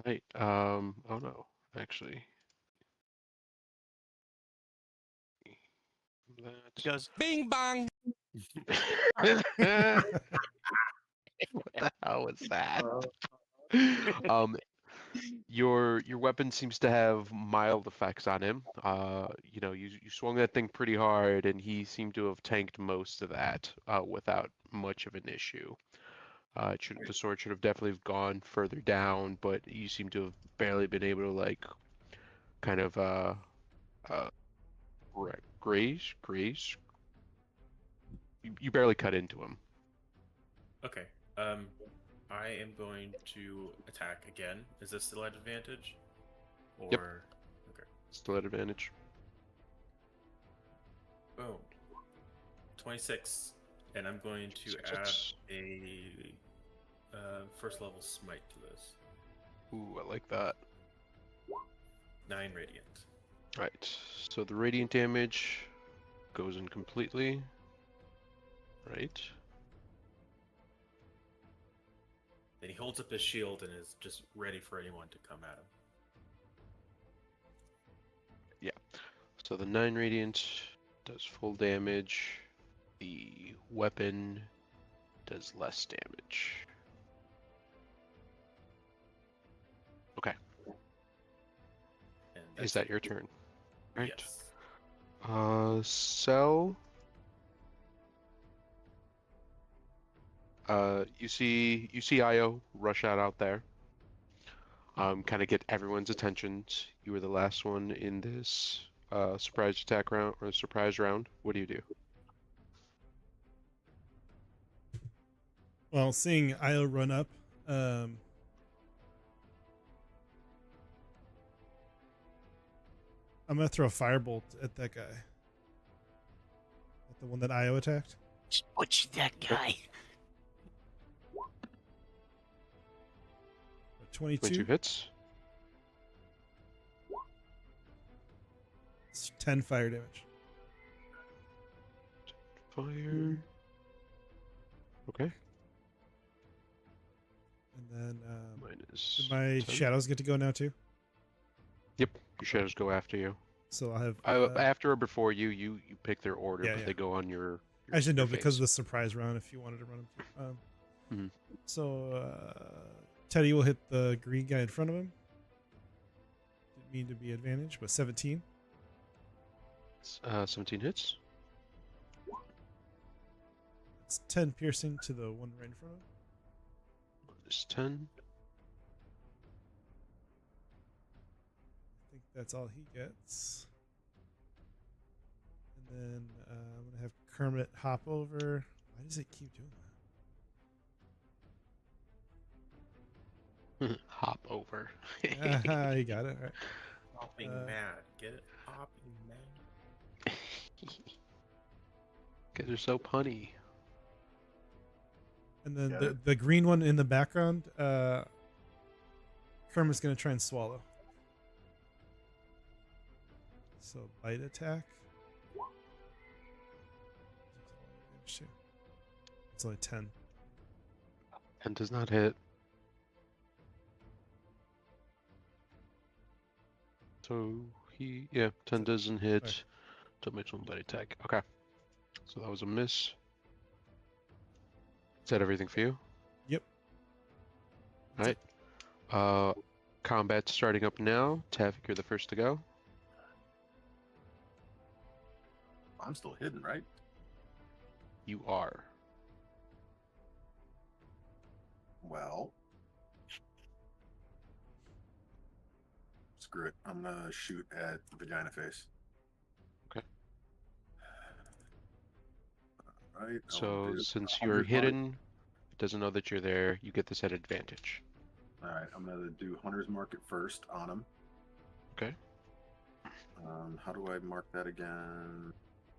Right. Oh no. Actually. He That. goes, Bing bang. What the hell was that? Um, your weapon seems to have mild effects on him. You swung that thing pretty hard, and he seemed to have tanked most of that without much of an issue. The sword should have definitely gone further down, but you seem to have barely been able to like kind of graze. You barely cut into him. Okay. I am going to attack again. Is this still at advantage? Or Yep. okay. Still at advantage. Boom. 26. And I'm going to add 26. a first level smite to this. Ooh, I like that. 9 radiant. Right. So the radiant damage goes in completely. Right. Then he holds up his shield and is just ready for anyone to come at him. So the 9 radiant does full damage. The weapon does less damage. Okay. And Is that's that it. your turn? Right. Yes. Cell. You see Io rush out there. Kind of get everyone's attention. You were the last one in this surprise attack round or surprise round. What do you do? Well, seeing Io run up, I'm gonna throw a firebolt at that guy. At the one that Io attacked. just butch that guy. 22 22. hits. 10 fire damage. Fire. Okay. And then Minus. do my 10. shadows get to go now too? Yep. Your shadows go after you. So I'll have. After or before you, you pick their order, Yeah, but yeah. they go on your. I should know your because phase. of the surprise round if you wanted to run them through. Mhm. So Teddy will hit the green guy in front of him. Didn't mean to be advantage, but 17. 17 hits. It's 10 piercing to the one right in front of him. Minus 10. I think that's all he gets. And then I'm going to have Kermit hop over. Why does it keep doing Hop over. that? Aha, you got it. All right. Hopping mad. Get it? Hopping mad. Guys are so punny. And then Got the green one in the background, Kermit's going to try and swallow. So bite attack. It's only 10. 10 does not hit. So 10 doesn't hit. Right. Don't make one bite attack. Okay. So that was a miss. Is that everything for you? Yep. Alright. Combat starting up now. Tavic, you're the first to go. I'm still hidden, right? You are. Well, screw it. I'm gonna shoot at Vagina Face. Okay. All right. So since you're hidden, it doesn't know that you're there, you get this at advantage. All right. I'm gonna do Hunter's Mark at first on him. Okay. How do I mark that again?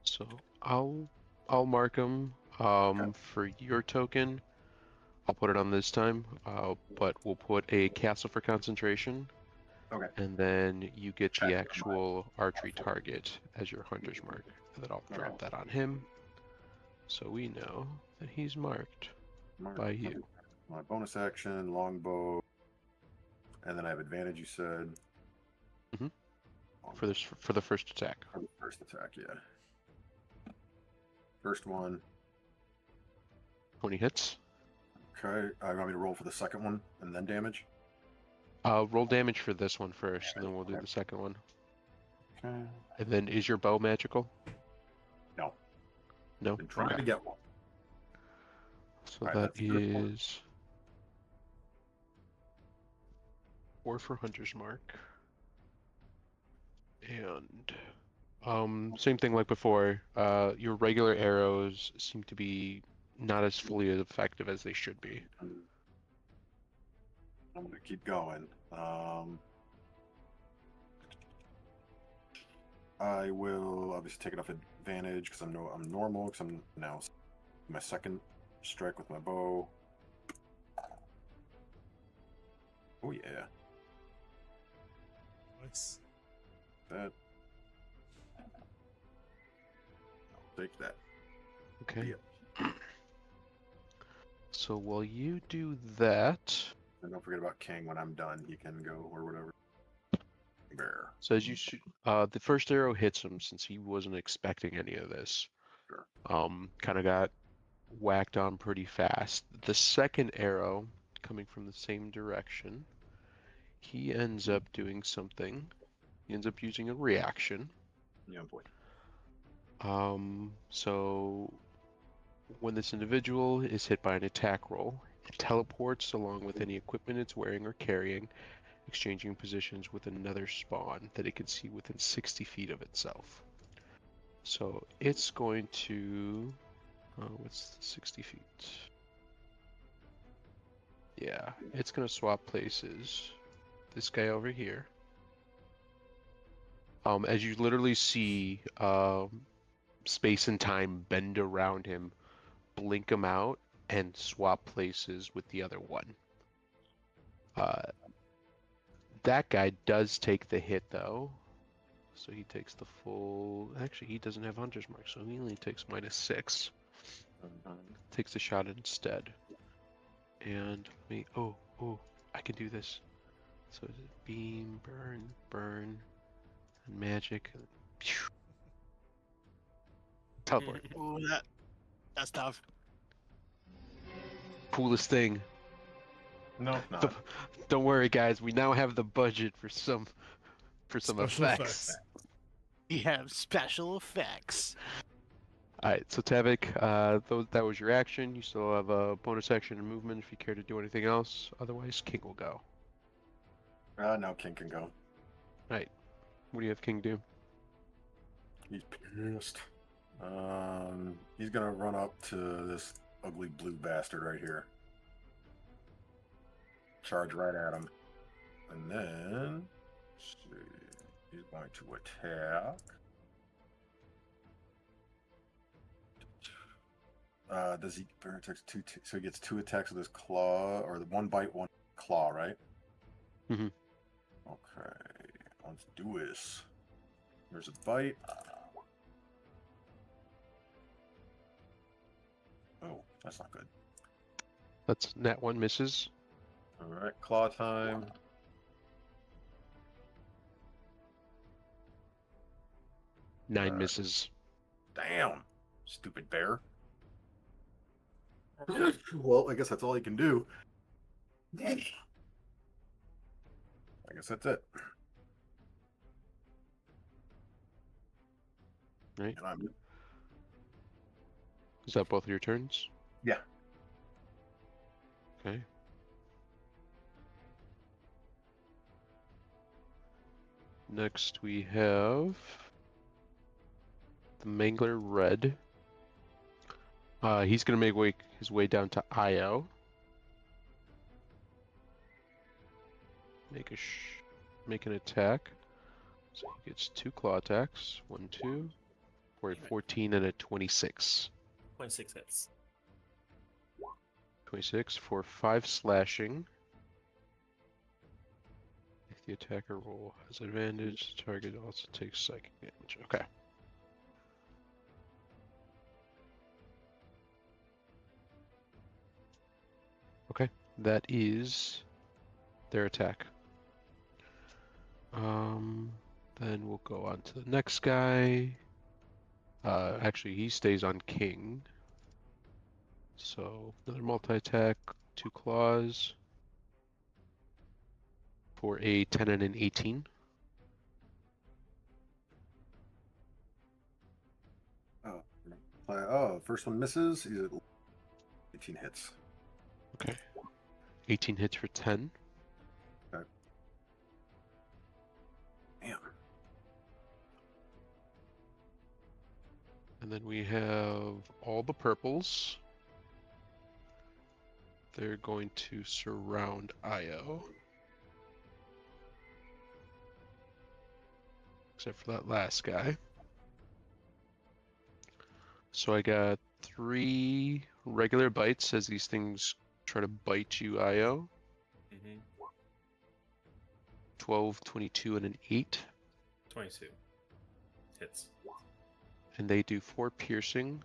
So I'll mark them. For your token, I'll put it on this time. But we'll put a castle for concentration. Okay. And then you get Check the on actual archery target as your hunter's mark. And then I'll drop that on him. So we know that he's marked by you. My bonus action, longbow, and then I have advantage. You said. Mhm. For the first attack. For the first attack, yeah. First one. 20 hits. Okay. I want me to roll for the second one and then damage. Roll damage for this one first, and then we'll do the second one. Okay. And then is your bow magical? No. No. Been trying Okay. to get one. So Alright, that that's the first one. is 4 for hunter's mark. And same thing like before. Your regular arrows seem to be not as fully effective as they should be. I'm gonna keep going. I will obviously take it off advantage because I'm normal because I'm now my second strike with my bow. Oh yeah, Nice. that. I'll take that. Okay. Yeah. So while you do that, And don't forget about King. When I'm done, he can go or whatever. Bear. so as you shoot, the first arrow hits him since he wasn't expecting any of this. Sure. Kind of got whacked on pretty fast. The second arrow coming from the same direction, he ends up doing something. He ends up using a reaction. Yeah, boy. So when this individual is hit by an attack roll, it teleports along with any equipment it's wearing or carrying, exchanging positions with another spawn that it can see within 60 feet of itself. So it's going to... what's 60 feet? Yeah, it's going to swap places. This guy over here. As you literally see space and time bend around him, blink him out, and swap places with the other one. That guy does take the hit though, So he takes the full. Actually, he doesn't have Hunter's Mark, so he only takes -6. Takes a shot instead. And me. Oh, I can do this. So is it beam, burn, and magic? Phew. Teleport. Ooh, that's tough. Coolest thing. No, The- not. don't worry, guys. We now have the budget for some Special effects. We have special effects. All right. So Tavic, that was your action. You still have a bonus action and movement if you care to do anything else. Otherwise, King will go. Now King can go. Right. What do you have King do? He's pissed. He's gonna run up to this ugly blue bastard right here. Charge right at him. And then, let's see, he's going to attack. Does he attacks so he gets 2 attacks with his claw, or the 1 bite, 1 claw, right? Mhm. Okay, let's do this. There's a bite. Oh, that's not good. That's nat 1 misses. All right, claw time. Nine misses. Damn, stupid bear. Well, I guess that's all he can do. I guess that's it. Right. And I'm, Is that both of your turns? yeah. Okay. Next we have the Mangler Red. He's gonna make his way down to Io. Make an attack. So he gets 2 claw attacks. 1, 2, for a 14 and a 26. 26 hits. 26 for 5 slashing. If the attacker roll has advantage, the target also takes psychic damage. Okay. Okay, that is their attack. Then we'll go on to the next guy. Actually, he stays on King. So another multi-attack, 2 claws for a 10 and an 18. First one misses. He's at 18 hits. Okay. 18 hits for 10. Okay. Damn. And then we have all the purples. They're going to surround Io. Except for that last guy. So I got 3 regular bites as these things try to bite you, Io. 12, 22, and an 8. 22 hits. And they do 4 piercing.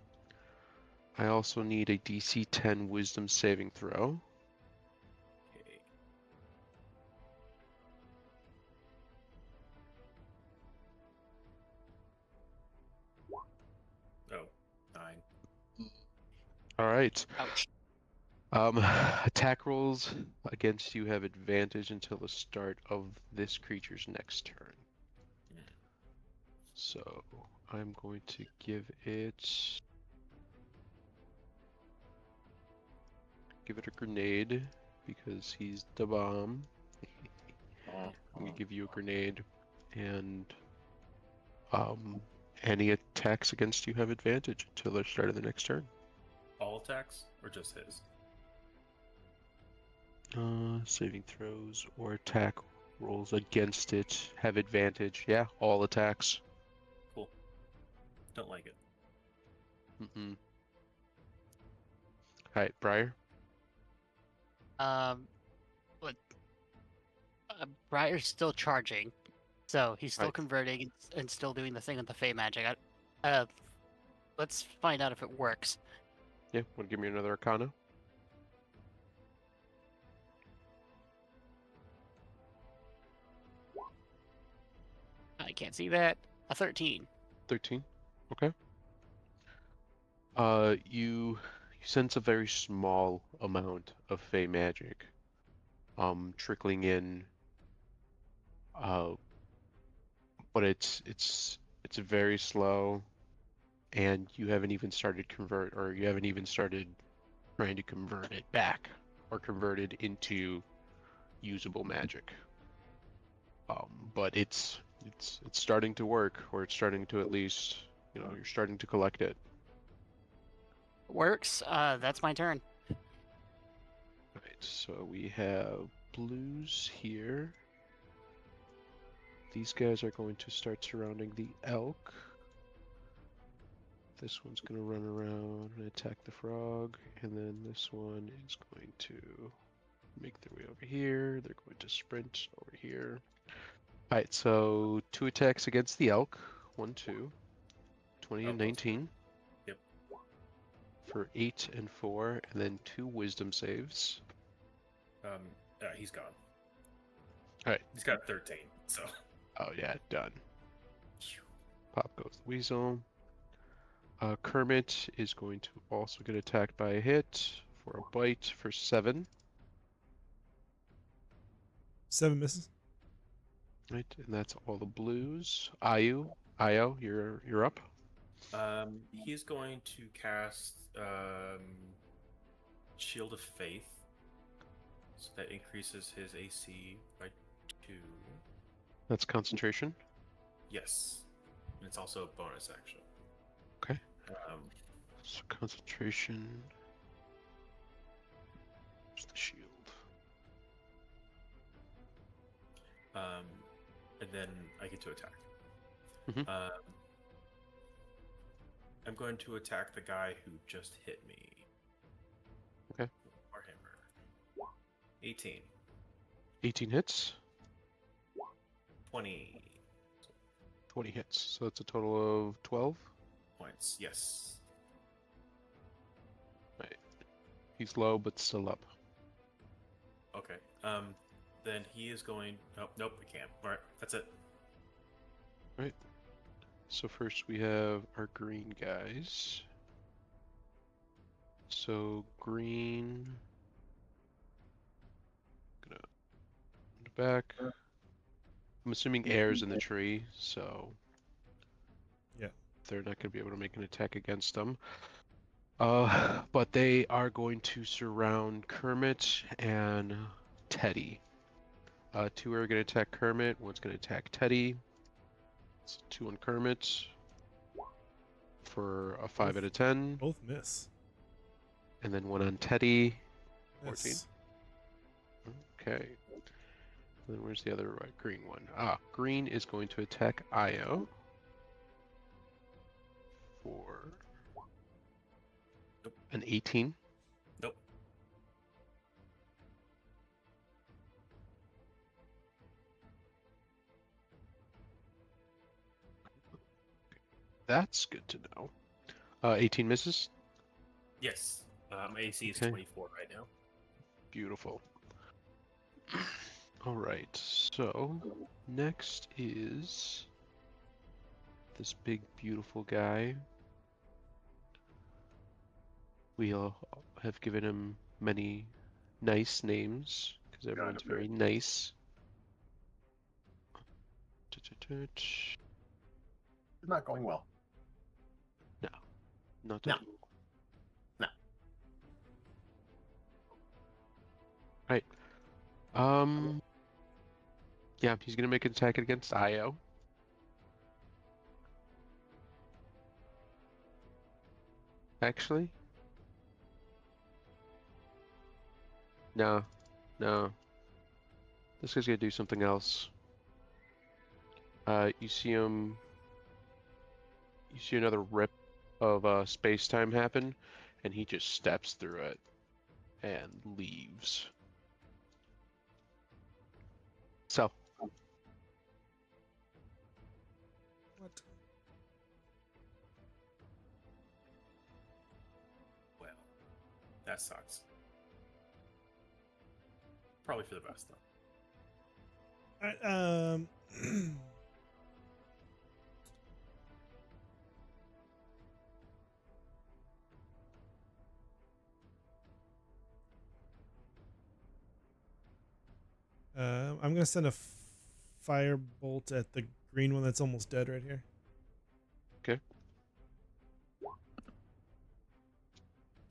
I also need a DC 10 wisdom saving throw. Okay. Oh, 9. Alright. Ouch. Attack rolls against you have advantage until the start of this creature's next turn. So I'm going to give it a grenade because he's the bomb. I'm gonna give you a grenade, and any attacks against you have advantage until the start of the next turn. All attacks or just his? Saving throws or attack rolls against it have advantage. Yeah, all attacks. Cool. Don't like it. Mm-mm. Alright, Briar. But Briar's still charging, So he's still Right. converting and still doing the thing with the Fey magic. Let's find out if it works. Yeah, want to give me another Arcana? I can't see that. A 13. 13. Okay. You sense a very small amount of Fey magic, trickling in. But it's very slow, and you haven't even started trying to convert it back or convert it into usable magic. But it's starting to work, or it's starting to at least, you're starting to collect it. Works. That's my turn. Right, so we have blues here. These guys are going to start surrounding the elk. This one's going to run around and attack the frog, and then this one is going to make their way over here. They're going to sprint over here. Alright, so 2 attacks against the elk. 1, 2. 20 and 19. Yep. For 8 and 4, and then 2 wisdom saves. He's gone. Alright. He's got 13, so. Oh yeah, done. Pop goes the weasel. Kermit is going to also get attacked by a hit for a bite for 7. 7 misses. Right, and that's all the blues. Io, you're up. He's going to cast Shield of Faith, so that increases his AC by 2. That's concentration. Yes, and it's also a bonus action. Okay. So concentration. Where's the shield? And then I get to attack. Mhm. I'm going to attack the guy who just hit me. Okay. Warhammer. 18. 18 hits. 20 20 hits. So that's a total of 12. points. Yes. Right. He's low, but still up. Okay. Then he is going. Oh, nope, we can't. All right, that's it. Right. So first we have our green guys. So green. Gonna back. I'm assuming air's in the tree, so Yeah. they're not going to be able to make an attack against them. But they are going to surround Kermit and Teddy. 2 are going to attack Kermit. 1's going to attack Teddy. So 2 on Kermit for a 5 out of 10, Both miss. and then 1 on Teddy. 14. Miss. Okay. Then where's the other green one? Green is going to attack Io for an 18. Nope. That's good to know. 18 misses. Yes. My AC is Okay. 24 right now. Beautiful. All right. So next is this big, beautiful guy. We all have given him many nice names because everyone's very nice. It's not going well. Not No. at all. No. Right. Yeah, he's gonna make an attack against Io. Actually. No. This guy's gonna do something else. You see him. You see another rip of space-time happen, and he just steps through it and leaves. So, What? Well, that sucks. Probably for the best, though. All right, I'm gonna send a firebolt at the green one that's almost dead right here. Okay.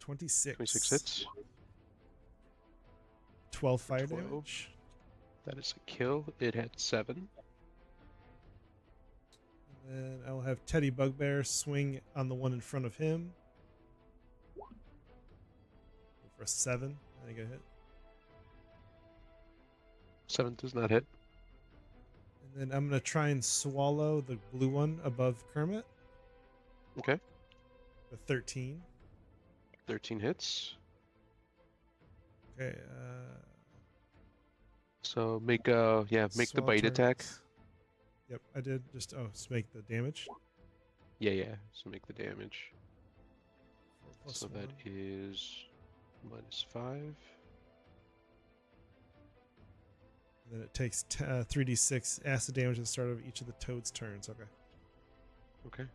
26. 26 hits. 12 fire 12. damage. That is a kill. It had 7. And then I will have Teddy Bugbear swing on the one in front of him. For a 7. I think I hit. 7 does not hit. And then I'm going to try and swallow the blue one above Kermit. Okay. The 13. 13 hits. Okay. So make the swallow bite attack. targets. Yep, I did. Just make the damage. Yeah. So make the damage. 4 So +1. that is -5. And then it takes 3d6 acid damage at the start of each of the toad's turns. Okay. Okay.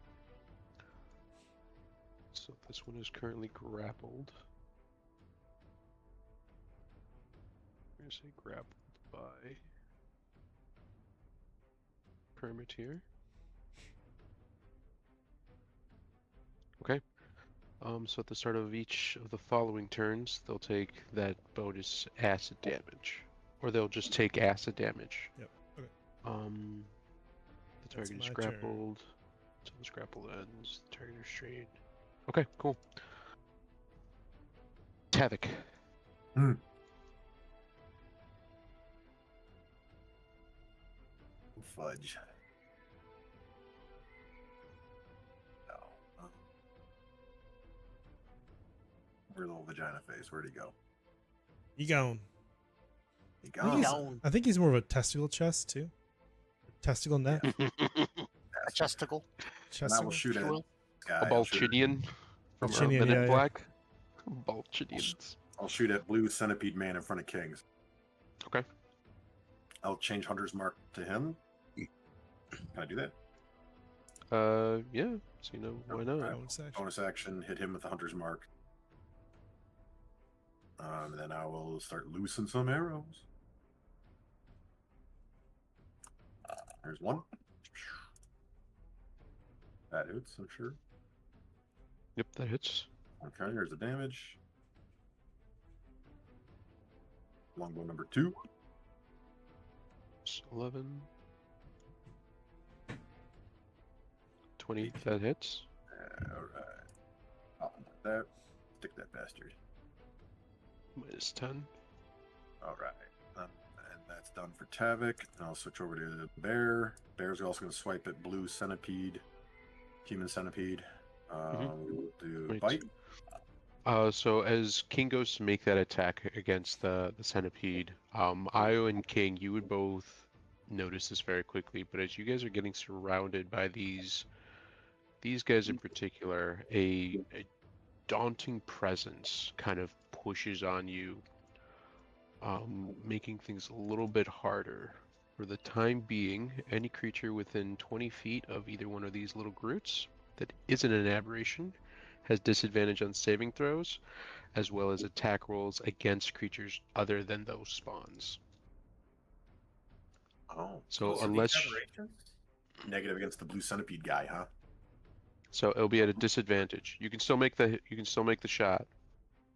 So this one is currently grappled. We're gonna say grappled by Kermit here. Okay. So at the start of each of the following turns, they'll take that bonus acid damage, or they'll just take acid damage. Yep. Okay. The That's target is my grappled. So this grapple ends. The target is restrained. Okay, cool. Tavic. Fudge. No. Where's little vagina face? Where'd he go? He gone. He I think, gone. he's, Gone. I think he's more of a testicle chest too. Testicle net. A chesticle. And I will Chesticle. shoot if at you will. A guy. I'll shoot at- Balchidian from Balchidian, Men in yeah. Black. Balchidians. I'll shoot at blue centipede man in front of Kings. Okay. I'll change Hunter's Mark to him. Can I do that? Yeah. So why not? Alright. Bonus action. Bonus action, hit him with the Hunter's Mark. And then I will start loosing some arrows. There's one. That hits, I'm sure. Yep, that hits. Okay, here's the damage. Longbow number 2. It's 11. 20, that hits. Alright. I'll put that. Stick that bastard. -10. Alright. And that's done for Tavic. And I'll switch over to the bear. Bear's also going to swipe at blue centipede. Human centipede. We'll do Wait. bite. So as King goes to make that attack against the centipede, Io and King, you would both notice this very quickly, but as you guys are getting surrounded by these guys in particular, a daunting presence kind of pushes on you, making things a little bit harder. For the time being, any creature within 20 feet of either one of these little groots that isn't an aberration has disadvantage on saving throws, as well as attack rolls against creatures other than those spawns. Oh. So those are unless negative against the blue centipede guy, huh? so it'll be at a disadvantage. You can still make the shot,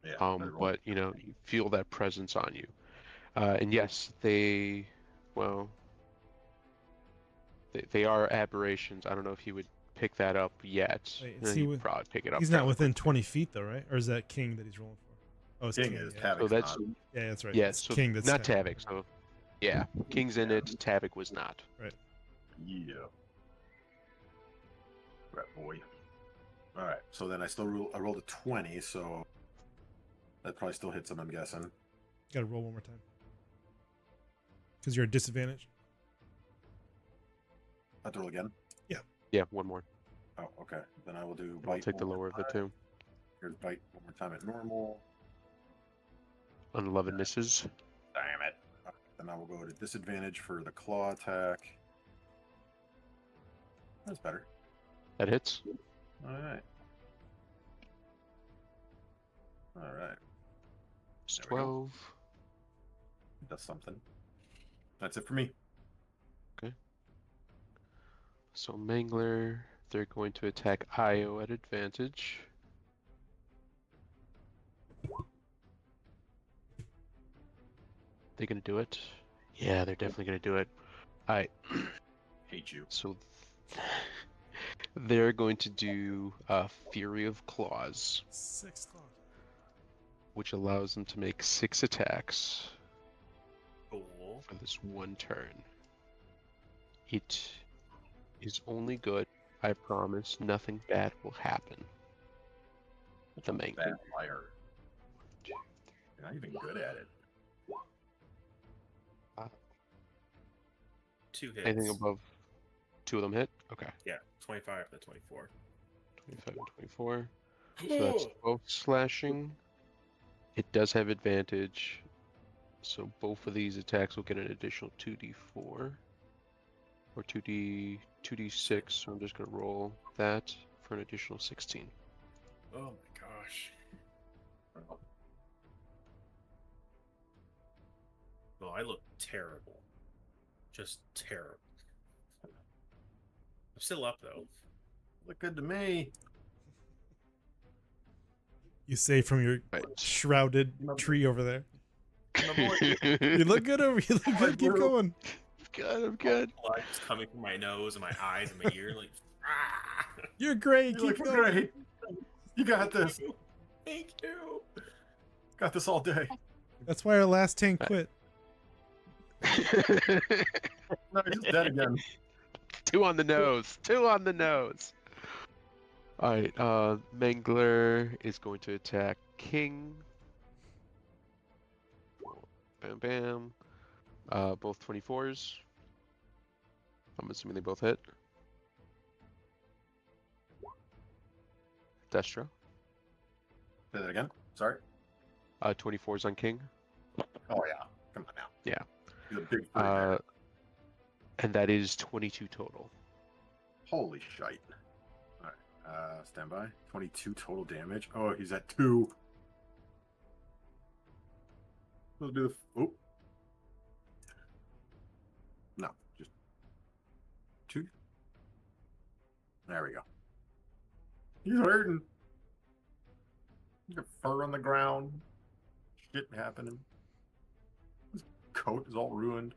Yeah. better roll. but you feel that presence on you. And yes, they are aberrations. I don't know if he would pick that up yet. Wait, is He'd he probably pick it up. He's not fairly within quickly. 20 feet though, right? Or is that King that he's rolling for? Oh, it's King King. is yeah. Tavic's So that's not. Yeah, that's right. yeah. It's So King that's not Tavic. Tavic. So yeah, King's in it. Tavic was not. Yeah. Right, boy. Alright, so then I rolled a 20, so that probably still hits him, I'm guessing. Gotta roll one more time. Because you're at disadvantage. I have to roll again? Yeah. Yeah, one more. Oh, okay. Then I will do I'll bite. take the one more lower of the time. two. Here's bite one more time at normal. Unloved misses. Damn it. Then I will go to disadvantage for the claw attack. That's better. That hits. All right. All right. It's There we go. 12. Does something. That's it for me. So Mangler, they're going to attack Io at advantage. They gonna do it? Yeah, they're definitely gonna do it. Alright. Hate you. So they're going to do Fury of Claws, 6 claws. which allows them to make 6 attacks Cool. for this one turn. It is only good. I promise nothing bad will happen. The Mangler. Bad liar. You're not even good at it. 2 hits. Anything above 2 of them hit? Okay. Yeah, 25 to 24. 25 and 24. So that's both slashing. It does have advantage. So both of these attacks will get an additional 2d4. Or 2d6. So I'm just going to roll that for an additional 16. Oh my gosh. Well, I look terrible. Just terrible. I'm still up though. Look good to me. You say from your Right. shrouded tree over there. You You look good over. You look good. Keep going. Good, I'm good. Blood just coming from my nose and my eyes and my ear, like. Ah! You're great. You're Keep looking going. great. You got this. Thank you. Got this all day. That's why our last tank quit. No, he's dead again. 2 on the nose. 2 on the nose. Alright, Mangler is going to attack King. Bam bam. Both 24s. I'm assuming they both hit. Destro. Say that again. Sorry. 24s on King. Oh yeah. Come on now. Yeah. He's a big three there. And that is 22 total. Holy shite. Alright. Stand by. 22 total damage. Oh, he's at 2. Let's do the. Oh. No, just 2. There we go. He's hurting. He's got fur on the ground. Shit happening. His coat is all ruined.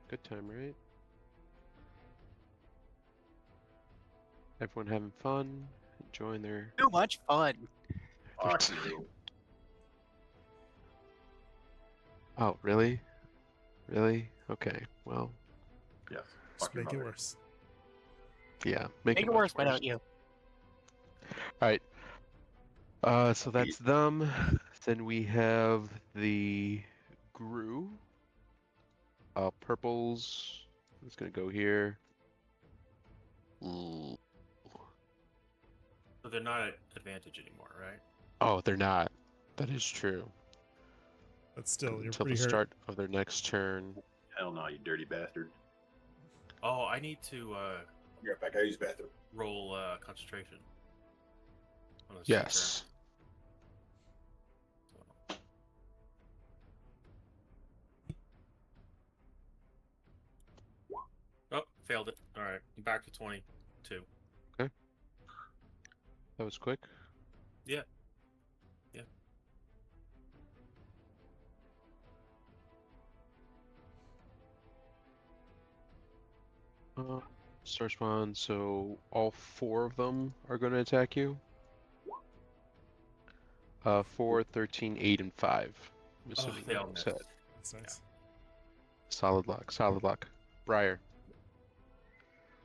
Good time, right? Everyone having fun, enjoying their. Too much fun. Fuck you. Oh, really? Really? Okay. Well, Yes. Just Fuck your make it mother. worse. yeah. Make it worse, why don't you? All right. So that's them. Then we have the Gru. Purples. It's gonna go here. Ooh. So they're not at advantage anymore, right? Oh, they're not. That is true. But still, you're Until the pretty hurt. start of their next turn. Hell no, you dirty bastard. Oh, I need to Be right back. I use the bathroom. roll concentration. On this Yes. turn. Oh, failed it. All right, I'm back to 22. That was quick. Yeah. Yeah. Starts one, so all 4 of them are going to attack you. 4, 13, 8, and 5. I'm Oh, assuming they that all was missed. hit. That's nice. Solid luck, solid luck. Briar.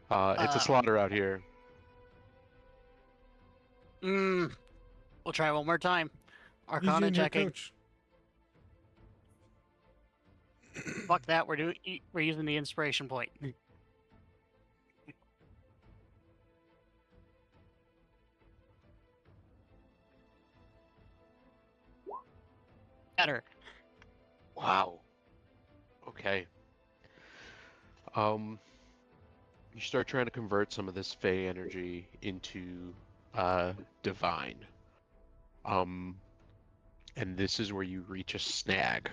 It's a Uh, slaughter out here. We'll try one more time. Easy Arcana on your checking. coach. Fuck that. We're using the inspiration point. Better. Wow. Okay. You start trying to convert some of this Fey energy into divine. And this is where you reach a snag.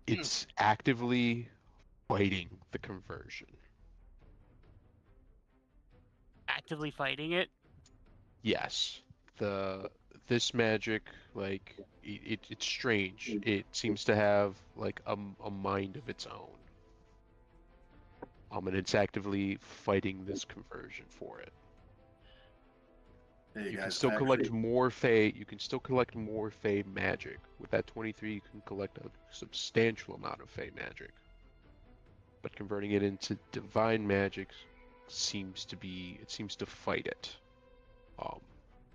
It's actively fighting the conversion. Actively fighting it. Yes. This magic, like it's strange. It seems to have like a mind of its own. And it's actively fighting this conversion for it. Hey You can guys, still I collect actually- more Fey. You can still collect more Fey magic. With that 23, you can collect a substantial amount of Fey magic. But converting it into divine magic seems to fight it.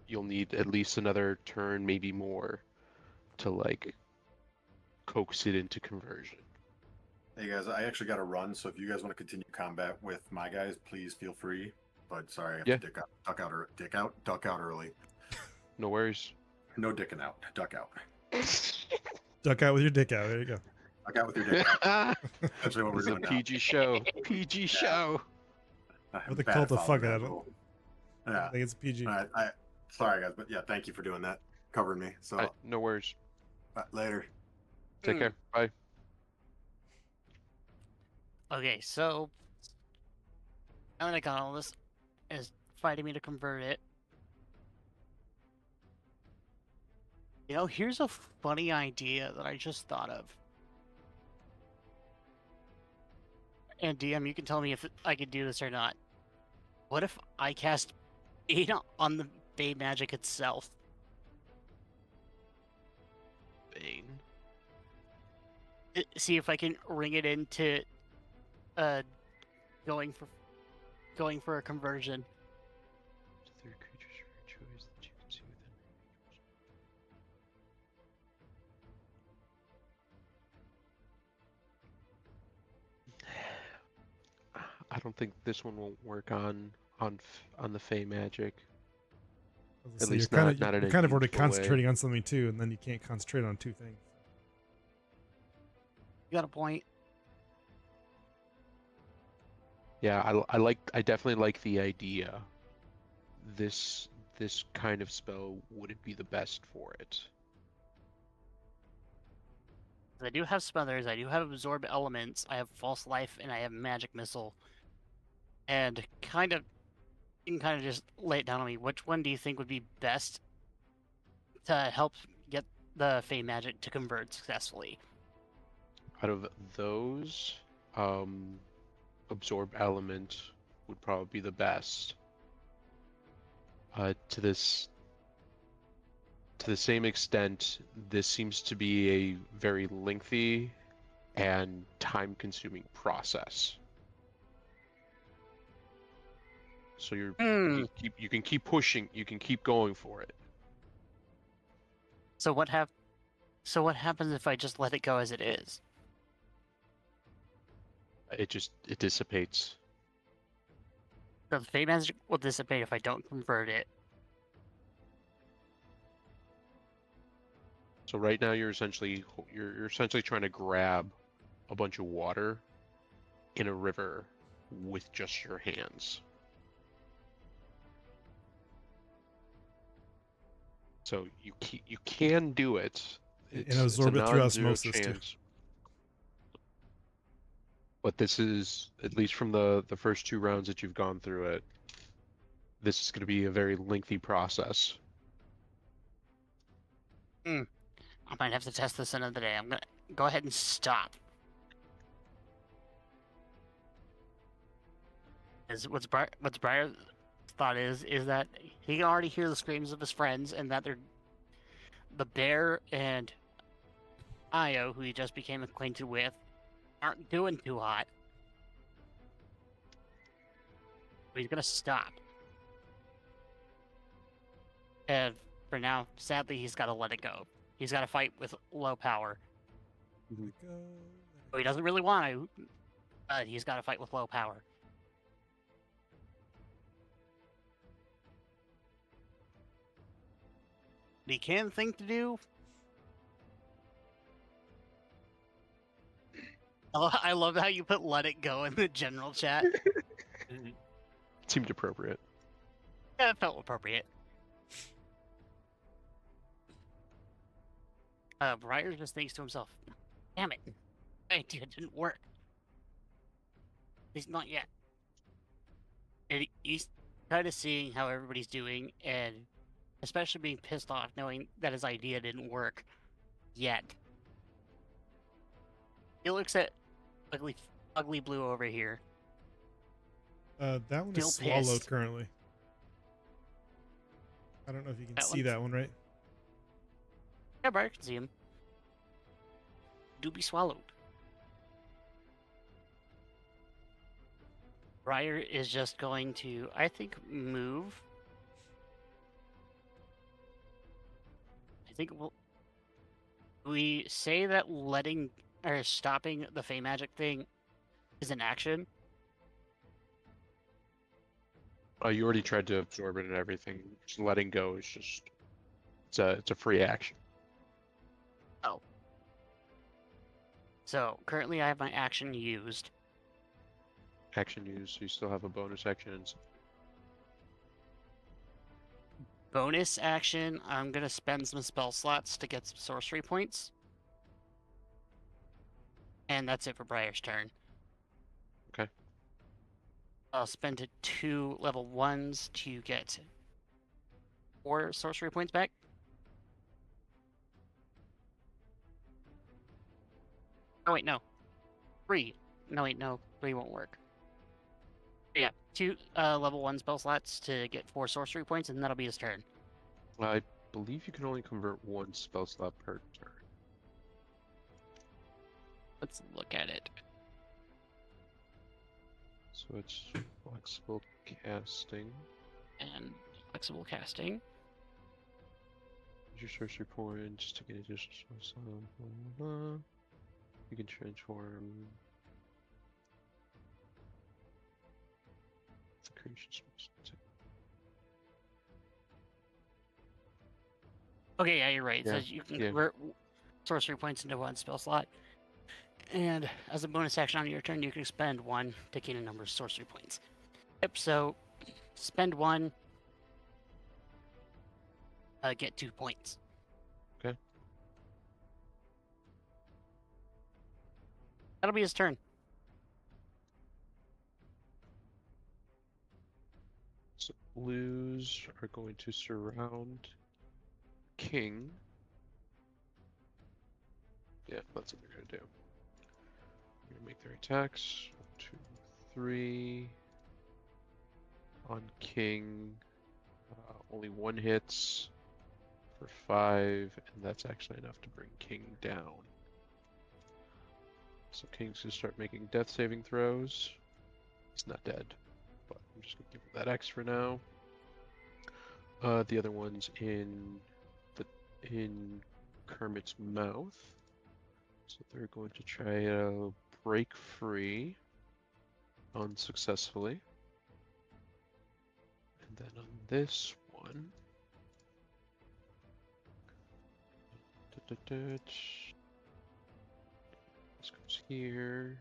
You'll need at least another turn, maybe more, to like coax it into conversion. Hey guys, I actually got to run, so if you guys want to continue combat with my guys, please feel free. But sorry, I have Yeah. to duck out early. No worries. No dicking out, duck out. Duck out with your dick out. There you go. Duck out with your dick out. This That's what we're is a doing now. PG show. PG show. With the Bad cult of follow, fuck out of bad it. rule. I Yeah. think it's PG. All right. Sorry guys, but yeah, thank you for doing that. Covering me. So No worries. later. Take care. Bye. Okay, so now that I got all this, is fighting me to convert it. You know, here's a funny idea that I just thought of. And DM, you can tell me if I could do this or not. What if I cast Bane on the Fey magic itself? Bane. See if I can ring it into going for a conversion. Third creature's choice that you can see within. I don't think this one will work on the Fey magic. So least you're not in you're a kind of already useful way. concentrating on something too, and then you can't concentrate on two things. You got a point. Yeah, I definitely like the idea. This kind of spell wouldn't be the best for it. I do have Smothers, I do have Absorb Elements, I have False Life, and I have Magic Missile. And you can kind of just lay it down on me. Which one do you think would be best to help get the Fey magic to convert successfully? Out of those, Absorb Element would probably be the best. To the same extent, this seems to be a very lengthy and time-consuming process. So you can keep pushing, you can keep going for it. So what happens if I just let it go as it is? It dissipates. So the Fey magic will dissipate if I don't convert it. So right now you're essentially trying to grab a bunch of water in a river with just your hands. So you can do it. And absorb it's a it through non-zero osmosis, too. chance. But this is, at least from the first 2 rounds that you've gone through it, this is going to be a very lengthy process. I might have to test this another day. I'm gonna go ahead and stop. What's Briar's thought is that he can already hear the screams of his friends, and that the bear and Io, who he just became acquainted with, aren't doing too hot. So he's gonna stop. And for now, sadly, he's got to let it go. He's got to fight with low power. Let Mhm. it go. So he doesn't really want to, but he's got to fight with low power. What he can think to do. I love how you put "let it go" in the general chat. Seemed appropriate. Yeah, it felt appropriate. Briar just thinks to himself, "Damn it, my idea didn't work. At least not yet." And he's kind of seeing how everybody's doing, and especially being pissed off knowing that his idea didn't work yet. He looks at ugly blue over here. That one Still is swallowed pissed. currently. I don't know if you can That see one's- that one, right? Yeah, Briar can see him. Do be swallowed. Briar is just going to, I think, move. I think we say that letting or stopping the Fey magic thing is an action. Oh, you already tried to absorb it and everything. Just letting go is just it's a free action. Oh. So currently I have my action used. Action used, so you still have a bonus action. And Bonus action, I'm going to spend some spell slots to get some sorcery points. And that's it for Briar's turn. Okay. I'll spend 2 level 1s to get 4 sorcery points back. Oh, wait, no. 3. No, wait, no. 3 won't work. Yeah, 2 level 1 spell slots to get 4 sorcery points, and that'll be his turn. I believe you can only convert one spell slot per turn. Let's look at it. So it's flexible casting. And flexible casting. Use your sorcery points to get additional spell slot. Blah, blah, blah. You can transform the creation spell. Okay, yeah, you're right. It Yeah, says you can yeah. convert sorcery points into 1 spell slot. And as a bonus action on your turn, you can spend 1 to gain a number of sorcery points. Yep, so spend 1, get 2 points. Okay. That'll be his turn. So blues are going to surround King. Yeah, that's what they're gonna do. They're gonna make their attacks. 1, 2, 3. On King, only 1 hits for 5, and that's actually enough to bring King down. So King's gonna start making death saving throws. He's not dead, but I'm just gonna give him that X for now. The other one's in Kermit's mouth, so they're going to try to break free unsuccessfully. And then on this one, this goes here.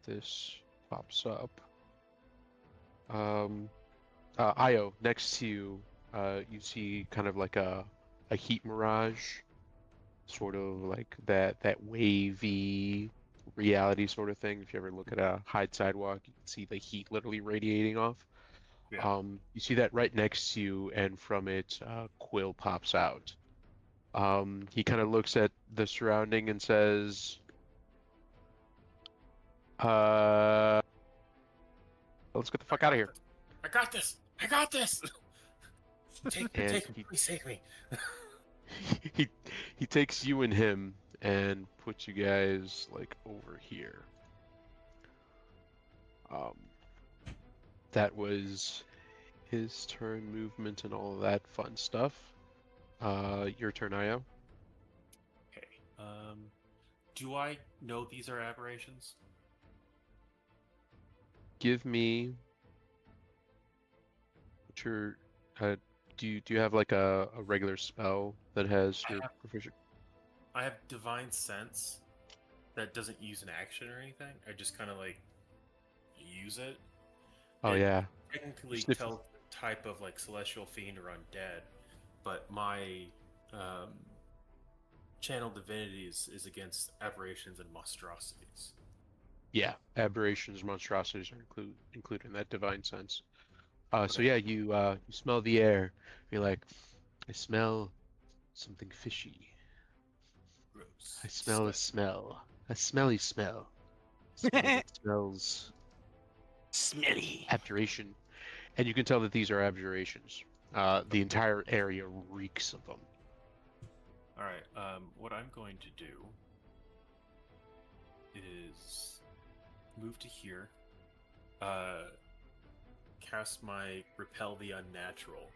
This pops up. Io, next to you, you see kind of like a heat mirage, sort of like that wavy reality sort of thing. If you ever look at a Hyde sidewalk, you can see the heat literally radiating off. Yeah. You see that right next to you, and from it, Quill pops out. He kind of looks at the surrounding and says, let's get the fuck out of here. I got this. I got this. Take me, And take me, please take me. he takes you and him and puts you guys like over here. That was his turn, movement, and all of that fun stuff. Your turn, Io. Okay. Do I know these are aberrations? Give me what your do you have like a regular spell that has I your have proficient? I have divine sense that doesn't use an action or anything. I just kind of like use it. Oh It yeah. technically Sniff. tells the type of like celestial fiend or undead, but my um, channel divinity is against aberrations and monstrosities. Yeah, aberrations, monstrosities are included in that divine sense. So Okay. yeah, you smell the air. You're like, I smell something fishy. I Gross. smell a Disgusting. smell, a smelly smell, smell that smells Smelly. abjuration, and you can tell that these are abjurations. The entire area reeks of them. All right. What I'm going to do is move to here. Cast my repel the unnatural.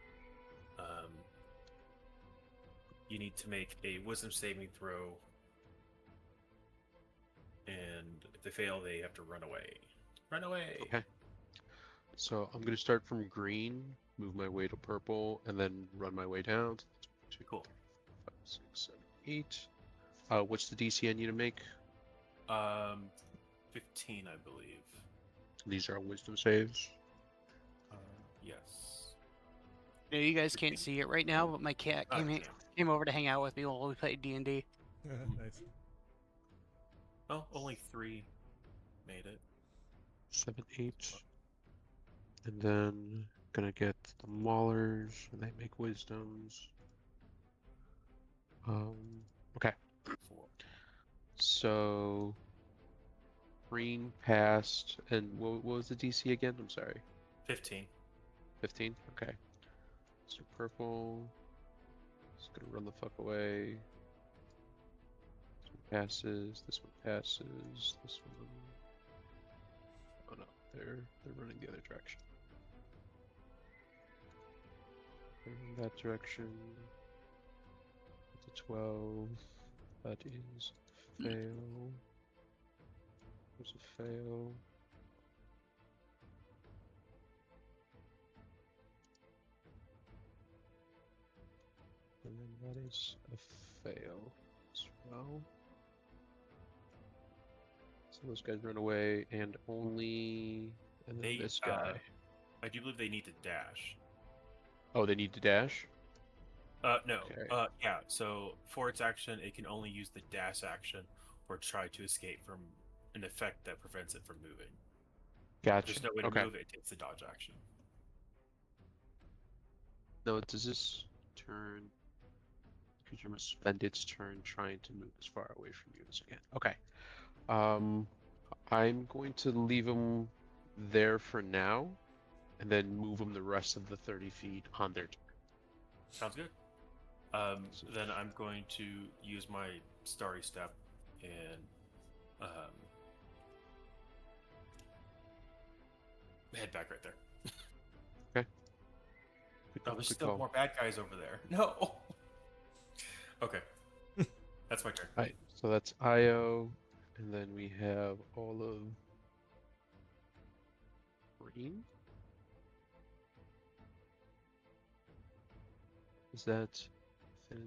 You need to make a wisdom saving throw, and if they fail, they have to run away. Run away. Okay. So I'm gonna start from green, move my way to purple, and then run my way down. 2, Cool. 5, 6, 7, 8. What's the DC I need to make? 15, I believe. These are wisdom saves. Yes. No, you guys can't see it right now, but my cat I can. came over to hang out with me while we played D&D. Nice. Oh, only 3 made it. 7, 8. And then gonna get the maulers, and they make wisdoms. Okay. 4. So green passed, and what was the DC again? I'm sorry. 15. 15? Okay. So purple is gonna run the fuck away. This one passes, this one passes, this one. Oh no, they're running the other direction. They're in that direction. It's a 12. That is a fail. There's a fail. And then that is a fail as well. So those guys run away, and only. And then They, this guy. I do believe they need to dash. Oh, they need to dash? No. Okay. Yeah. So for its action, it can only use the dash action or try to escape from an effect that prevents it from moving. Gotcha. There's no way to Okay. move it. It takes the dodge action. No, does this turn? The creature must spend its turn trying to move as far away from you as it can. Okay. I'm going to leave him there for now, and then move him the rest of the 30 feet on their turn. Sounds good. Then I'm going to use my starry step and head back right there. Good Oh, call, there's good still call. more bad guys over there. No. Okay. That's my turn. Alright, so that's Io, and then we have all of green. Is that thin?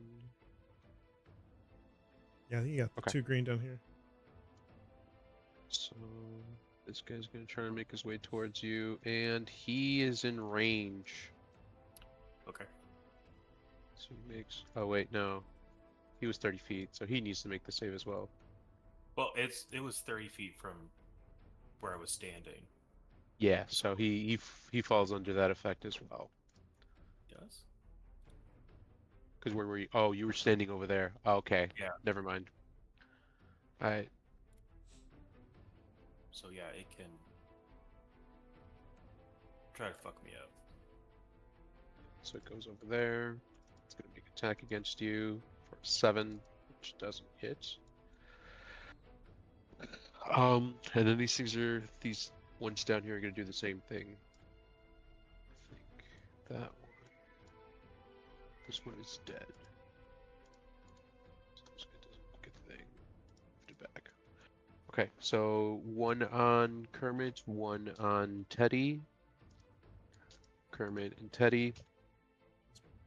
Yeah, I think you got the Okay. 2 green down here. So this guy's gonna try to make his way towards you, and he is in range. Okay. So he makes. Oh wait, no, he was 30 feet, so he needs to make the save as well. Well, it was 30 feet from where I was standing. Yeah, so he falls under that effect as well. Yes. Because where were you? Oh, you were standing over there. Okay. Yeah. Never mind. Alright. So yeah, it can try to fuck me up. So it goes over there. It's gonna make an attack against you for 7, which doesn't hit. And then these ones down here are gonna do the same thing. I think that one. This one is dead. So this guy doesn't get the thing. Move to back. Okay, so one on Kermit, one on Teddy. Kermit and Teddy.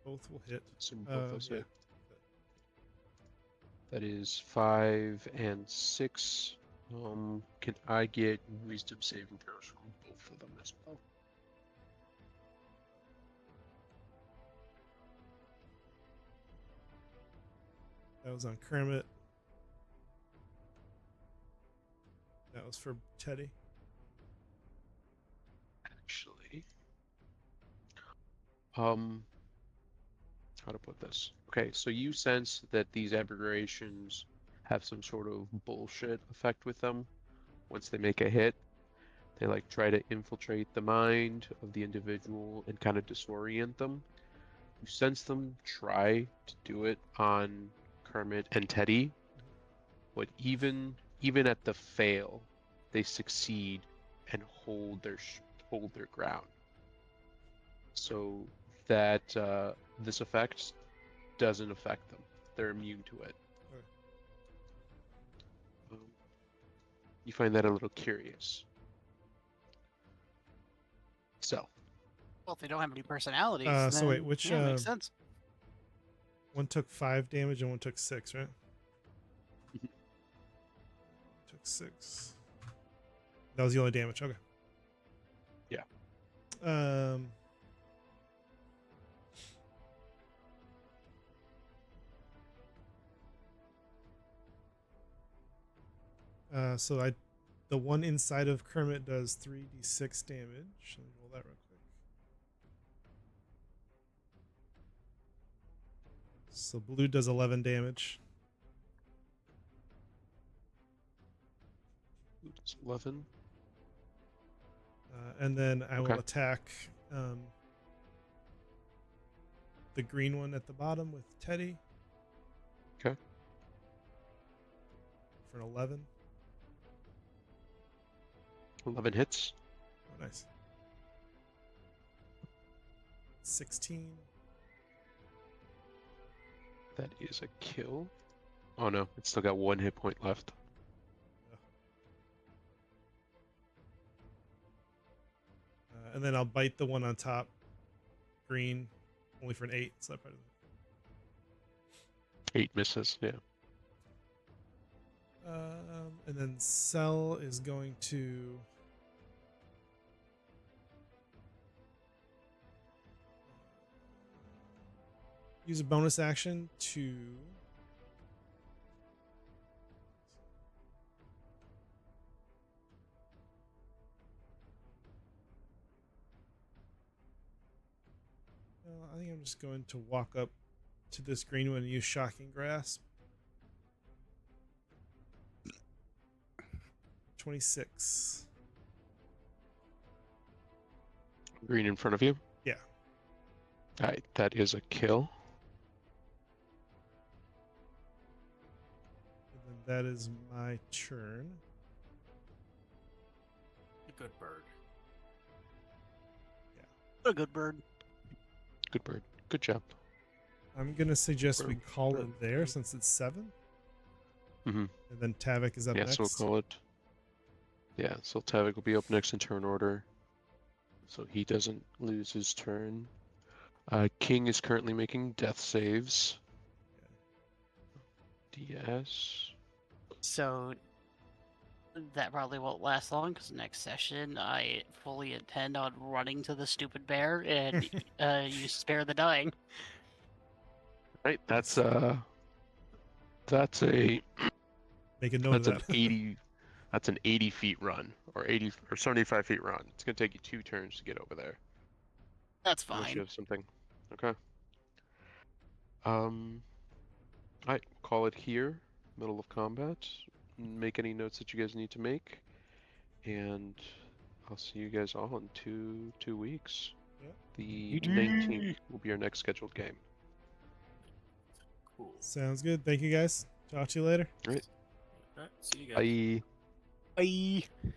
Both will hit. Assume both those Yeah. hit. That is 5 and 6. Can I get wisdom saving throws from both of them as well? That was on Kermit. That was for Teddy. Actually, how to put this? Okay, so you sense that these aberrations have some sort of bullshit effect with them. Once they make a hit, they like try to infiltrate the mind of the individual and kind of disorient them. You sense them try to do it on Kermit and Teddy, but even at the fail, they succeed and hold their ground. So that this effect doesn't affect them; they're immune to it. Okay. You find that a little curious. So, Well, if they don't have any personalities, So wait, then, which yeah, makes sense. one took 5 damage and one took 6, right? Took 6. That was the only damage. Okay. Yeah. So the one inside of Kermit does 3d6 damage. Let me roll that real quick. So blue does 11 damage. it's 11. And then I will Okay. attack the green one at the bottom with Teddy. Okay. For an 11. 11 hits. Oh, nice. 16. That is a kill. Oh no, it's still got 1 hit point left. And then I'll bite the one on top, green, only for an 8. So that probably 8 misses. Yeah. and then Cell is going to use a bonus action to I think I'm just going to walk up to this green one and use Shocking Grasp. 26. Green in front of you? Yeah. Alright, that is a kill. And then that is my turn. Good bird. What a good bird. Good bird. Good job. I'm going to suggest we Bird, call bird, it there bird. since it's 7. Mm-hmm. And then Tavic is up Yeah, next. so we'll call it. Yeah, so Tavic will be up next in turn order. So he doesn't lose his turn. King is currently making death saves. DS. So that probably won't last long because next session I fully intend on running to the stupid bear and you spare the dying. Right, that's a Make a note of that's that. an 80 that's an 80 feet run or 80 or 75 feet run. It's gonna take you 2 turns to get over there. That's Unless you fine. have something. Okay. Alright, call it here, middle of combat. Make any notes that you guys need to make, and I'll see you guys all in two weeks. Yep. The 19th will be our next scheduled game. Cool. Sounds good. Thank you guys. Talk to you later. All right. All right. See you guys. Bye. Bye.